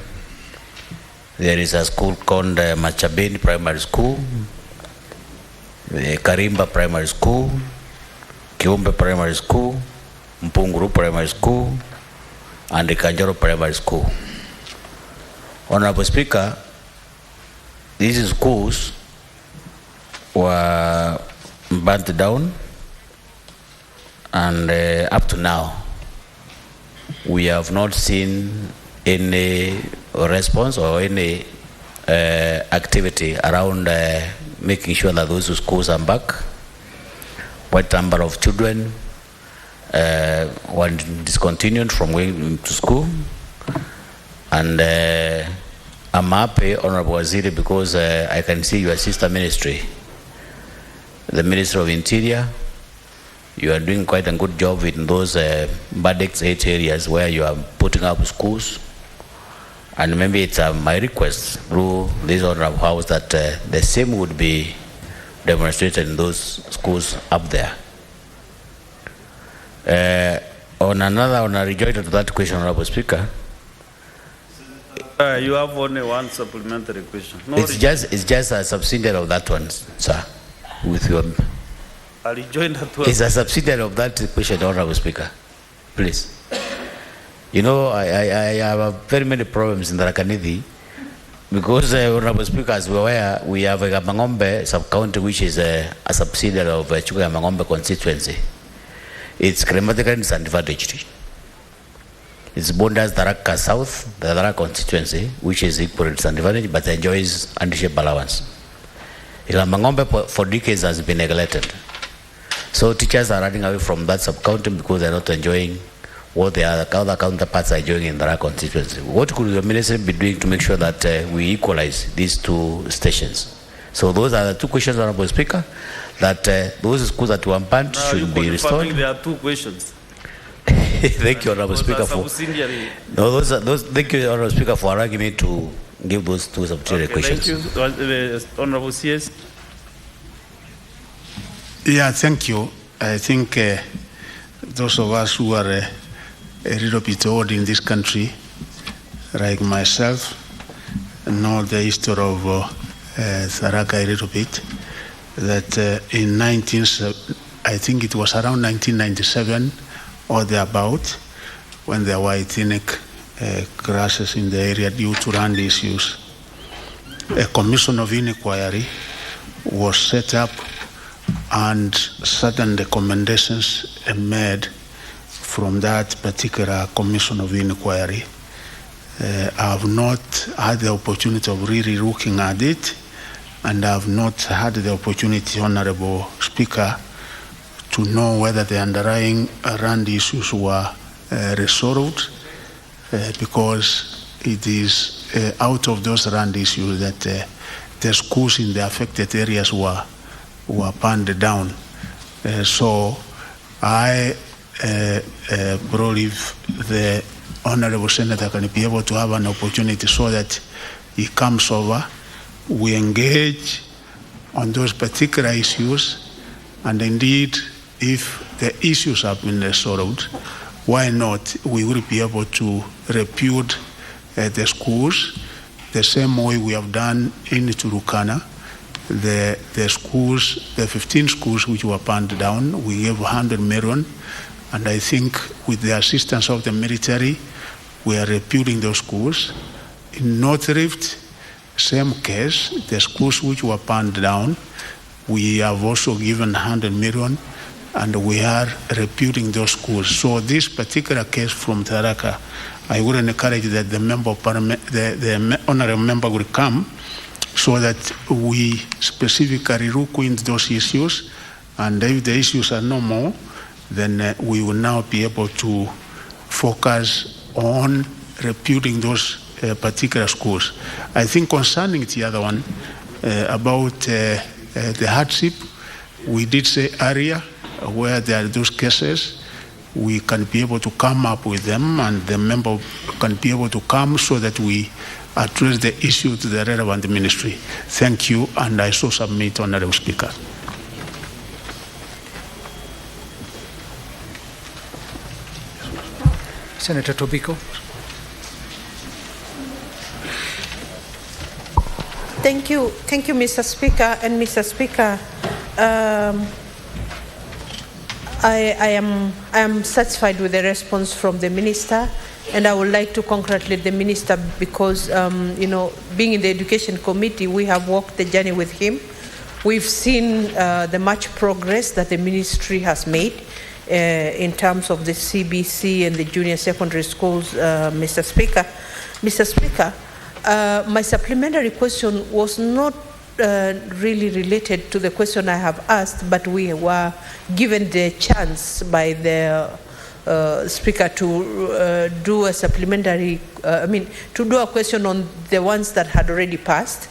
There is a school called Machabeni Primary School, Karimba Primary School, Kiumbe Primary School, Mpunguru Primary School, and the Kanjaro Primary School. Honorable Speaker, these schools were burnt down, and up to now, we have not seen any response or any activity around making sure that those schools are back. What number of children were discontinued from going to school? And I'm happy, Honorable Waziri, because I can see your sister ministry, the Ministry of Interior. You are doing quite a good job in those Badex 8 areas where you are putting up schools. And maybe it's my request through this Honorable House that the same would be demonstrated in those schools up there. On a rejoinder to that question, Honorable Speaker. You have only one supplementary question. No, it's just a subsidiary of that one, sir. With your, it's a subsidiary of that question, Honorable Speaker. Please. You know, I have very many problems in Tharaka Nithi because, Honorable Speaker, as we are aware, we have a Mangombe sub-county, which is a subsidiary of Chuka Mangombe constituency. It's climatically disadvantaged. It's borders Tharaka South, the Tharaka constituency, which is equally disadvantaged, but enjoys undisputed allowance. Mangombe for decades has been neglected. So teachers are running away from that sub-county because they're not enjoying what the other counterparts are enjoying in their constituency. What could the ministry be doing to make sure that we equalize these two stations? So those are the two questions, Honorable Speaker, that those schools that were banned should be restored. There are two questions. Thank you, Honorable Speaker, for thank you, Honorable Speaker, for allowing me to give those two subsidiary questions. Thank you, Honorable CS. Yeah, thank you. I think those of us who are a little bit old in this country, like myself, know the history of Tharaka a little bit. That in I think it was around 1997 or thereabout, when there were ethnic crashes in the area due to land issues, a commission of inquiry was set up and certain recommendations made from that particular commission of inquiry. I have not had the opportunity of really looking at it, and I have not had the opportunity, Honorable Speaker, to know whether the underlying land issues were resolved, because it is out of those land issues that the schools in the affected areas were burned down. So I believe the Honorable Senator can be able to have an opportunity so that he comes over, we engage on those particular issues, and indeed, if the issues have been resolved, why not we will be able to repute the schools the same way we have done in Turukana. The schools, the 15 schools which were burned down, we gave 100 million, and I think with the assistance of the military, we are rebuilding those schools. In North Rift, same case, the schools which were burned down, we have also given 100 million, and we are rebuilding those schools. So this particular case from Tharaka, I would encourage that the member of parliament, the honorable member will come, so that we specifically look into those issues, and if the issues are no more, then we will now be able to focus on rebuilding those particular schools. I think concerning the other one, about the hardship, we did say earlier, where there are those cases, we can be able to come up with them, and the member can be able to come so that we address the issue to the relevant ministry. Thank you, and I so submit, Honorable Speaker. Senator Tobiko. Thank you, Mr. Speaker. And Mr. Speaker, I am satisfied with the response from the minister, and I would like to congratulate the minister because, being in the Education Committee, we have walked the journey with him. We've seen the much progress that the ministry has made in terms of the CBC and the junior secondary schools, Mr. Speaker. Mr. Speaker, my supplementary question was not really related to the question I have asked, but we were given the chance by the Speaker to do a supplementary, to do a question on the ones that had already passed.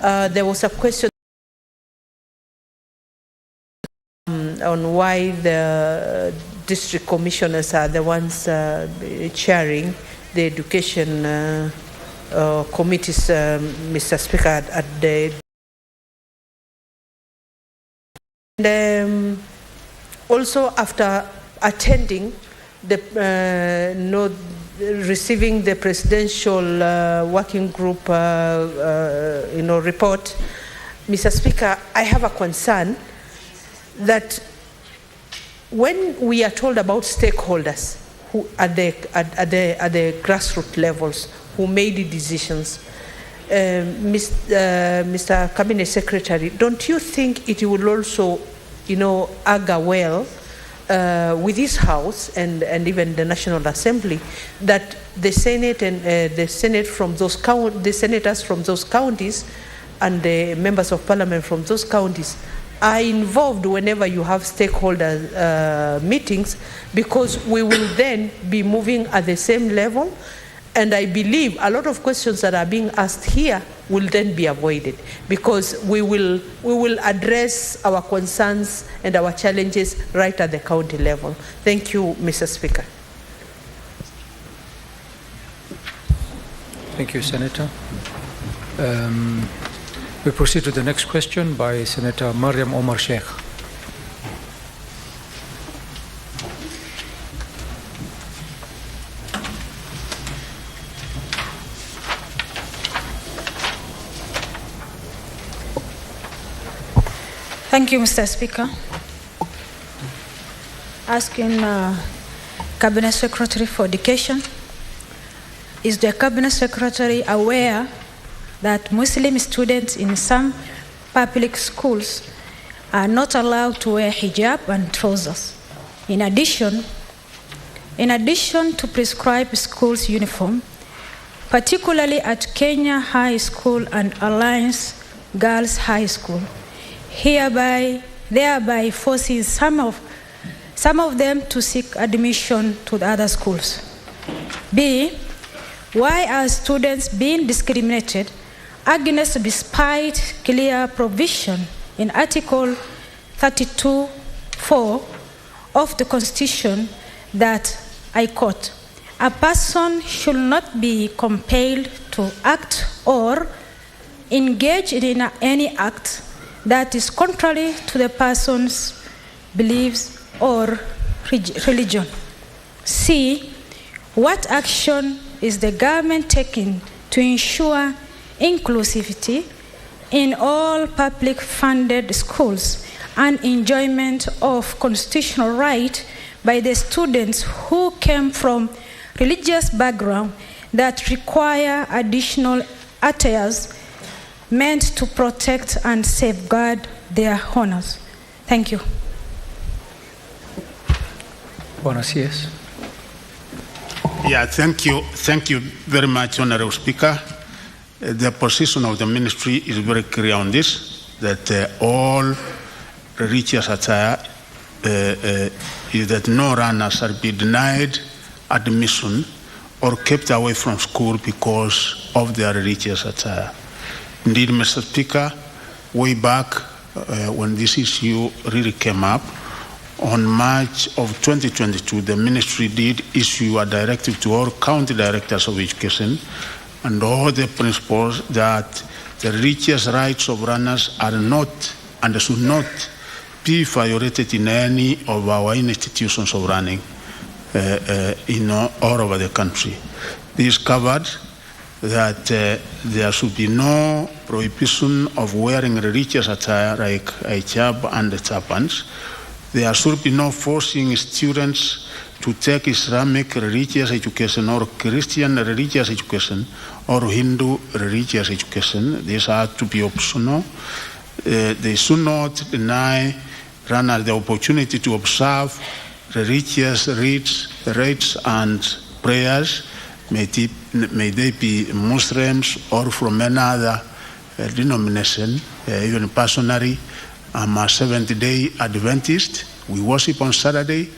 There was a question on why the district commissioners are the ones chairing the education committees, Mr. Speaker, at the... And also after attending the, receiving the presidential working group, report, Mr. Speaker, I have a concern that when we are told about stakeholders who at the grassroots levels who made the decisions, Mr. Cabinet Secretary, don't you think it will also, augur well with this House and even the National Assembly that the Senate and the senators from those counties and the members of parliament from those counties are involved whenever you have stakeholder meetings, because we will then be moving at the same level. And I believe a lot of questions that are being asked here will then be avoided, because we will address our concerns and our challenges right at the county level. Thank you, Mr. Speaker. Thank you, Senator. We proceed to the next question by Senator Mariam Omar Sheikh. Thank you, Mr. Speaker. Asking Cabinet Secretary for Education, is the Cabinet Secretary aware that Muslim students in some public schools are not allowed to wear hijab and trousers? In addition to prescribed schools uniform, particularly at Kenya High School and Alliance Girls High School, thereby forcing some of them to seek admission to the other schools. B, why are students being discriminated against despite clear provision in Article 32(4) of the Constitution that, I quote, "A person should not be compelled to act or engage in any act that is contrary to the person's beliefs or religion." C, what action is the government taking to ensure inclusivity in all public funded schools and enjoyment of constitutional right by the students who came from religious background that require additional attires meant to protect and safeguard their honors? Thank you. Buenos CS. Yeah, thank you very much, Honorable Speaker. The position of the ministry is very clear on this, that all religious attire is that no runners shall be denied admission or kept away from school because of their religious attire. Indeed, Mr. Speaker, way back when this issue really came up, on March of 2022, the ministry did issue a directive to all county directors of education and all the principals that the religious rights of runners are not and should not be violated in any of our institutions of running all over the country. This covered that there should be no prohibition of wearing religious attire like hijab and turbans. There should be no forcing students to take Islamic religious education or Christian religious education or Hindu religious education. These are to be optional. They should not deny runners the opportunity to observe religious rites and prayers, may they be Muslims or from another denomination. Even personally, I'm a Seventh-day Adventist. We worship on Saturday,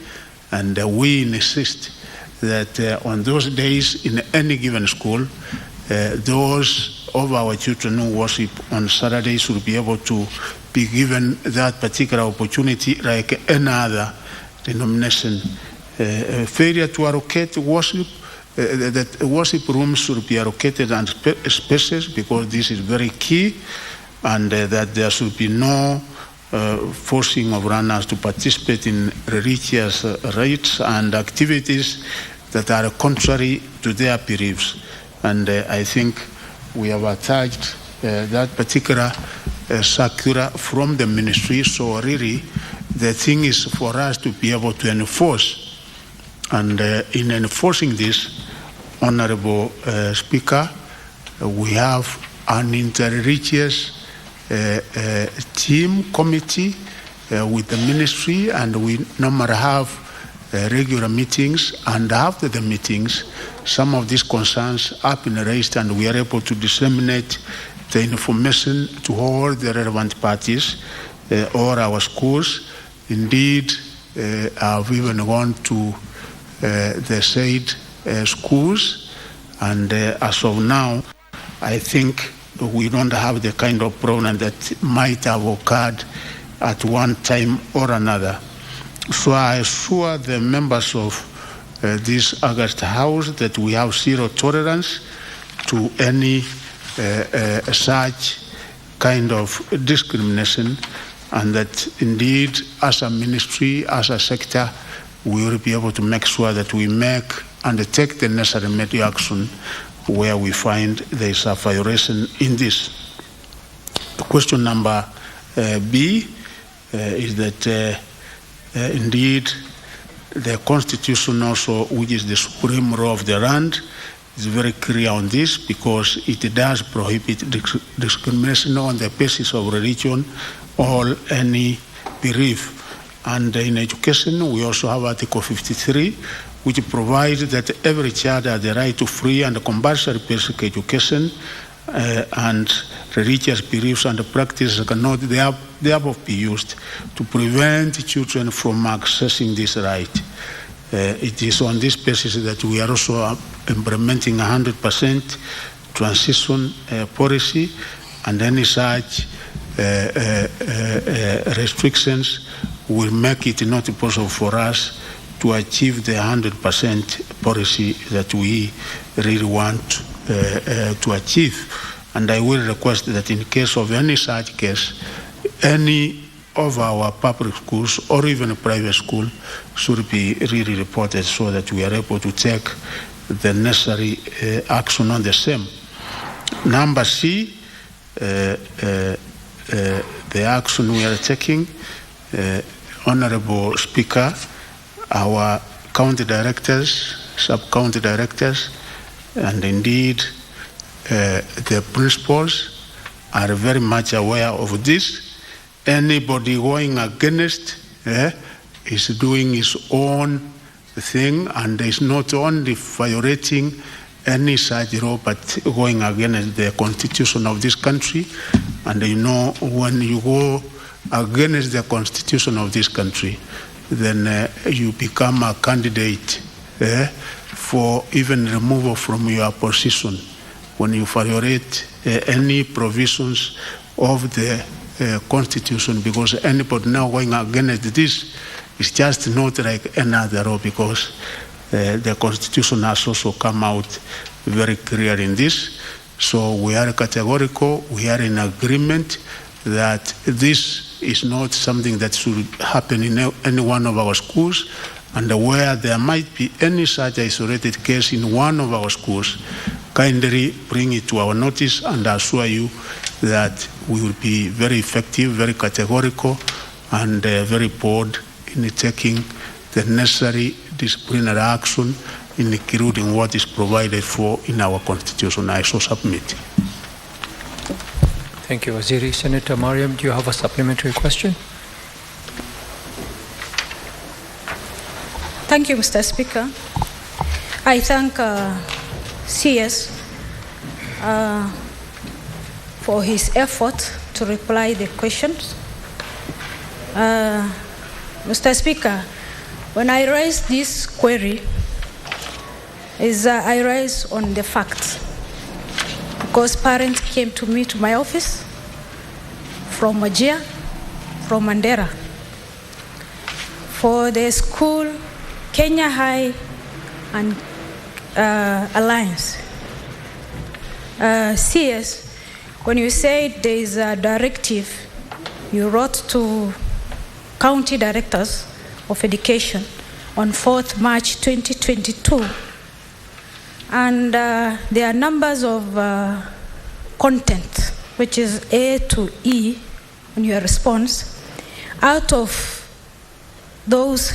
and we insist that on those days in any given school, those of our children who worship on Saturday should be able to be given that particular opportunity like any other denomination. Failure to allocate worship, that worship rooms should be allocated and spaces, because this is very key, and that there should be no forcing of runners to participate in religious rites and activities that are contrary to their beliefs. And I think we have attached that particular circular from the ministry. So really, the thing is for us to be able to enforce. And in enforcing this, Honorable Speaker, we have an interreligious team committee with the ministry, and we normally have regular meetings, and after the meetings some of these concerns have been raised and we are able to disseminate the information to all the relevant parties or our schools. Indeed, I've even gone to the said schools, and as of now, I think we don't have the kind of problem that might have occurred at one time or another. So I assure the members of this August House that we have zero tolerance to any such kind of discrimination, and that indeed as a ministry, as a sector, we will be able to make sure that we make and take the necessary remedial action where we find there is a violation in this. Question number B is that indeed the Constitution also, which is the supreme law of the land, is very clear on this, because it does prohibit discrimination on the basis of religion or any belief. And in education, we also have Article 53, which provides that every child has the right to free and compulsory basic education, and religious beliefs and practices cannot therefore be used to prevent children from accessing this right. It is on this basis that we are also implementing 100% transition policy, and any such restrictions will make it not possible for us to achieve the 100% policy that we really want to achieve. And I will request that in case of any such case, any of our public schools or even a private school should be really reported, so that we are able to take the necessary action on the same. Number C, the action we are taking, Honorable Speaker, our county directors, sub-county directors, and indeed the principals are very much aware of this. Anybody going against is doing his own thing, and is not only violating any such law, but going against the constitution of this country. And you know, when you go against the constitution of this country, then you become a candidate for even removal from your position when you violate any provisions of the Constitution, because anybody now going against this is just not like any other law, because the Constitution has also come out very clear in this. So we are categorical, we are in agreement that this is not something that should happen in any one of our schools, and where there might be any such isolated case in one of our schools, kindly bring it to our notice, and I assure you that we will be very effective, very categorical, and very bold in taking the necessary disciplinary action, including what is provided for in our Constitution. I so submit. Thank you, Waziri. Senator Mariam, do you have a supplementary question? Thank you, Mr. Speaker. I thank CS for his effort to reply the questions. Mr. Speaker, when I raised this query, I raised on the facts, because parents came to me to my office from Wajir, from Mandera, for the school Kenya High and Alliance. CS, when you said there is a directive, you wrote to county directors of education on 4th March 2022, and there are numbers of content, which is A to E in your response. Out of those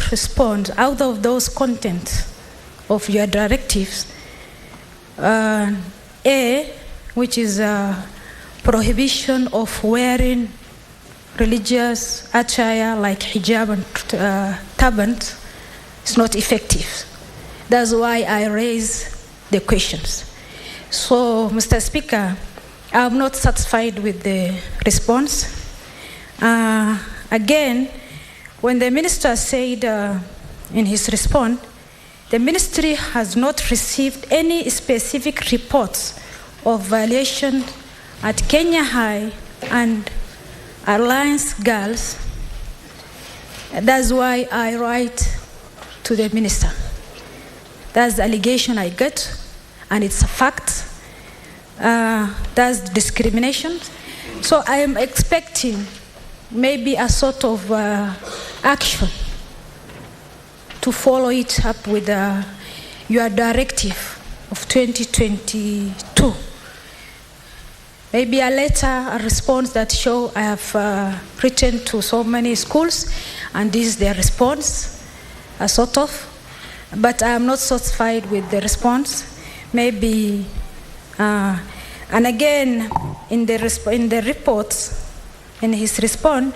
content of your directives, A, which is a prohibition of wearing religious attire like hijab and turbans, is not effective. That's why I raise the questions. So, Mr. Speaker, I'm not satisfied with the response. Again, when the minister said in his response, the ministry has not received any specific reports of violation at Kenya High and Alliance Girls. That's why I write to the minister. That's the allegation I get, and it's a fact. That's discrimination. So I am expecting maybe a sort of action to follow it up with your directive of 2022. Maybe a letter, a response that show I have written to so many schools, and this is their response, a sort of. But I am not satisfied with the response. Maybe, and again, in the reports, in his response,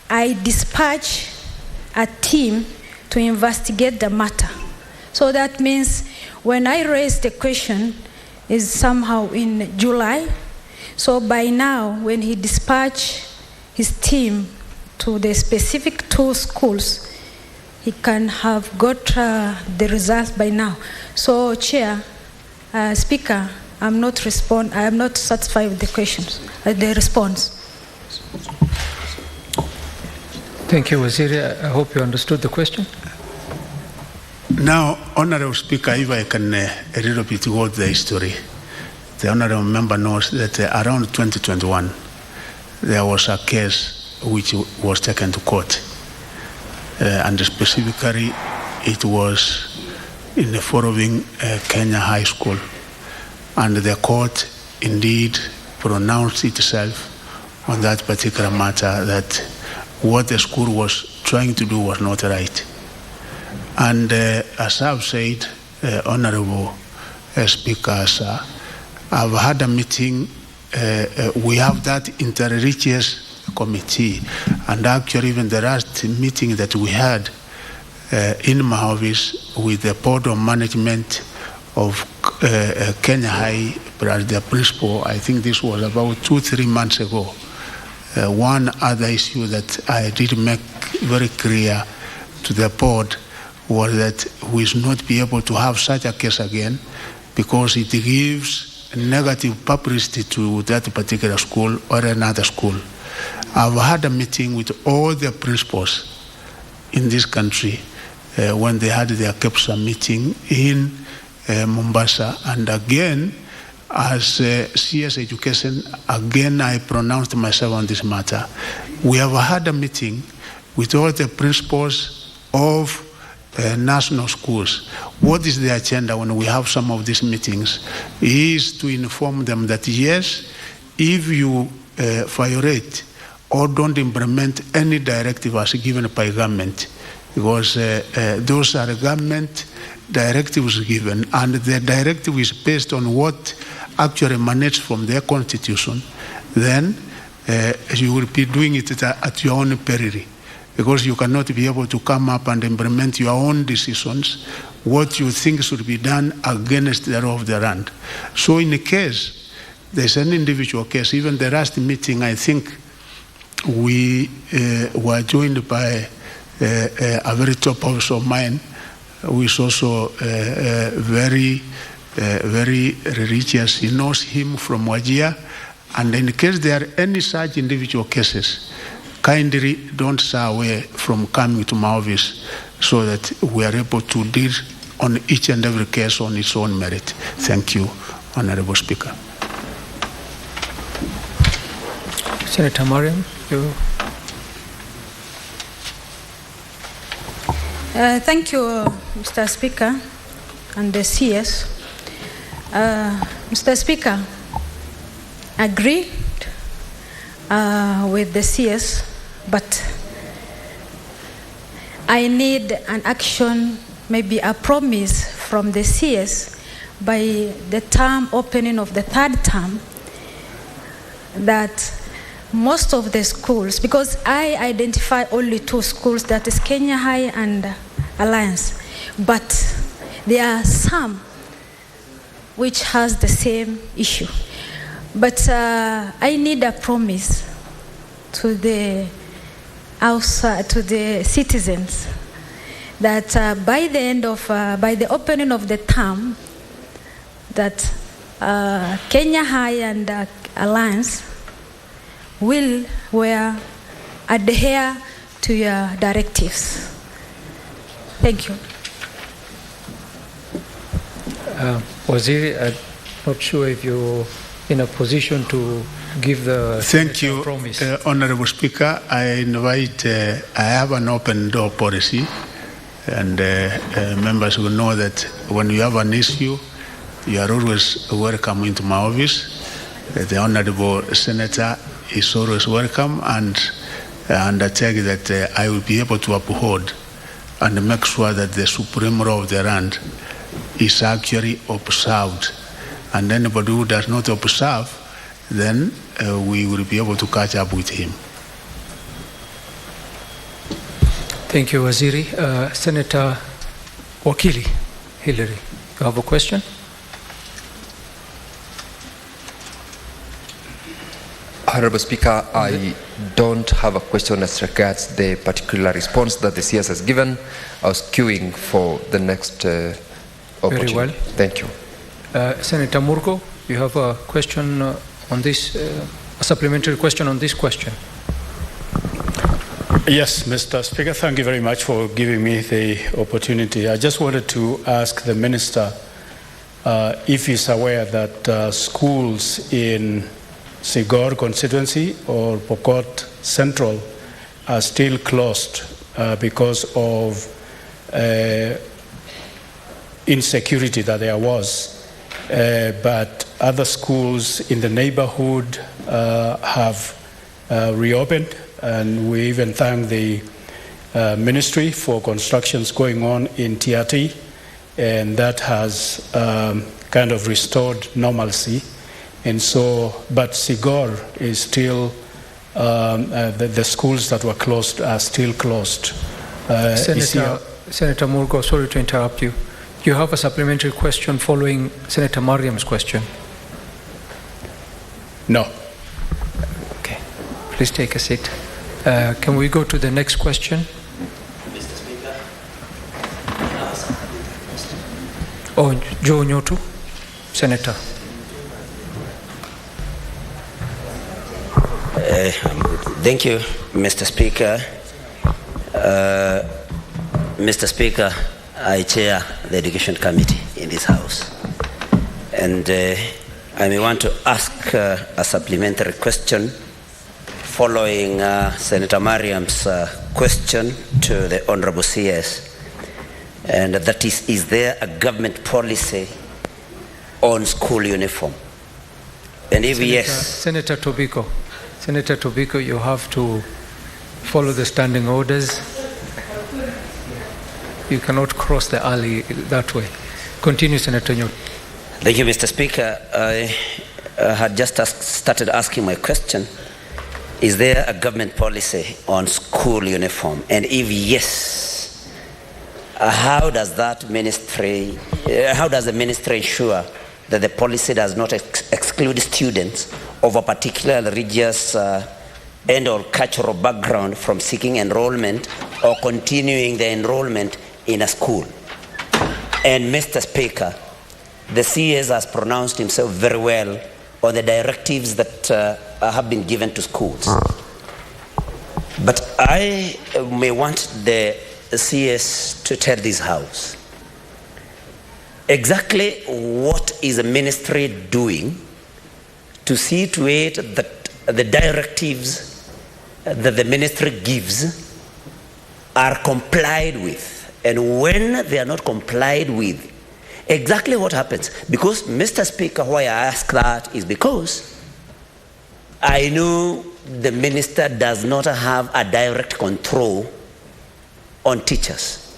I dispatch a team to investigate the matter. So that means when I raise the question, is somehow in July. So by now, when he dispatched his team to the specific 2 schools, he can have got the results by now. So, Chair, Speaker, I am not satisfied with the questions, the response. Thank you, Waziri. I hope you understood the question. Now, Honorable Speaker, if I can a little bit go to the history. The Honorable Member knows that around 2021, there was a case which was taken to court. And specifically, it was in the following Kenya High School. And the court indeed pronounced itself on that particular matter that what the school was trying to do was not right. And as I've said, Honorable Speaker, sir, I've had a meeting. We have that inter-religious committee, and actually even the last meeting that we had in my office with the board of management of Kenya High, plus the principal, I think this was about 2-3 months ago. One other issue that I did make very clear to the board was that we should not be able to have such a case again, because it gives negative publicity to that particular school or another school. I've had a meeting with all the principals in this country when they had their KBC meeting in Mombasa, and again, as CS Education, again I pronounced myself on this matter. We have had a meeting with all the principals of national schools. What is the agenda when we have some of these meetings? Is to inform them that yes, if you violate or don't implement any directive as given by government, because those are government directives given, and the directive is based on what actually emanates from their constitution, then you will be doing it at your own peril, because you cannot be able to come up and implement your own decisions, what you think should be done against the law of the land. So in a case, there's an individual case, even the last meeting, I think we were joined by a very top officer of mine, who is also very religious. He knows him from Wajir, and in case there are any such individual cases, kindly don't shy away from coming to my office so that we are able to deal on each and every case on its own merit. Thank you, Honorable Speaker. Senator Mariam, you. Thank you, Mr. Speaker and the CS. Mr. Speaker, agreed with the CS, but I need an action, maybe a promise from the CS by the term opening of the 3rd term, that most of the schools, because I identify only 2 schools, that is Kenya High and Alliance, but there are some which has the same issue. But I need a promise to the citizens that by the opening of the term, that Kenya High and Alliance will adhere to your directives. Thank you. Waziri, I'm not sure if you're in a position to give the Thank you, promise. Honorable Speaker. I have an open door policy, and members will know that when you have an issue, you are always welcome into my office. The Honorable Senator is always welcome, and I undertake that I will be able to uphold and make sure that the supreme law of the land is actually observed. And anybody who does not observe, then we will be able to catch up with him. Thank you, Waziri. Senator Wakili Hillary, you have a question? Honorable Speaker, I don't have a question as regards the particular response that the CS has given. I was queuing for the next opportunity. Very well. Thank you. Senator Murgo, you have a question on this, a supplementary question on this question. Yes, Mr. Speaker, thank you very much for giving me the opportunity. I just wanted to ask the Minister if he's aware that schools in Sigor constituency or Pokot Central are still closed because of insecurity that there was. But other schools in the neighborhood have reopened, and we even thank the ministry for constructions going on in TRT, and that has kind of restored normalcy. And so, but Sigor is still, the schools that were closed are still closed. Senator Murgo, sorry to interrupt you. You have a supplementary question following Senator Mariam's question? No. Okay. Please take a seat. Can we go to the next question? Mr. Speaker. Oh, Joe Nyotu, Senator. Thank you, Mr. Speaker. Mr. Speaker, I chair the Education Committee in this House. And I may want to ask a supplementary question following Senator Mariam's question to the Honorable CS. And that is there a government policy on school uniform? And if yes... Senator Tobiko, you have to follow the standing orders. You cannot cross the alley that way. Continue, Senator Nyotu. Thank you, Mr. Speaker. I had just started asking my question. Is there a government policy on school uniform? And if yes, how does the ministry ensure that the policy does not exclude students of a particular religious and or cultural background from seeking enrollment or continuing the enrollment in a school? And Mr. Speaker, the CS has pronounced himself very well on the directives that have been given to schools. But I may want the CS to tell this House exactly what is the ministry doing to see to it that the directives that the ministry gives are complied with. And when they are not complied with, exactly what happens? Because, Mr. Speaker, why I ask that is because I know the minister does not have a direct control on teachers.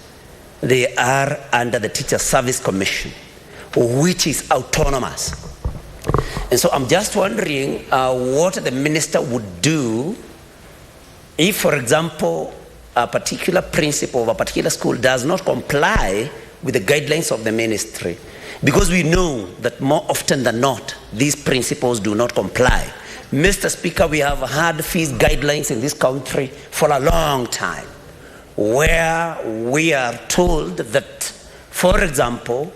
They are under the Teacher Service Commission, which is autonomous. And so I'm just wondering what the minister would do if, for example, a particular principal of a particular school does not comply with the guidelines of the ministry. because we know that more often than not, these principals do not comply. Mr. Speaker, we have had fees guidelines in this country for a long time, where we are told that, for example,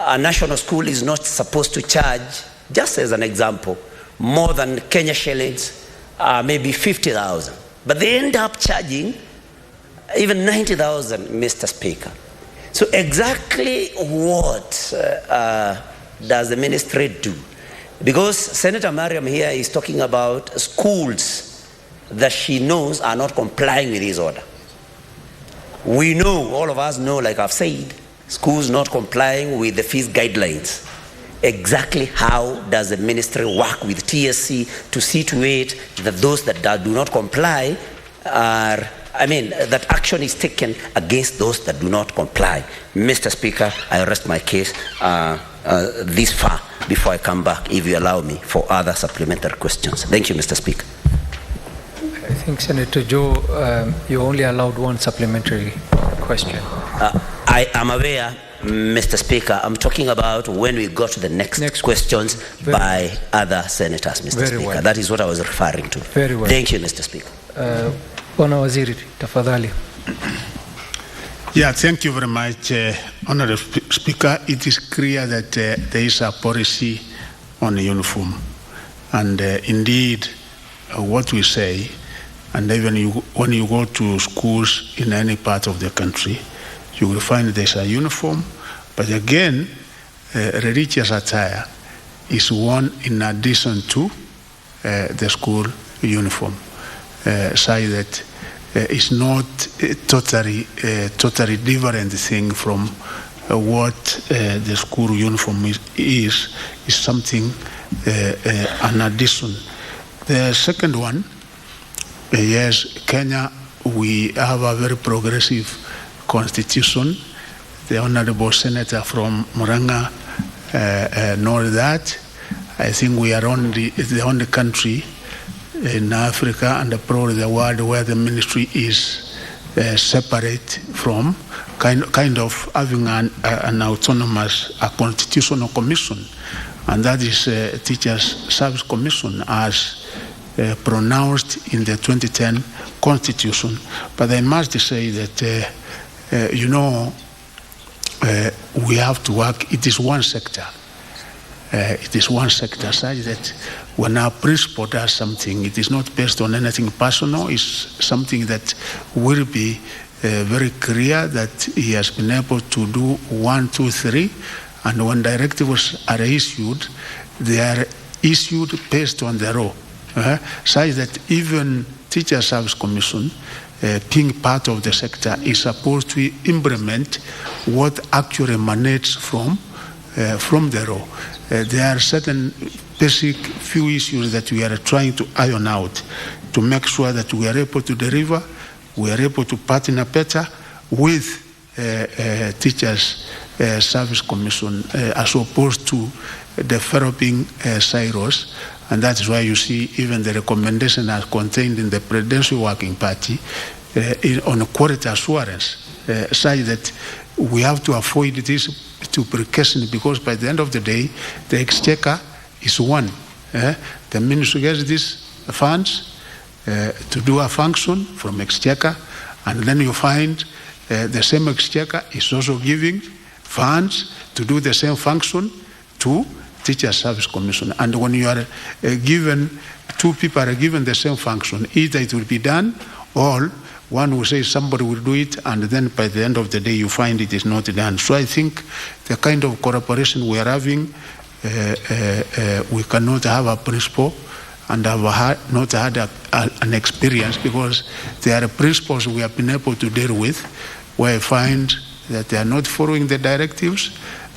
a national school is not supposed to charge, just as an example, more than Kenya shillings, maybe 50,000. But they end up charging even 90,000, Mr. Speaker. So exactly what does the ministry do? Because Senator Mariam here is talking about schools that she knows are not complying with this order. We know, all of us know, like I've said, schools not complying with the fees guidelines. Exactly how does the ministry work with TSC to see to it that those that do not comply are, that action is taken against those that do not comply? Mr. Speaker, I rest my case this far before I come back, if you allow me, for other supplementary questions. Thank you, Mr. Speaker. I think, Senator Joe, you only allowed one supplementary question. I am aware, Mr. Speaker. I'm talking about when we got to the next questions by other senators, Mr. Speaker. Well. That is what I was referring to. Very well. Thank you, Mr. Speaker. Bwana Waziri, tafadhali. Yeah, thank you very much, Honorable Speaker. It is clear that there is a policy on uniform. And indeed, what we say, and even when you go to schools in any part of the country, you will find there's a uniform. But again, religious attire is worn in addition to the school uniform. Say that it's not a totally different thing from what the school uniform is something an addition. The second one, yes, Kenya, we have a very progressive constitution. The Honorable Senator from Murang'a knows that. I think we are the only country in Africa and probably the world where the ministry is separate from kind of having an autonomous, a constitutional commission, and that is Teachers Service Commission as pronounced in the 2010 Constitution. But I must say that, we have to work, it is one sector. It is one sector such that when our principal does something, it is not based on anything personal, it's something that will be very clear that he has been able to do 1, 2, 3, and when directives are issued, they are issued based on the law, such that even Teacher Service Commission, being part of the sector, is supposed to implement what actually emanates from the law. There are certain basic few issues that we are trying to iron out to make sure that we are able to deliver, we are able to partner better with Teachers Service Commission as opposed to developing silos. And that is why you see even the recommendation as contained in the Presidential Working Party on quality assurance, such that we have to avoid this duplication, because by the end of the day, the exchequer is one. The ministry gets these funds to do a function from exchequer, and then you find the same exchequer is also giving funds to do the same function to Teacher Service Commission. And when you are given, two people are given the same function, either it will be done or one will say somebody will do it, and then by the end of the day you find it is not done. So I think the kind of cooperation we are having, we cannot have a principle and have not had an experience, because there are principles we have been able to deal with where I find that they are not following the directives,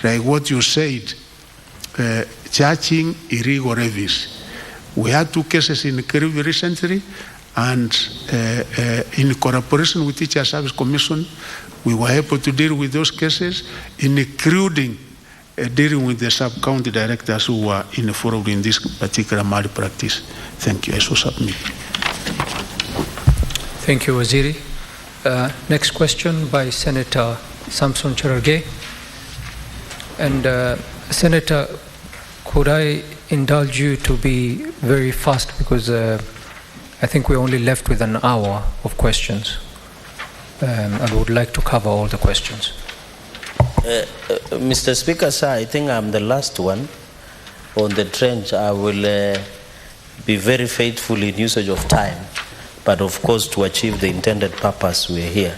like what you said, charging illegal levies. We had 2 cases in Kirivi recently, and in cooperation with Teacher Service Commission, we were able to deal with those cases, including dealing with the sub-county directors who were involved in this particular malpractice. Thank you. I shall submit. Thank you, Waziri. Next question by Senator Samson Cherargei. And Senator, could I indulge you to be very fast, because I think we're only left with an hour of questions, and would like to cover all the questions. Mr. Speaker, sir, I think I'm the last one on the trench. I will be very faithful in usage of time, but of course to achieve the intended purpose we're here.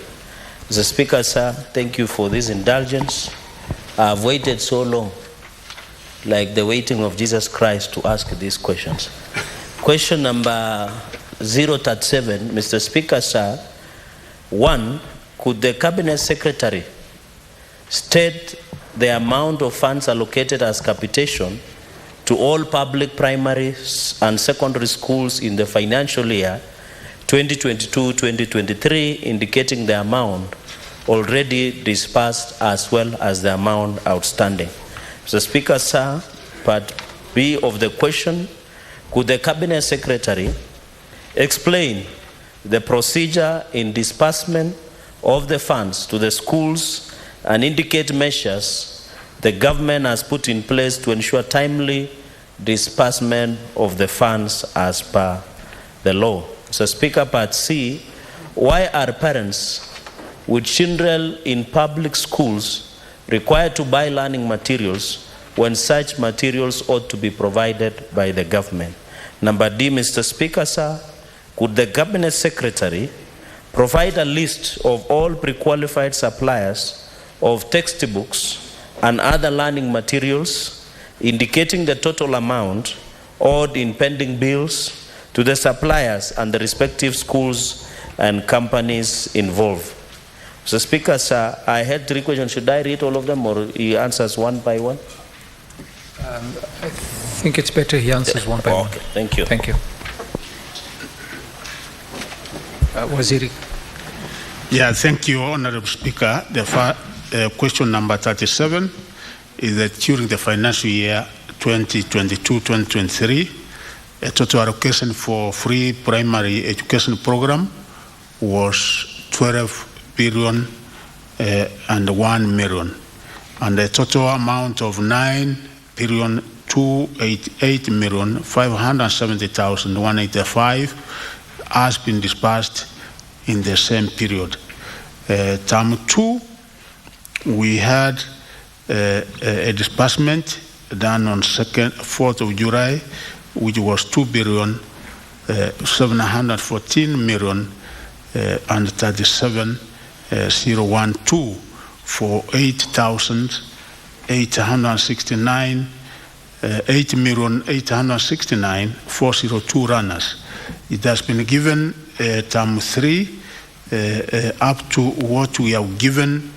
Mr. Speaker, sir, thank you for this indulgence. I've waited so long, like the waiting of Jesus Christ, to ask these questions. Question number 037, Mr. Speaker, sir. 1, could the Cabinet Secretary state the amount of funds allocated as capitation to all public primary and secondary schools in the financial year 2022-2023, indicating the amount already disbursed as well as the amount outstanding? Mr. Speaker, sir, part B of the question, could the Cabinet Secretary explain the procedure in disbursement of the funds to the schools and indicate measures the government has put in place to ensure timely disbursement of the funds as per the law? Mr. Speaker, part C, why are parents with children in public schools required to buy learning materials when such materials ought to be provided by the government? Number D, Mr. Speaker, sir, could the Cabinet Secretary provide a list of all pre-qualified suppliers of textbooks and other learning materials, indicating the total amount owed in pending bills to the suppliers and the respective schools and companies involved? Mr. Speaker, sir, I had 3 questions. Should I read all of them, or he answers one by one? I think it's better he answers one by one. Okay, thank you. Thank you. Waziri. Yeah, thank you, Honorable Speaker. The question number 37 is that during the financial year 2022-2023, a total allocation for free primary education program was 12 billion and 1 million, and the total amount of 9,288,570,185 has been disbursed in the same period. Term 2, we had a disbursement done on 4th of July, which was 2,714,000,000 and 37,012 for 8,869,402 runners. It has been given term 3 up to what we have given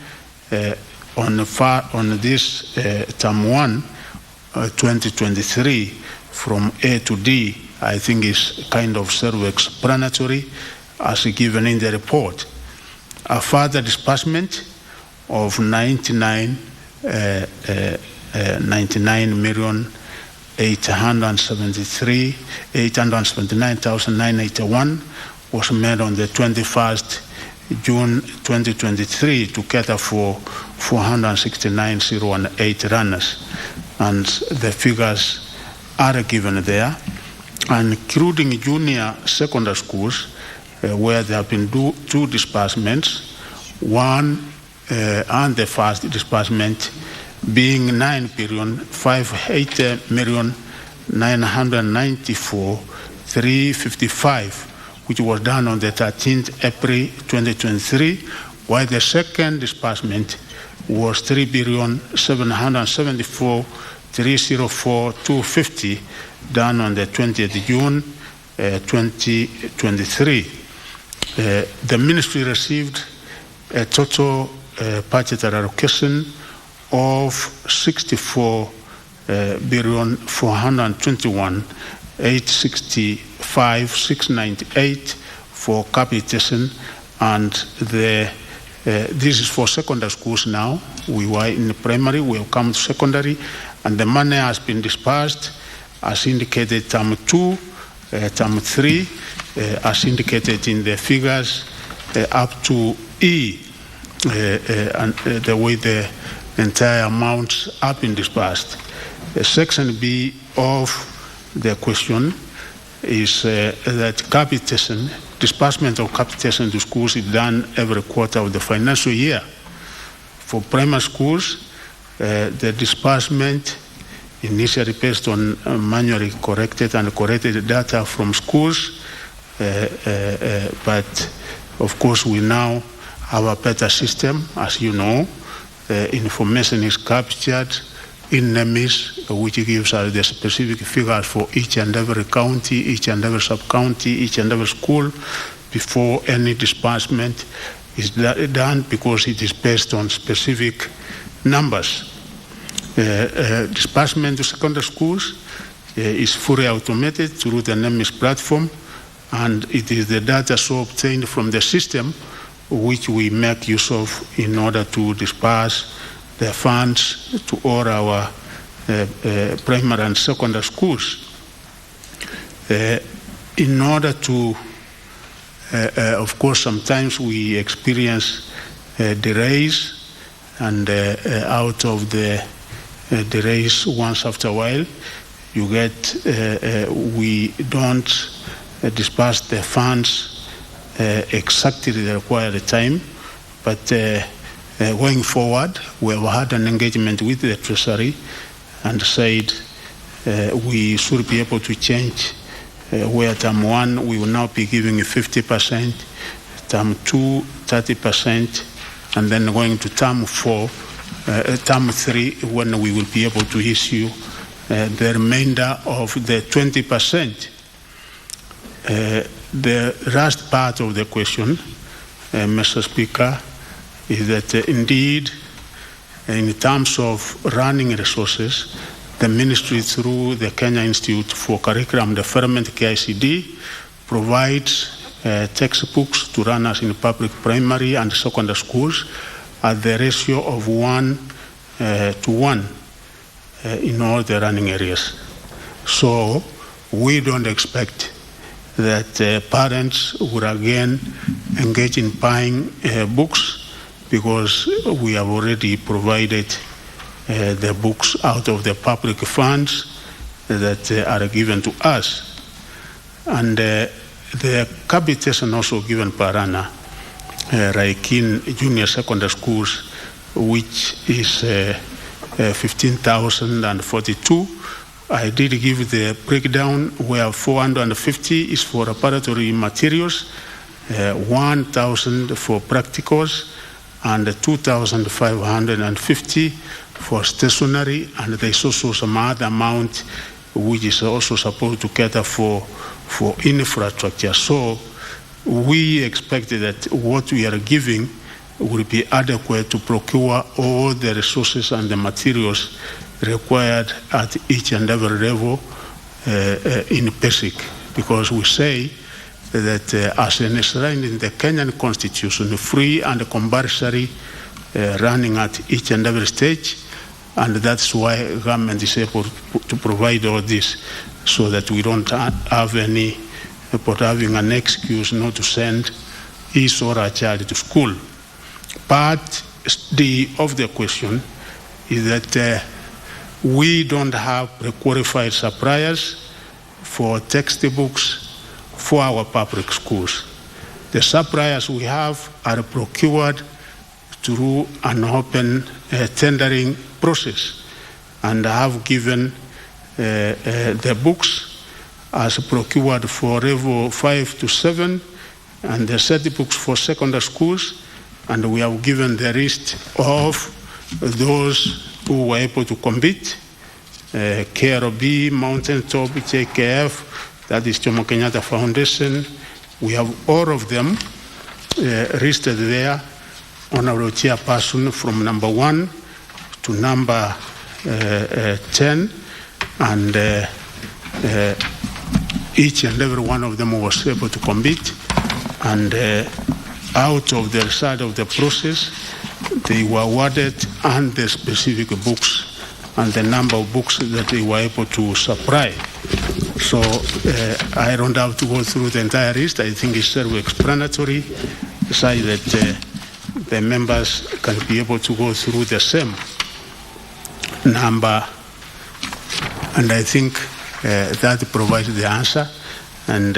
on this term 1, 2023, from A to D. I think is kind of self-explanatory as given in the report. A further disbursement of 99,879,981 was made on the 21st June 2023 to cater for 469,018 runners, and the figures are given there, including junior secondary schools where there have been 2 disbursements, one and the first disbursement being 9,508,994,355, which was done on the 13th April 2023, while the second disbursement was 3,774,304,250, done on the 20th June 2023. The ministry received a total budgetary allocation of 64,421,865,698 for capitation, and this is for secondary schools now. We were in primary, we have come to secondary, and the money has been disbursed as indicated term 2, term 3, as indicated in the figures up to E, and the way the entire amounts have been disbursed. Section B of the question is that capitation, disbursement of capitation to schools is done every quarter of the financial year. For primary schools, the disbursement initially based on manually corrected and corrected data from schools, but of course we now have a better system. As you know, the information is captured in NEMIS, which gives us the specific figures for each and every county, each and every sub-county, each and every school before any disbursement is done, because it is based on specific numbers. Disbursement to secondary schools is fully automated through the NEMIS platform, and it is the data so obtained from the system which we make use of in order to disperse the funds to all our primary and secondary schools. In order to, of course, sometimes we experience delays, and out of the delays, once after a while, you get, we don't disperse the funds exactly the required time, but going forward, we have had an engagement with the Treasury and said we should be able to change where term 1 we will now be giving 50%, term 2 30%, and then going to term 4, term 3 when we will be able to issue the remainder of the 20%. The last part of the question, Mr. Speaker, is that indeed, in terms of running resources, the ministry through the Kenya Institute for Curriculum Development, KICD, provides textbooks to runners in public primary and secondary schools at the ratio of 1 to 1 in all the running areas. So we don't expect that parents will again engage in buying books, because we have already provided the books out of the public funds that are given to us. And the capitation also given per annum, like in junior secondary schools, which is 15,042. I did give the breakdown where 450 is for preparatory materials, 1,000 for practicals, and 2,550 for stationery, and there's also some other amount which is also supposed to cater for infrastructure. So we expect that what we are giving will be adequate to procure all the resources and the materials required at each and every level in basic, because we say that as enshrined in the Kenyan Constitution, free and compulsory running at each and every stage, and that's why government is able to provide all this, so that we don't have any, but having an excuse not to send his or her child to school. Part D of the question is that we don't have qualified suppliers for textbooks for our public schools. The suppliers we have are procured through an open tendering process, and have given the books as procured for level 5 to 7, and the set books for secondary schools, and we have given the list of those who were able to compete, KRB, Mountaintop, JKF, that is Jomo Kenyatta Foundation. We have all of them listed there on our chairperson from number 1 to number 10, and each and every one of them was able to compete, and out of the result of the process, they were awarded and the specific books and the number of books that they were able to supply. So I don't have to go through the entire list. I think it's self-explanatory, so that the members can be able to go through the same. number, and I think that provides the answer. And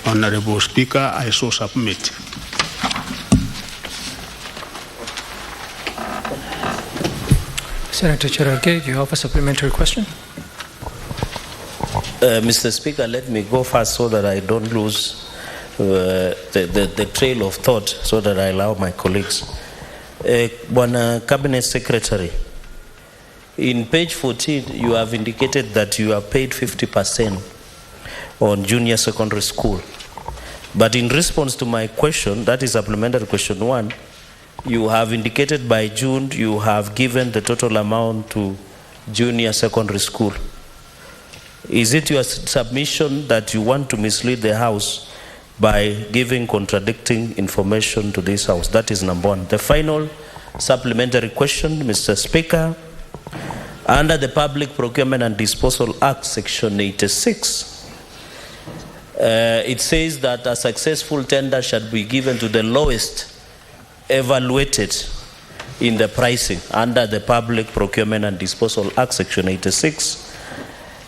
Honorable Speaker, I so submit. Senator Cherargei, do you have a supplementary question? Mr. Speaker, let me go first so that I don't lose the trail of thought, so that I allow my colleagues. Bwana Cabinet Secretary, in page 14, you have indicated that you are paid 50% on junior secondary school. But in response to my question, that is supplementary question 1, you have indicated by June you have given the total amount to junior secondary school. Is it your submission that you want to mislead the House by giving contradicting information to this House? That is number 1. The final supplementary question, Mr. Speaker, under the Public Procurement and Disposal Act, Section 86, it says that a successful tender shall be given to the lowest evaluated in the pricing. Under the Public Procurement and Disposal Act, Section 86,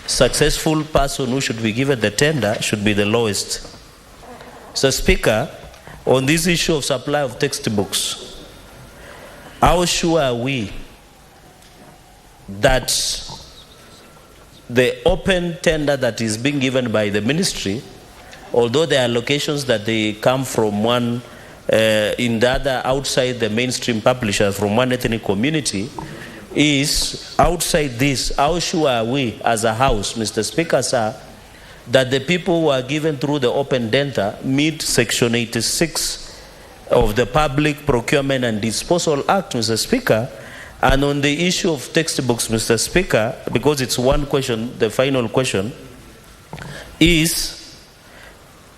successful person who should be given the tender should be the lowest. So, Speaker, on this issue of supply of textbooks, how sure are we that the open tender that is being given by the ministry, although there are locations that they come from one in the other outside the mainstream publishers from one ethnic community, is outside this, how sure are we as a House, Mr. Speaker, sir, that the people who are given through the open tender meet Section 86 of the Public Procurement and Disposal Act, Mr. Speaker? And on the issue of textbooks, Mr. Speaker, because it's one question, the final question is,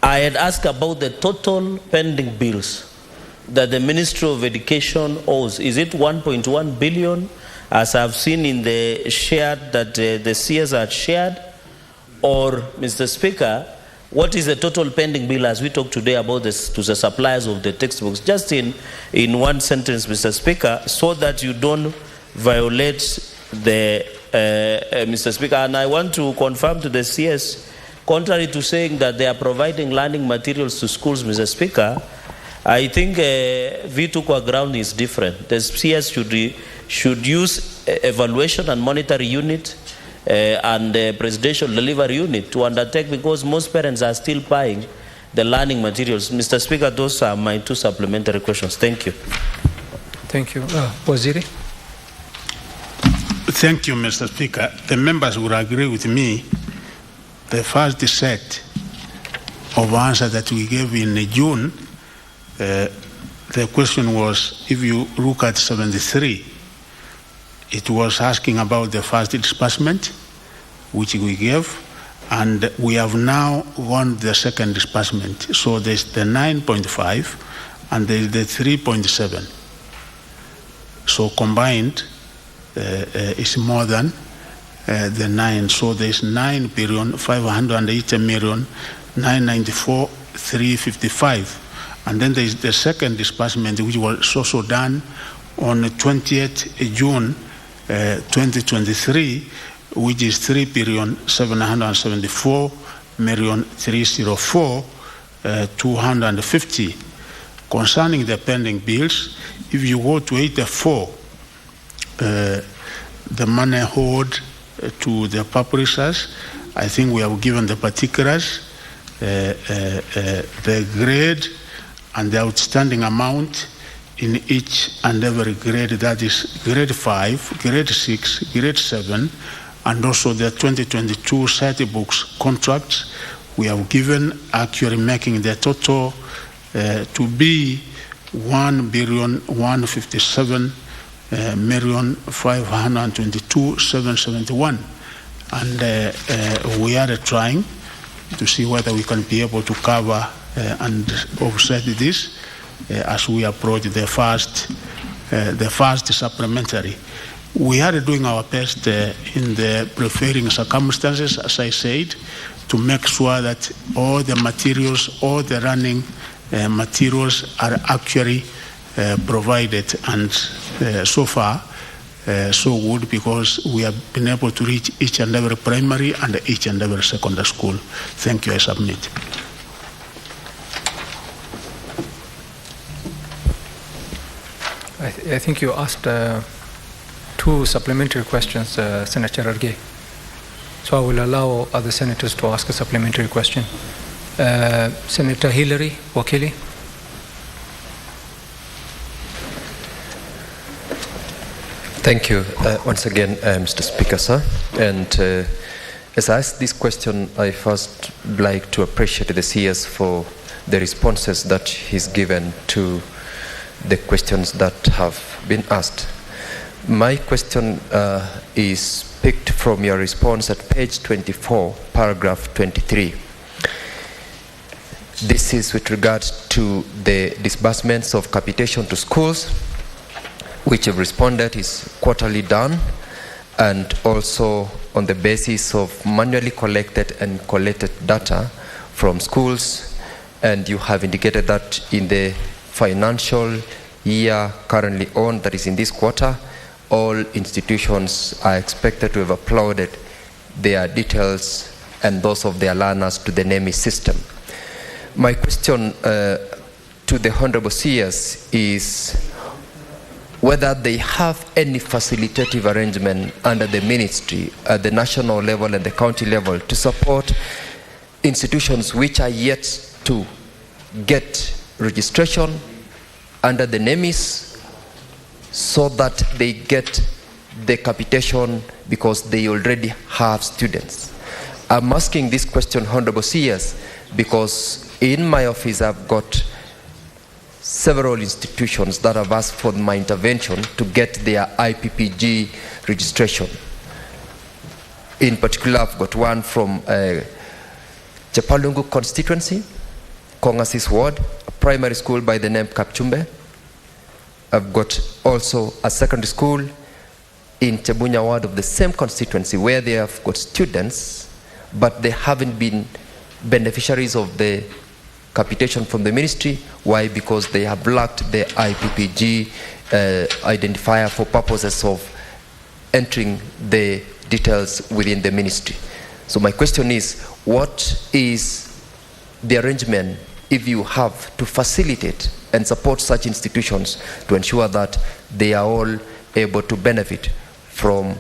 I had asked about the total pending bills that the Ministry of Education owes. Is it 1.1 billion, as I've seen in the shared that the CS had shared? Or, Mr. Speaker, what is the total pending bill as we talk today about this to the suppliers of the textbooks? Just in one sentence, Mr. Speaker, so that you don't violate the, Mr. Speaker. And I want to confirm to the CS, contrary to saying that they are providing learning materials to schools, Mr. Speaker, I think V2 core ground is different. The CS should use evaluation and monetary unit and the presidential delivery unit to undertake, because most parents are still buying the learning materials. Mr. Speaker, those are my 2 supplementary questions. Thank you. Thank you. Waziri? Thank you, Mr. Speaker. The members will agree with me. The first set of answer that we gave in June, the question was, if you look at 73, it was asking about the first disbursement, which we gave, and we have now won the second disbursement. So there's the 9.5 and there's the 3.7. So combined, is more than the 9. So there's 9,580,994,355. And then there's the second disbursement, which was also done on the 20th June 2023, which is 3,774,304,250. Concerning the pending bills, if you go to 84, the money owed to the publishers, I think we have given the particulars, the grade and the outstanding amount in each and every grade, that is grade 5, grade 6, grade 7, and also the 2022 SETI books contracts. We have given, actually making the total to be 1,157,522,771. And we are trying to see whether we can be able to cover and offset this as we approach the first supplementary. We are doing our best in the prevailing circumstances, as I said, to make sure that all the materials, all the running materials are actually provided. And so far, so good because we have been able to reach each and every primary and each and every secondary school. Thank you. I submit. I think you asked 2 supplementary questions, Senator Arge. So I will allow other senators to ask a supplementary question. Senator Hillary Wakili. Thank you once again, Mr. Speaker, sir. And as I ask this question, I first like to appreciate the CS for the responses that he's given to the questions that have been asked. My question is picked from your response at page 24, paragraph 23. This is with regard to the disbursements of capitation to schools, which you've responded is quarterly done, and also on the basis of manually collected and collated data from schools, and you have indicated that in the financial year currently on, that is in this quarter, all institutions are expected to have uploaded their details and those of their learners to the NEMI system. My question to the Honorable CS is whether they have any facilitative arrangement under the ministry at the national level and the county level to support institutions which are yet to get registration under the NEMIS so that they get the capitation because they already have students. I'm asking this question, Honorable CS, because in my office I've got several institutions that have asked for my intervention to get their IPPG registration. In particular, I've got one from Chapalungu constituency, Kongasis ward, a primary school by the name Kapchumbe. I've got also a secondary school in Chebunya ward of the same constituency where they have got students, but they haven't been beneficiaries of the capitation from the ministry. Why? Because they have lacked the IPPG identifier for purposes of entering the details within the ministry. So my question is, what is the arrangement, if you have, to facilitate and support such institutions to ensure that they are all able to benefit from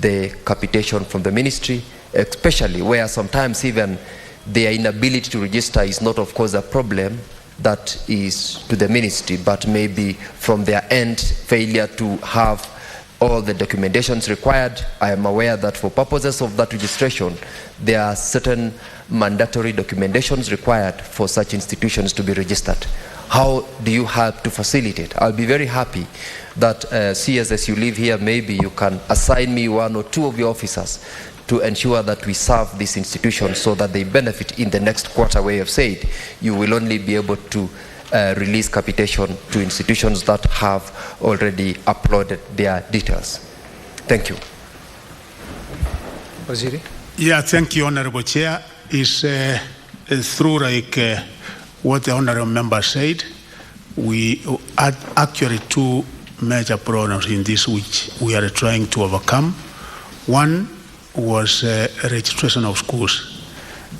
the capitation from the ministry, especially where sometimes even their inability to register is not, of course, a problem that is to the ministry, but maybe from their end, failure to have all the documentations required. I am aware that for purposes of that registration, there are certain mandatory documentations required for such institutions to be registered. How do you help to facilitate? I'll be very happy that CS, as you live here, maybe you can assign me 1 or 2 of your officers to ensure that we serve these institutions so that they benefit in the next quarter, where you have said you will only be able to release capitation to institutions that have already uploaded their details. Thank you. Waziri? Yeah, thank you, Honorable Chair. It's through like what the Honorable Member said, we had actually 2 major problems in this which we are trying to overcome. One was registration of schools.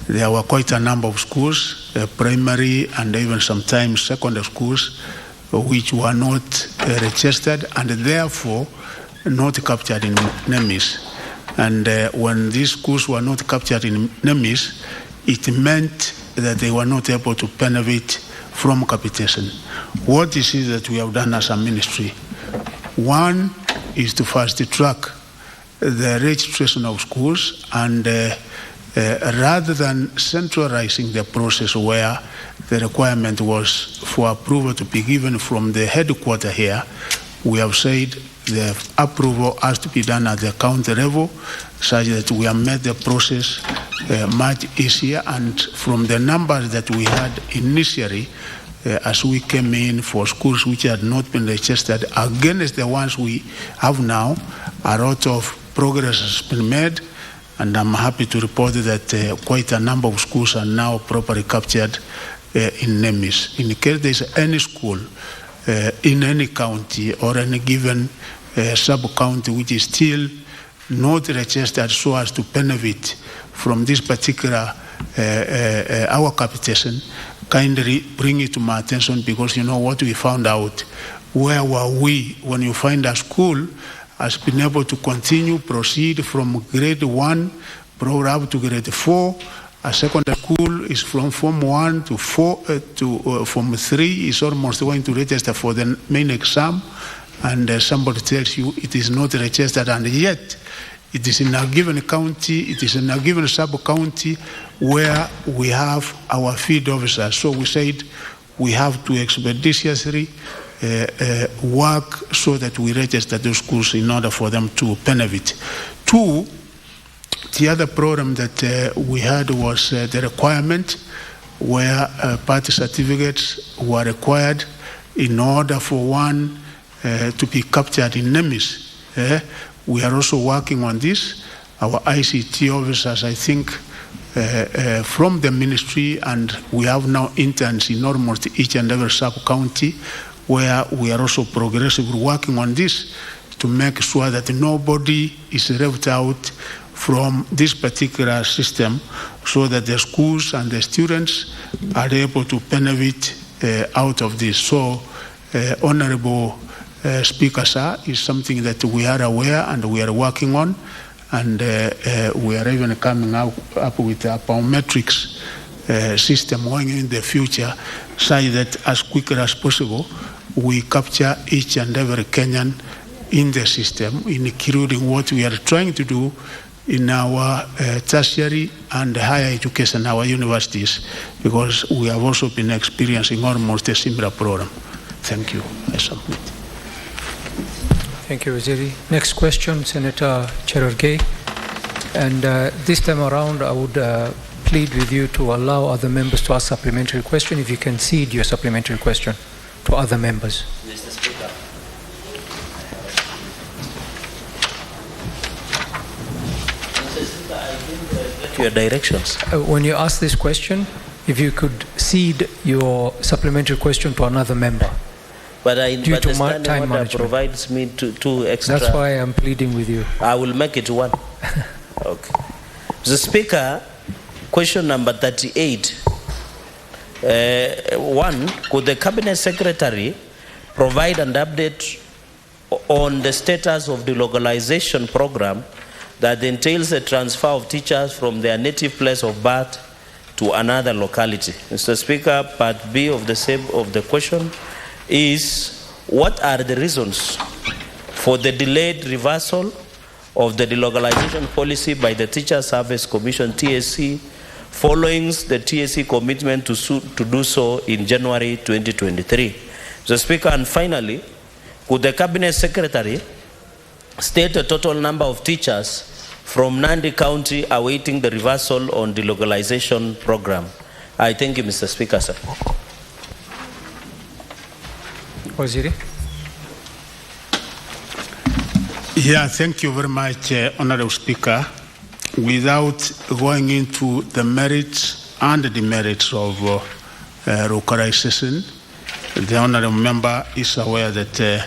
There were quite a number of schools, primary and even sometimes secondary schools, which were not registered and therefore not captured in NEMIS. And when these schools were not captured in NEMIS, it meant that they were not able to benefit from capitation. What is it that we have done as a ministry? One is to fast track the registration of schools, and rather than centralizing the process where the requirement was for approval to be given from the headquarters here, we have said the approval has to be done at the county level, such that we have made the process much easier. And from the numbers that we had initially, as we came in for schools which had not been registered, against the ones we have now, a lot of progress has been made, and I'm happy to report that quite a number of schools are now properly captured in NEMIS. In case there is any school in any county or any given sub-county which is still not registered so as to benefit from this particular our capitation, kindly bring it to my attention, because you know what we found out. Where were we when you find a school has been able to continue, proceed from grade 1, program up to grade 4. A secondary school is from Form 1 to 4 to Form 3 is almost going to register for the main exam, and somebody tells you it is not registered, and yet it is in a given county, it is in a given sub-county where we have our field officers. So we said we have to expeditiously work so that we register those schools in order for them to benefit. 2, the other problem that we had was the requirement where party certificates were required in order for one to be captured in NEMIS. We are also working on this. Our ICT officers, I think, from the ministry, and we have now interns in almost each and every sub-county, where we are also progressively working on this to make sure that nobody is left out from this particular system, so that the schools and the students are able to benefit out of this. So, Honorable Speaker, sir, is something that we are aware and we are working on, and we are even coming up with a biometrics system going in the future, so that as quickly as possible we capture each and every Kenyan in the system, including what we are trying to do in our tertiary and higher education, our universities, because we have also been experiencing almost a similar program. Thank you. I submit. Thank you, Waziri. Next question, Senator Cherargei. And this time around, I would plead with you to allow other members to ask supplementary question, if you can cede your supplementary question to other members. Mr. Speaker. Your directions. When you ask this question, if you could cede your supplementary question to another member. But due to the time order provides me two extra. That's why I'm pleading with you. I will make it 1. Okay. Mr. Speaker, question number 38. 1, could the Cabinet Secretary provide an update on the status of the localization program that entails the transfer of teachers from their native place of birth to another locality? Mr. Speaker, part B of the question is, what are the reasons for the delayed reversal of the delocalization policy by the Teacher Service Commission, TSC, following the TSC commitment to do so in January 2023? Mr. Speaker, and finally, could the Cabinet Secretary state the total number of teachers from Nandi County awaiting the reversal on the localization program? I thank you, Mr. Speaker, sir. Waziri. Yeah, thank you very much, Honorable Speaker. Without going into the merits and the demerits of localization, the Honorable Member is aware that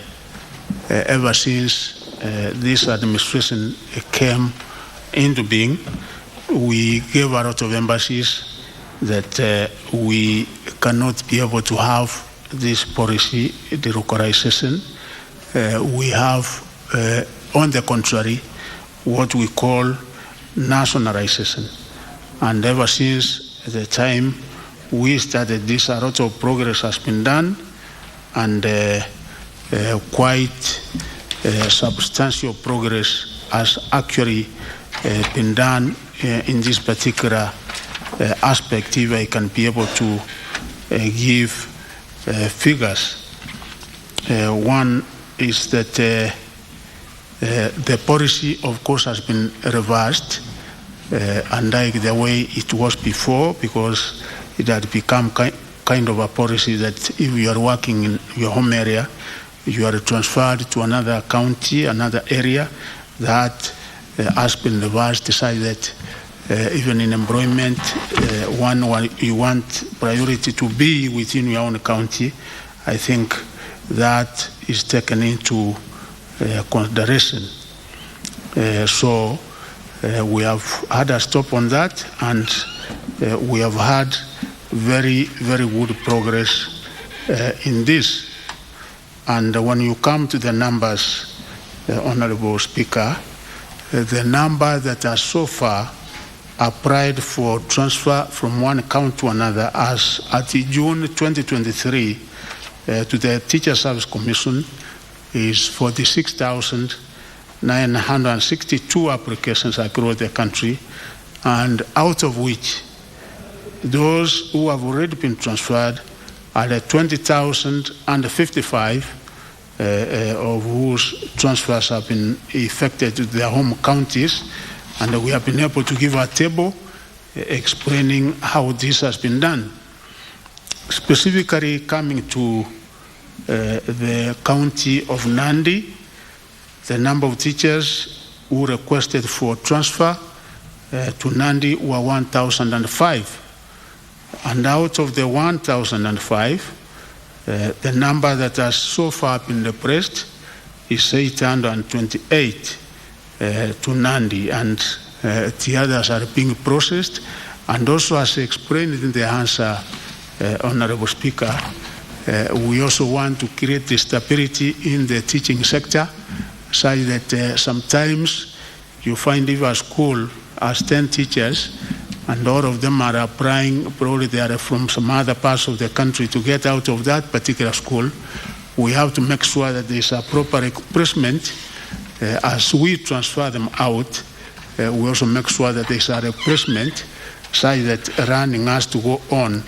ever since this administration came into being, we gave a lot of emphasis that we cannot be able to have this policy, the localization. We have, on the contrary, what we call nationalization. And ever since the time we started this, a lot of progress has been done, and quite substantial progress has actually been done in this particular aspect, if I can be able to give figures. One is that the policy, of course, has been reversed, unlike the way it was before, because it had become kind of a policy that if you are working in your home area, you are transferred to another county, another area. That has been reversed, decided that even in employment, you want priority to be within your own county. I think that is taken into consideration. So we have had a stop on that, and we have had very, very good progress in this. And when you come to the numbers, Honorable Speaker, the number that are so far applied for transfer from one account to another as at June 2023 to the Teacher Service Commission is 46,962 applications across the country, and out of which those who have already been transferred are 20,055 of whose transfers have been effected to their home counties, and we have been able to give a table explaining how this has been done. Specifically coming to the county of Nandi, the number of teachers who requested for transfer to Nandi were 1,005. And out of the 1,005, the number that has so far been repressed is 828 to Nandi, and the others are being processed. And also, as explained in the answer, Honorable Speaker, we also want to create the stability in the teaching sector, such that sometimes you find if a school has 10 teachers and all of them are applying, probably they are from some other parts of the country to get out of that particular school, we have to make sure that there is a proper replacement. As we transfer them out, we also make sure that there is a replacement such that running has to go on.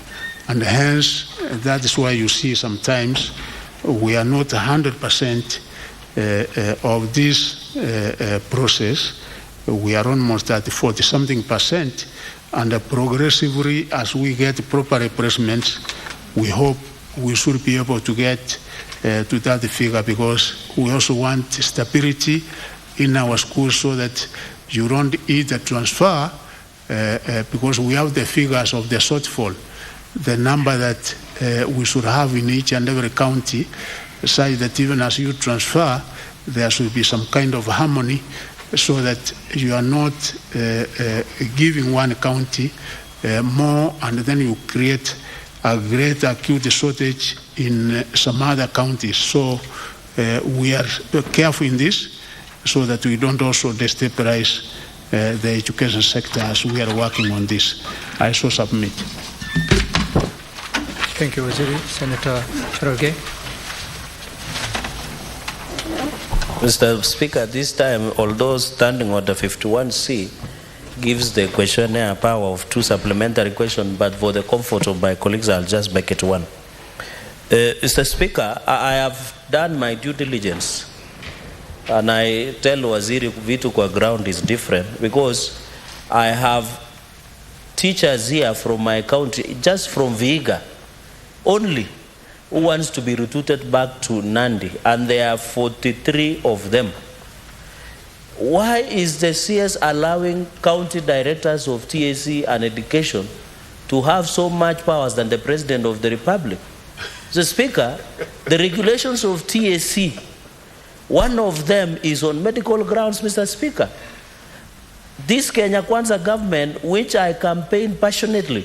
And hence, that is why you see sometimes we are not 100% of this process. We are almost at 40-something%. And progressively, as we get proper replacements, we hope we should be able to get to that figure, because we also want stability in our schools so that you don't either transfer, because we have the figures of the shortfall, the number that we should have in each and every county, such that even as you transfer, there should be some kind of harmony, so that you are not giving one county more and then you create a great acute shortage in some other counties. So we are careful in this so that we don't also destabilize the education sector as we are working on this. I so submit. Thank you, Waziri. Senator Cherargei. Mr. Speaker, this time, although Standing Order 51C gives the questionnaire power of 2 supplementary questions, but for the comfort of my colleagues, I'll just make it 1. Mr. Speaker, I have done my due diligence, and I tell Waziri vitu kwa ground is different, because I have teachers here from my county, just from Vihiga, only, who wants to be recruited back to Nandi, and there are 43 of them. Why is the CS allowing county directors of TAC and education to have so much powers than the President of the Republic? The Speaker, the regulations of TAC, one of them is on medical grounds, Mr. Speaker. This Kenya Kwanza government, which I campaigned passionately,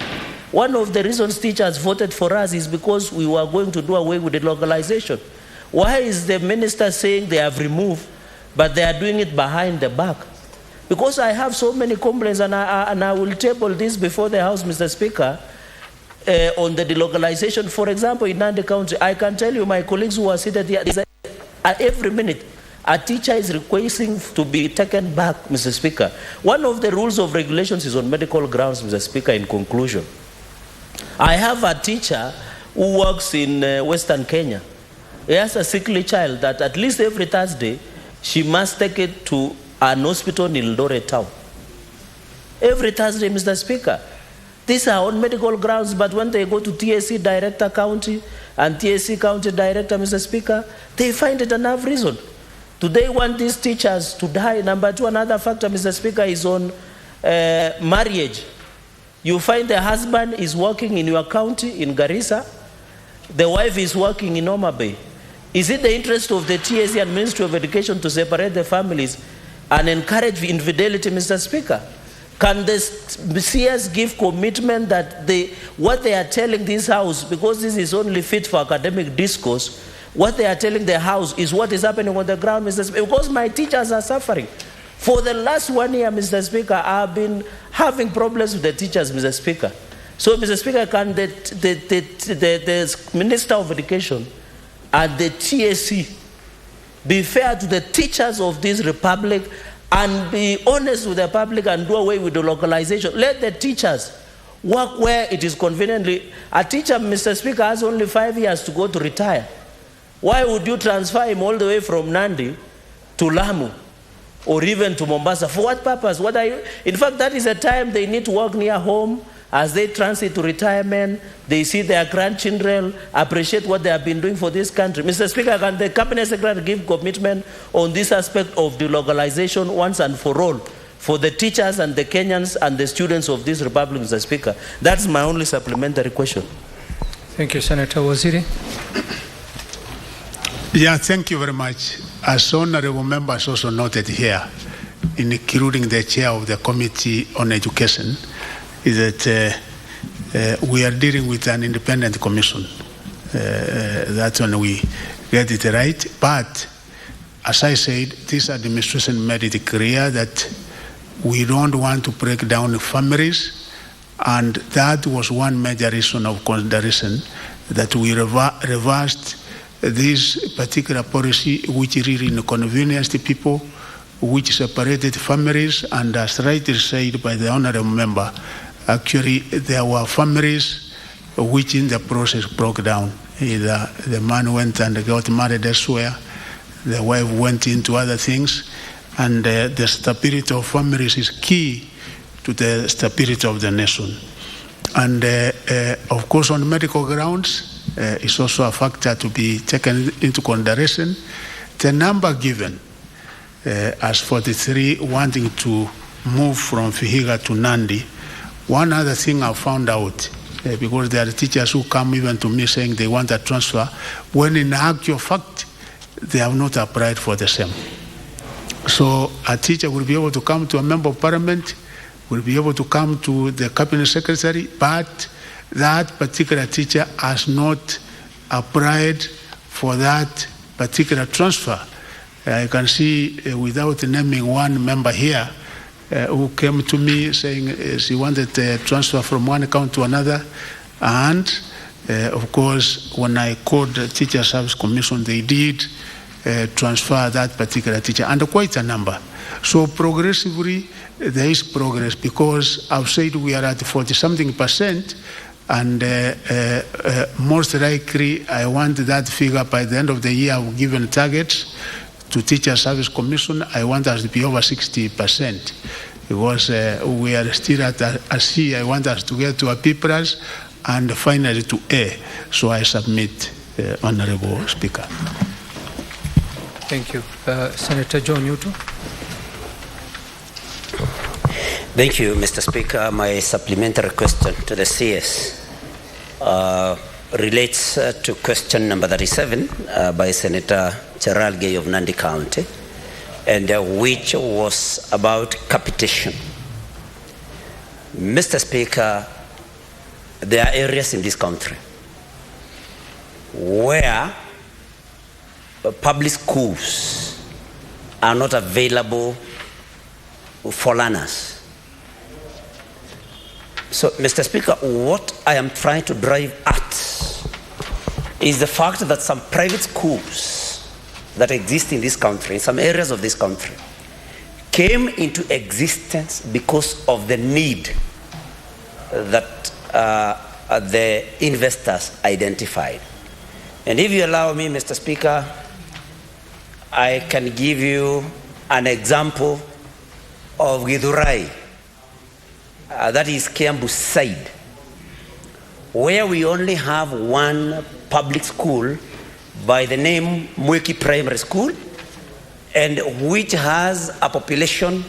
one of the reasons teachers voted for us is because we were going to do away with the localization. Why is the minister saying they have removed, but they are doing it behind the back? Because I have so many complaints, and I will table this before the House, Mr. Speaker, on the delocalization. For example, in Nandi County, I can tell you, my colleagues who are seated here, every minute, a teacher is requesting to be taken back, Mr. Speaker. One of the rules of regulations is on medical grounds, Mr. Speaker, in conclusion. I have a teacher who works in Western Kenya. He has a sickly child that at least every Thursday, she must take it to an hospital in Eldoret town. Every Thursday, Mr. Speaker. These are on medical grounds, but when they go to TSC Director County and TSC County Director, Mr. Speaker, they find it enough reason. Do they want these teachers to die? Number 2, another factor, Mr. Speaker, is on marriage. You find the husband is working in your county, in Garissa. The wife is working in Homa Bay. Is it the interest of the TSC and Ministry of Education to separate the families and encourage infidelity, Mr. Speaker? Can the CS give commitment that what they are telling this House, because this is only fit for academic discourse, what they are telling the House is what is happening on the ground, Mr. Speaker? Because my teachers are suffering. For the last 1 year, Mr. Speaker, I've been having problems with the teachers, Mr. Speaker. So, Mr. Speaker, can the Minister of Education and the TSC be fair to the teachers of this republic and be honest with the public and do away with the localization? Let the teachers work where it is conveniently. A teacher, Mr. Speaker, has only 5 years to go to retire. Why would you transfer him all the way from Nandi to Lamu or even to Mombasa? For what purpose? What are you? In fact, that is a time they need to work near home. As they transit to retirement, they see their grandchildren, appreciate what they have been doing for this country. Mr. Speaker, can the Cabinet Secretary give commitment on this aspect of delocalization once and for all for the teachers and the Kenyans and the students of this republic, Mr. Speaker? That's my only supplementary question. Thank you, Senator Waziri. Yeah, thank you very much. As honorable members also noted here, including the chair of the Committee on Education, is that we are dealing with an independent commission. That's when we get it right. But as I said, this administration made it clear that we don't want to break down families, and that was one major reason of consideration that we reversed this particular policy, which really inconvenienced people, which separated families, and as rightly said by the honorable member, actually, there were families which in the process broke down. Either the man went and got married elsewhere, the wife went into other things, and the stability of families is key to the stability of the nation. And of course, on medical grounds, is also a factor to be taken into consideration. The number given as 43 wanting to move from Vihiga to Nandi. One other thing I found out, because there are teachers who come even to me saying they want a transfer, when in actual fact, they have not applied for the same. So a teacher will be able to come to a member of parliament, will be able to come to the cabinet secretary, but that particular teacher has not applied for that particular transfer. I can see, without naming one member here, who came to me saying she wanted a transfer from one account to another. And of course, when I called the Teacher Service Commission, they did transfer that particular teacher, and quite a number. So progressively, there is progress, because I've said we are at 40-something%, and most likely I want that figure by the end of the year. I've given targets to Teacher Service Commission. I want us to be over 60%, because we are still at a C. I want us to get to a B+, and finally to A. So I submit, Honorable Speaker. Thank you. Senator John Newton. Thank you, Mr. Speaker. My supplementary question to the CS relates to question number 37 by Senator Gerald Gay of Nandi County, and which was about capitation. Mr. Speaker, there are areas in this country where public schools are not available for learners. So, Mr. Speaker, what I am trying to drive at is the fact that some private schools that exist in this country, in some areas of this country, came into existence because of the need that the investors identified. And if you allow me, Mr. Speaker, I can give you an example of Githurai, that is Kiambu side, where we only have one public school by the name Mweki Primary School, and which has a population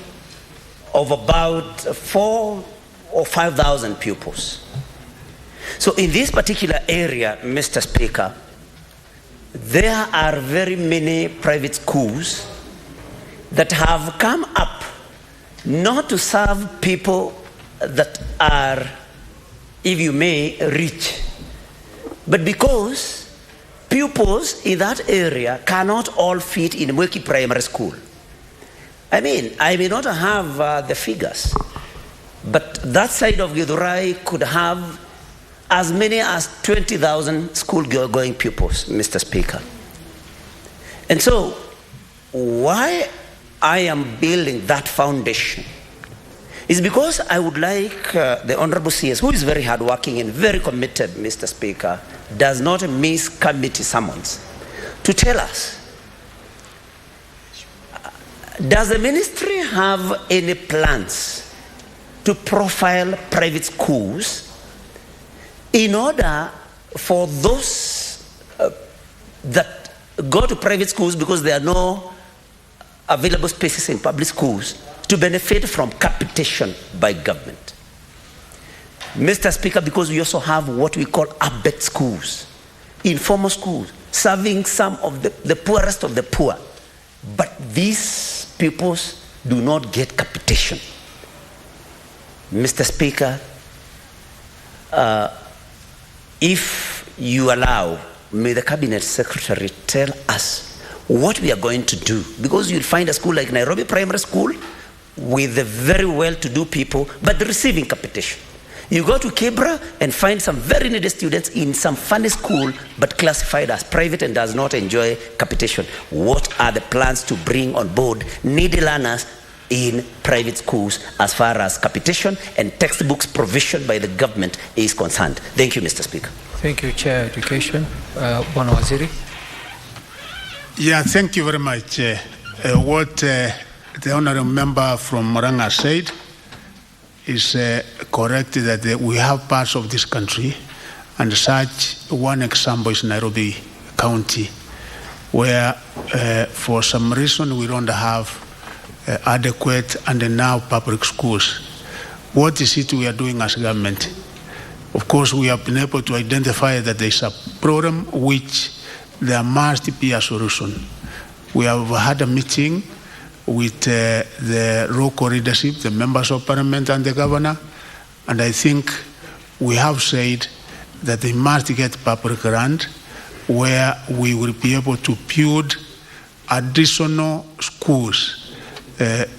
of about 4,000 or 5,000 pupils. So in this particular area, Mr. Speaker, there are very many private schools that have come up not to serve people that are, if you may, rich, but because pupils in that area cannot all fit in Mweki Primary School. I mean, I may not have the figures, but that side of Githurai could have as many as 20,000 school-going pupils, Mr. Speaker. And so, why I am building that foundation is because I would like the Honorable CS, who is very hardworking and very committed, Mr. Speaker, does not miss committee summons, to tell us, does the ministry have any plans to profile private schools in order for those that go to private schools because there are no available spaces in public schools to benefit from capitation by government? Mr. Speaker, because we also have what we call ABET schools, informal schools, serving some of the poorest of the poor. But these pupils do not get capitation. Mr. Speaker, if you allow, may the Cabinet Secretary tell us what we are going to do, because you'll find a school like Nairobi Primary School with the very well-to-do people, but receiving capitation. You go to Kibra and find some very needy students in some funny school, but classified as private and does not enjoy capitation. What are the plans to bring on board needy learners in private schools as far as capitation and textbooks provision by the government is concerned? Thank you, Mr. Speaker. Thank you, Chair Education. Bwana Waziri. Yeah, thank you very much. What the honorable member from Murang'a said is correct, that we have parts of this country, and such one example is Nairobi County, where for some reason we don't have adequate and now public schools. What is it we are doing as government? Of course, we have been able to identify that there is a problem which there must be a solution. We have had a meeting with the local leadership, the members of parliament and the governor, and I think we have said that they must get public grant where we will be able to build additional schools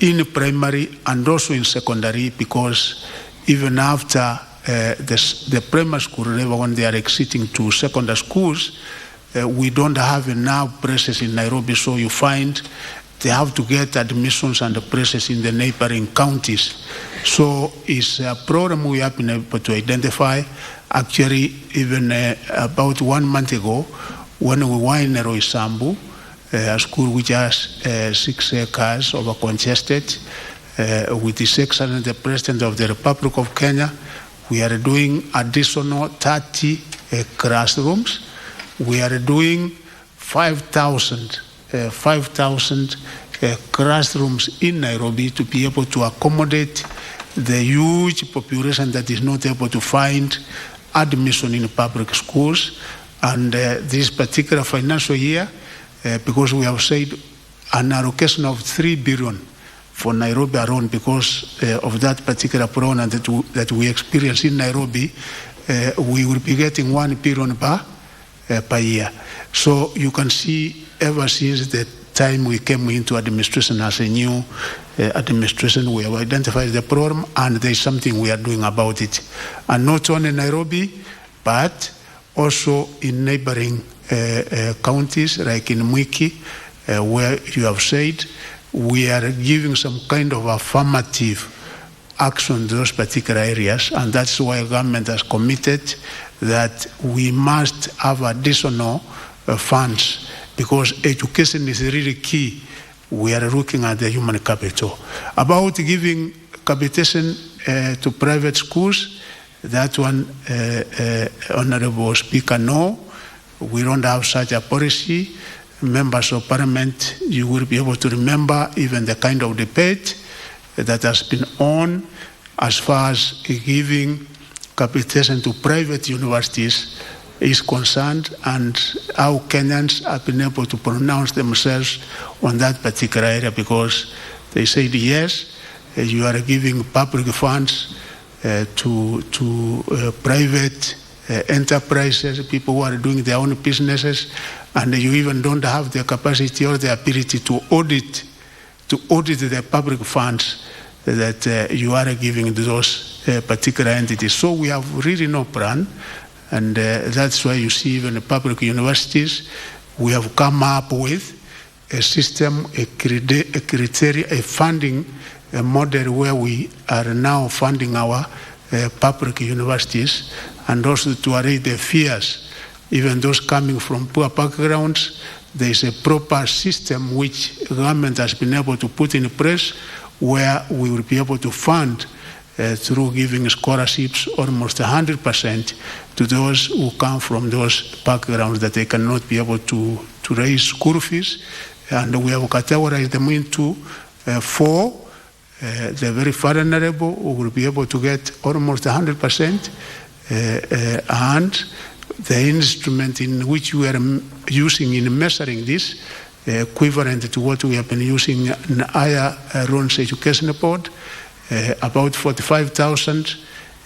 in primary and also in secondary, because even after the primary school level, when they are exiting to secondary schools, we don't have enough places in Nairobi, so you find they have to get admissions and places in the neighboring counties. So it's a problem we have been able to identify. Actually, even about 1 month ago, when we were in Roysambu, a school which has 6 acres over congested, with His Excellency the President of the Republic of Kenya, we are doing additional 30 classrooms. We are doing 5,000 classrooms in Nairobi to be able to accommodate the huge population that is not able to find admission in public schools. And this particular financial year, because we have said an allocation of 3 billion for Nairobi alone, because of that particular problem that we experience in Nairobi, we will be getting 1 billion per year. So you can see, ever since the time we came into administration as a new administration, we have identified the problem, and there is something we are doing about it. And not only in Nairobi, but also in neighboring counties like in Mwiki, where you have said we are giving some kind of affirmative action to those particular areas, and that's why government has committed that we must have additional funds, because education is really key. We are looking at the human capital. About giving capitation to private schools, that one, Honorable Speaker, no, we don't have such a policy. Members of Parliament, you will be able to remember even the kind of debate that has been on as far as giving capitation to private universities is concerned and how Kenyans have been able to pronounce themselves on that particular area, because they said, yes, you are giving public funds to private enterprises, people who are doing their own businesses, and you even don't have the capacity or the ability to audit the public funds that you are giving to those particular entities. So we have really no plan, and that's why you see even the public universities, we have come up with a system, a criteria, a funding model where we are now funding our public universities, and also to allay the fears, even those coming from poor backgrounds. There is a proper system which the government has been able to put in place, where we will be able to fund through giving scholarships almost 100% to those who come from those backgrounds that they cannot be able to raise school fees. And we have categorized them into four. The very vulnerable who will be able to get almost 100%, and the instrument in which we are using in measuring this, equivalent to what we have been using in higher Ron's Education Board, about 45,000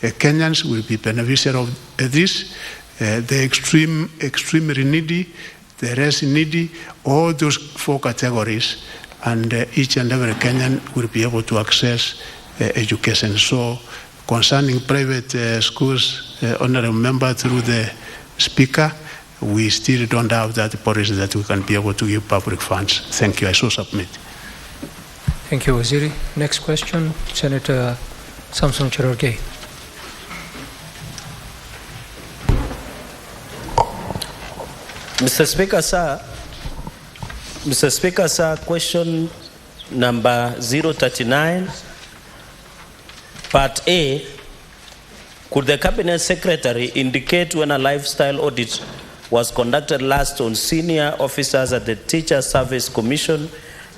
Kenyans will be beneficiary of this. The extremely needy, the less needy, all those four categories, and each and every Kenyan will be able to access education. So concerning private schools, Honourable Member, through the Speaker, we still don't have that policy that we can be able to give public funds. Thank you. I so submit. Thank you, Waziri. Next question, Senator Samson Cherargei. Mr. Speaker, sir, question number 039, Part A. Could the Cabinet Secretary indicate when a lifestyle audit was conducted last on senior officers at the Teacher Service Commission,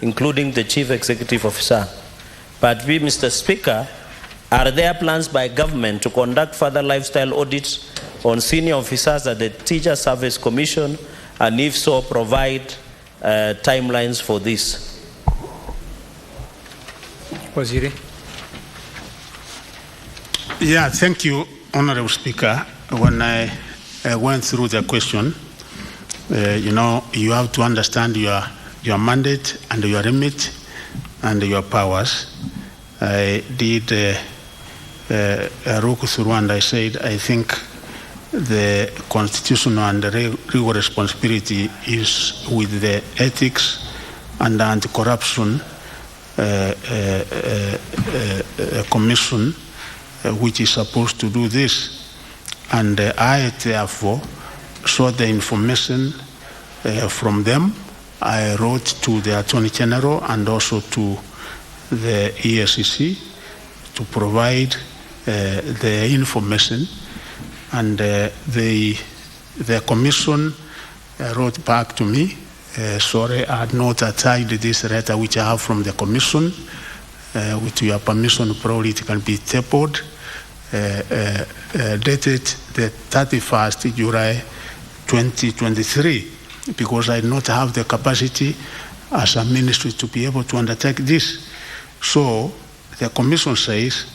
including the Chief Executive Officer? Part B, Mr. Speaker, are there plans by government to conduct further lifestyle audits on senior officers at the Teacher Service Commission, and if so, provide timelines for this? Waziri. Yeah, thank you, Honourable Speaker. When I went through the question, you have to understand your mandate and your remit and your powers. I did a look through, and I said, I think the constitutional and the legal responsibility is with the ethics and anti-corruption commission, which is supposed to do this. And I therefore sought the information from them. I wrote to the Attorney General and also to the ESCC to provide the information, and the commission wrote back to me, sorry, I had not attached this letter which I have from the commission. With your permission, probably it can be tabled, dated the 31st July 2023, because I do not have the capacity as a ministry to be able to undertake this. So the commission says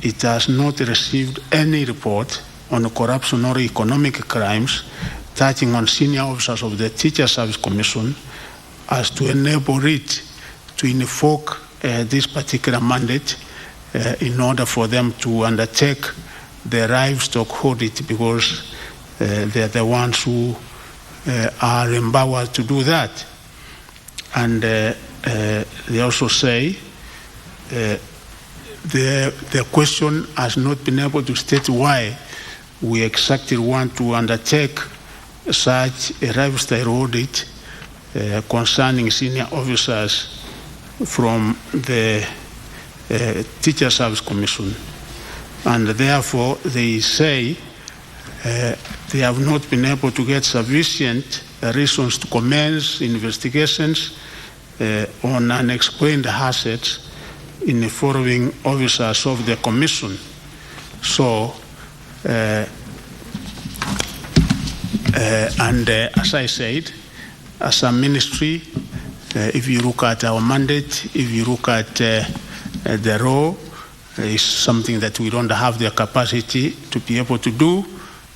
it has not received any report on corruption or economic crimes touching on senior officers of the Teacher Service Commission, as to enable it to invoke this particular mandate in order for them to undertake the livestock audit, because they're the ones who are empowered to do that. And they also say the question has not been able to state why we exactly want to undertake such a lifestyle audit concerning senior officers from the Teacher Service Commission. And therefore they say they have not been able to get sufficient reasons to commence investigations on unexplained assets in the following officers of the Commission. So As I said, as a ministry, if you look at our mandate, if you look at the role, it's something that we don't have the capacity to be able to do.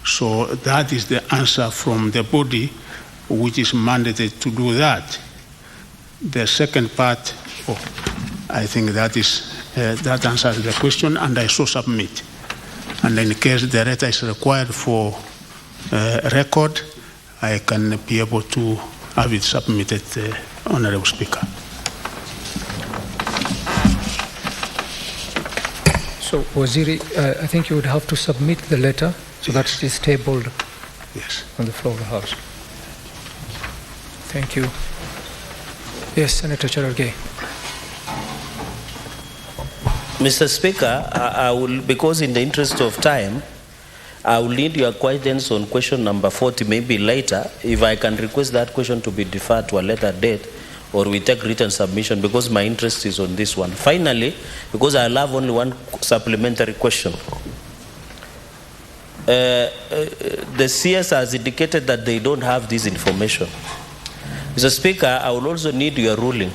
So that is the answer from the body which is mandated to do that. The second part, I think that is that answers the question, and I so submit. And in case the letter is required for record, I can be able to have it submitted, Honorable Speaker. So, Waziri, I think you would have to submit the letter so that it is tabled on the floor of the House. Thank you. Yes, Senator Cherargei. Mr. Speaker, I will, because in the interest of time, I will need your guidance on question number 40, maybe later, if I can request that question to be deferred to a later date, or we take written submission, because my interest is on this one. Finally, because I have only one supplementary question. The CS has indicated that they don't have this information. Mr. Speaker, I will also need your ruling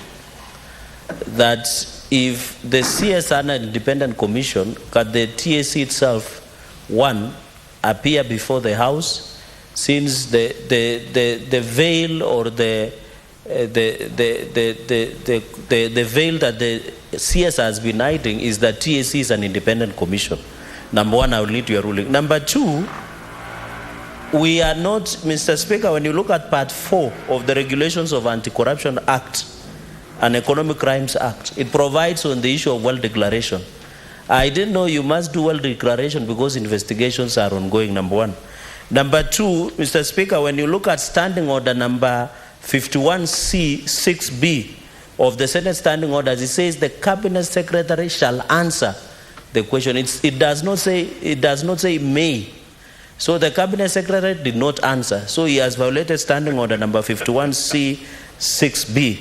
that if the CS are an independent commission, can the TSC itself, one, appear before the House, since the veil or the veil that the CS has been hiding is that TSC is an independent commission. Number one, I will need your ruling. Number two, we are not, Mr. Speaker, when you look at part 4 of the Regulations of Anti-Corruption Act and Economic Crimes Act, it provides on the issue of wealth declaration. I didn't know you must do wealth declaration because investigations are ongoing, number one. Number two, Mr. Speaker, when you look at Standing Order number 51C 6B of the Senate Standing Orders, it says the Cabinet Secretary shall answer the question. It does not say may. So the Cabinet Secretary did not answer. So he has violated Standing Order number 51C 6B.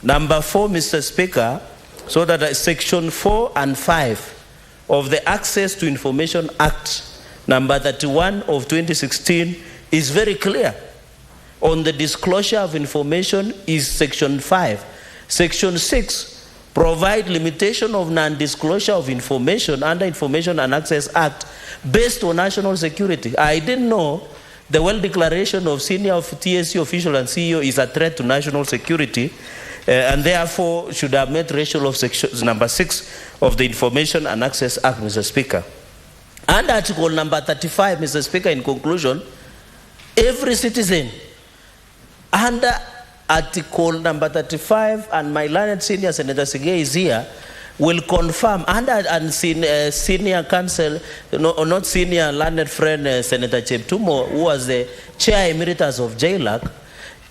Number 4, Mr. Speaker, so that Section 4 and 5 of the Access to Information Act number 31 of 2016 is very clear. On the disclosure of information is Section 5. Section 6 provide limitation of non-disclosure of information under Information and Access Act based on national security. I didn't know the well declaration of senior TSC official and CEO is a threat to national security, and therefore should have met ratio of section number 6 of the Information and Access Act, Mr. Speaker. Under Article number 35, Mr. Speaker, in conclusion, every citizen under Article number 35, and my learned senior Senator Sige is here, will confirm under and senior counsel, not senior learned friend Senator Cheptumo, who was the chair emeritus of JLAC,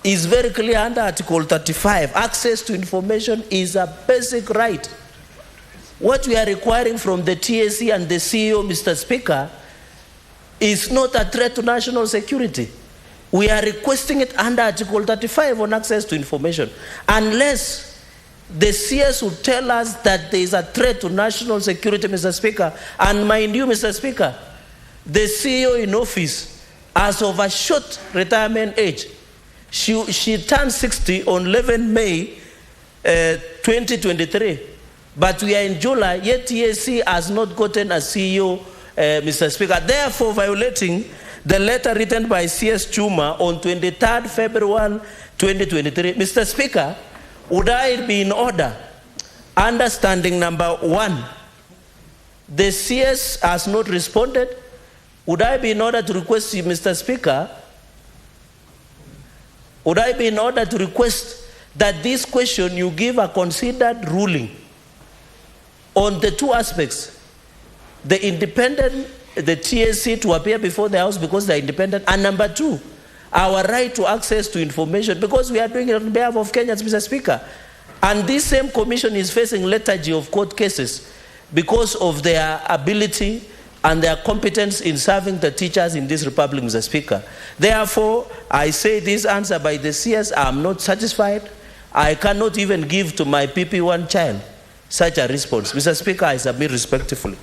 is very clear under Article 35. Access to information is a basic right. What we are requiring from the TSC and the CEO, Mr. Speaker, is not a threat to national security. We are requesting it under Article 35 on access to information. Unless the CS will tell us that there is a threat to national security, Mr. Speaker, and mind you, Mr. Speaker, the CEO in office has of a short retirement age. She turned 60 on 11 May 2023. But we are in July, yet TSC has not gotten a CEO, Mr. Speaker. Therefore, violating the letter written by CS Chuma on 23rd February 2023. Mr. Speaker, would I be in order, understanding number 1, the CS has not responded, would I be in order to request you, Mr. Speaker, would I be in order to request that this question you give a considered ruling on the two aspects, the independent, the TSC to appear before the House because they are independent, and number 2, our right to access to information, because we are doing it on behalf of Kenyans, Mr. Speaker. And this same commission is facing lethargy of court cases because of their ability and their competence in serving the teachers in this republic, Mr. Speaker. Therefore, I say this answer by the CS, I am not satisfied. I cannot even give to my PP1 child such a response. Mr. Speaker, I submit respectfully.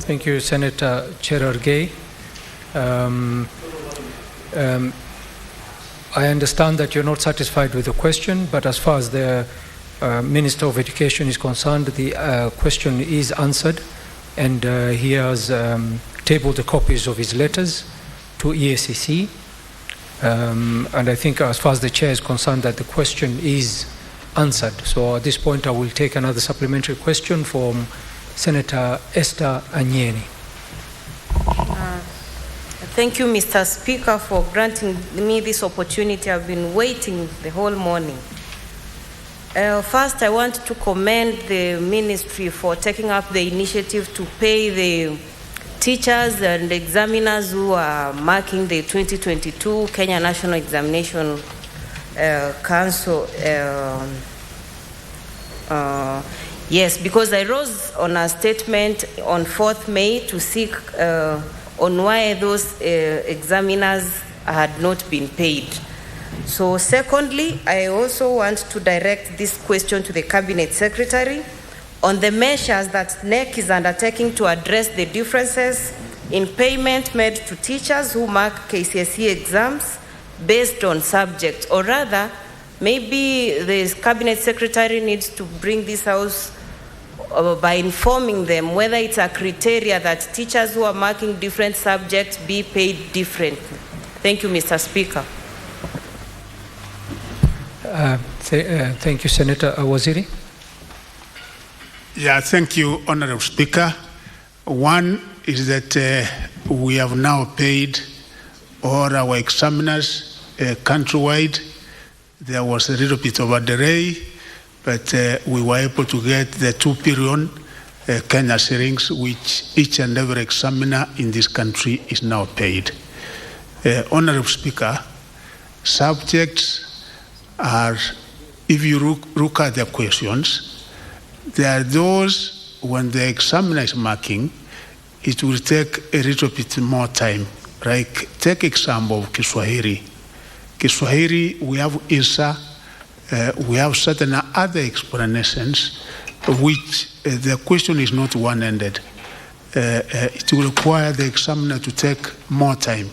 Thank you, Senator Cherargei. I understand that you're not satisfied with the question, but as far as the Minister of Education is concerned, the question is answered, and he has tabled the copies of his letters to EACC. And I think as far as the Chair is concerned, that the question is answered. So at this point, I will take another supplementary question from Senator Esther Anyeni. Thank you, Mr. Speaker, for granting me this opportunity. I've been waiting the whole morning. First, I want to commend the ministry for taking up the initiative to pay the teachers and examiners who are marking the 2022 Kenya National Examination Council. Yes, because I rose on a statement on 4th May to seek on why those examiners had not been paid. So secondly, I also want to direct this question to the Cabinet Secretary on the measures that NEC is undertaking to address the differences in payment made to teachers who mark KCSE exams based on subjects, or rather, maybe the Cabinet Secretary needs to bring this house by informing them whether it's a criteria that teachers who are marking different subjects be paid differently. Thank you, Mr. Speaker. Thank you, Senator Waziri. Yeah, thank you, Honorable Speaker. One is that we have now paid all our examiners countrywide. There was a little bit of a delay, but we were able to get the 2 billion Kenya shillings, which each and every examiner in this country is now paid. Honorable Speaker, subjects are, if you look at the questions, there are those when the examiner is marking, it will take a little bit more time. Like, take example of Kiswahili. Kiswahili, we have INSA, we have certain other explanations, which the question is not one-ended. It will require the examiner to take more time.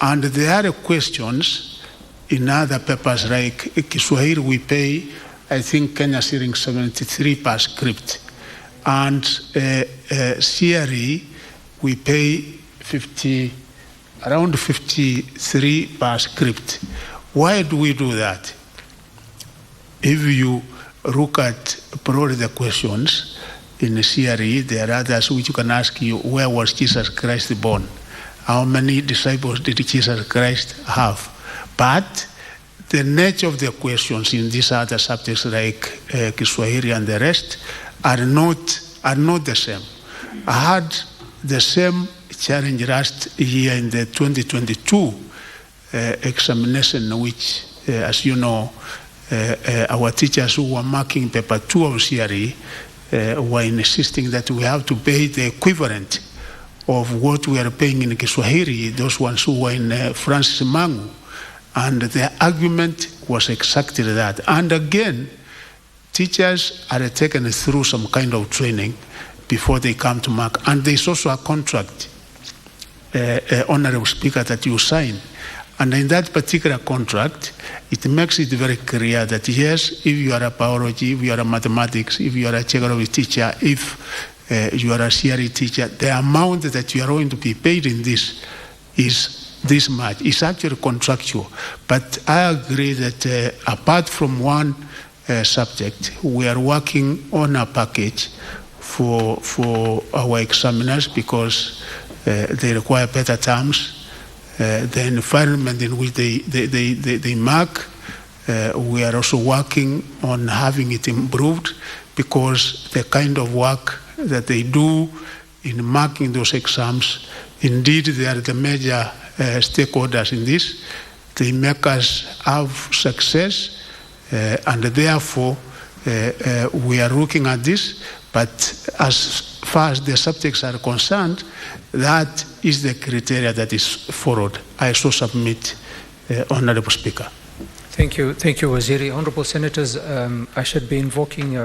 And there are questions in other papers, like Kiswahili, we pay, I think, Kenya shilling 73 per script. And CRE, we pay around 53 per script. Why do we do that? If you look at probably the questions in the CRE, there are others which you can ask you, where was Jesus Christ born? How many disciples did Jesus Christ have? But the nature of the questions in these other subjects like Kiswahili and the rest are not the same. I had the same challenge last year in the 2022 examination, which, as you know, our teachers who were marking paper 2 of CRE were insisting that we have to pay the equivalent of what we are paying in Kiswahili, those ones who were in Francis Mangu. And the argument was exactly that. And again, teachers are taken through some kind of training before they come to mark. And there's also a contract, Honorable Speaker, that you sign. And in that particular contract, it makes it very clear that yes, if you are a biology, if you are a mathematics, if you are a geography teacher, if you are a CRE teacher, the amount that you are going to be paid in this is this much. It's actually contractual. But I agree that apart from one subject, we are working on a package for our examiners because they require better terms. The environment in which they mark, we are also working on having it improved because the kind of work that they do in marking those exams, indeed they are the major stakeholders in this. They make us have success, and therefore we are looking at this. But as far as the subjects are concerned, that is the criteria that is followed. I so submit, Honorable Speaker. Thank you, Waziri. Honorable Senators, I should be invoking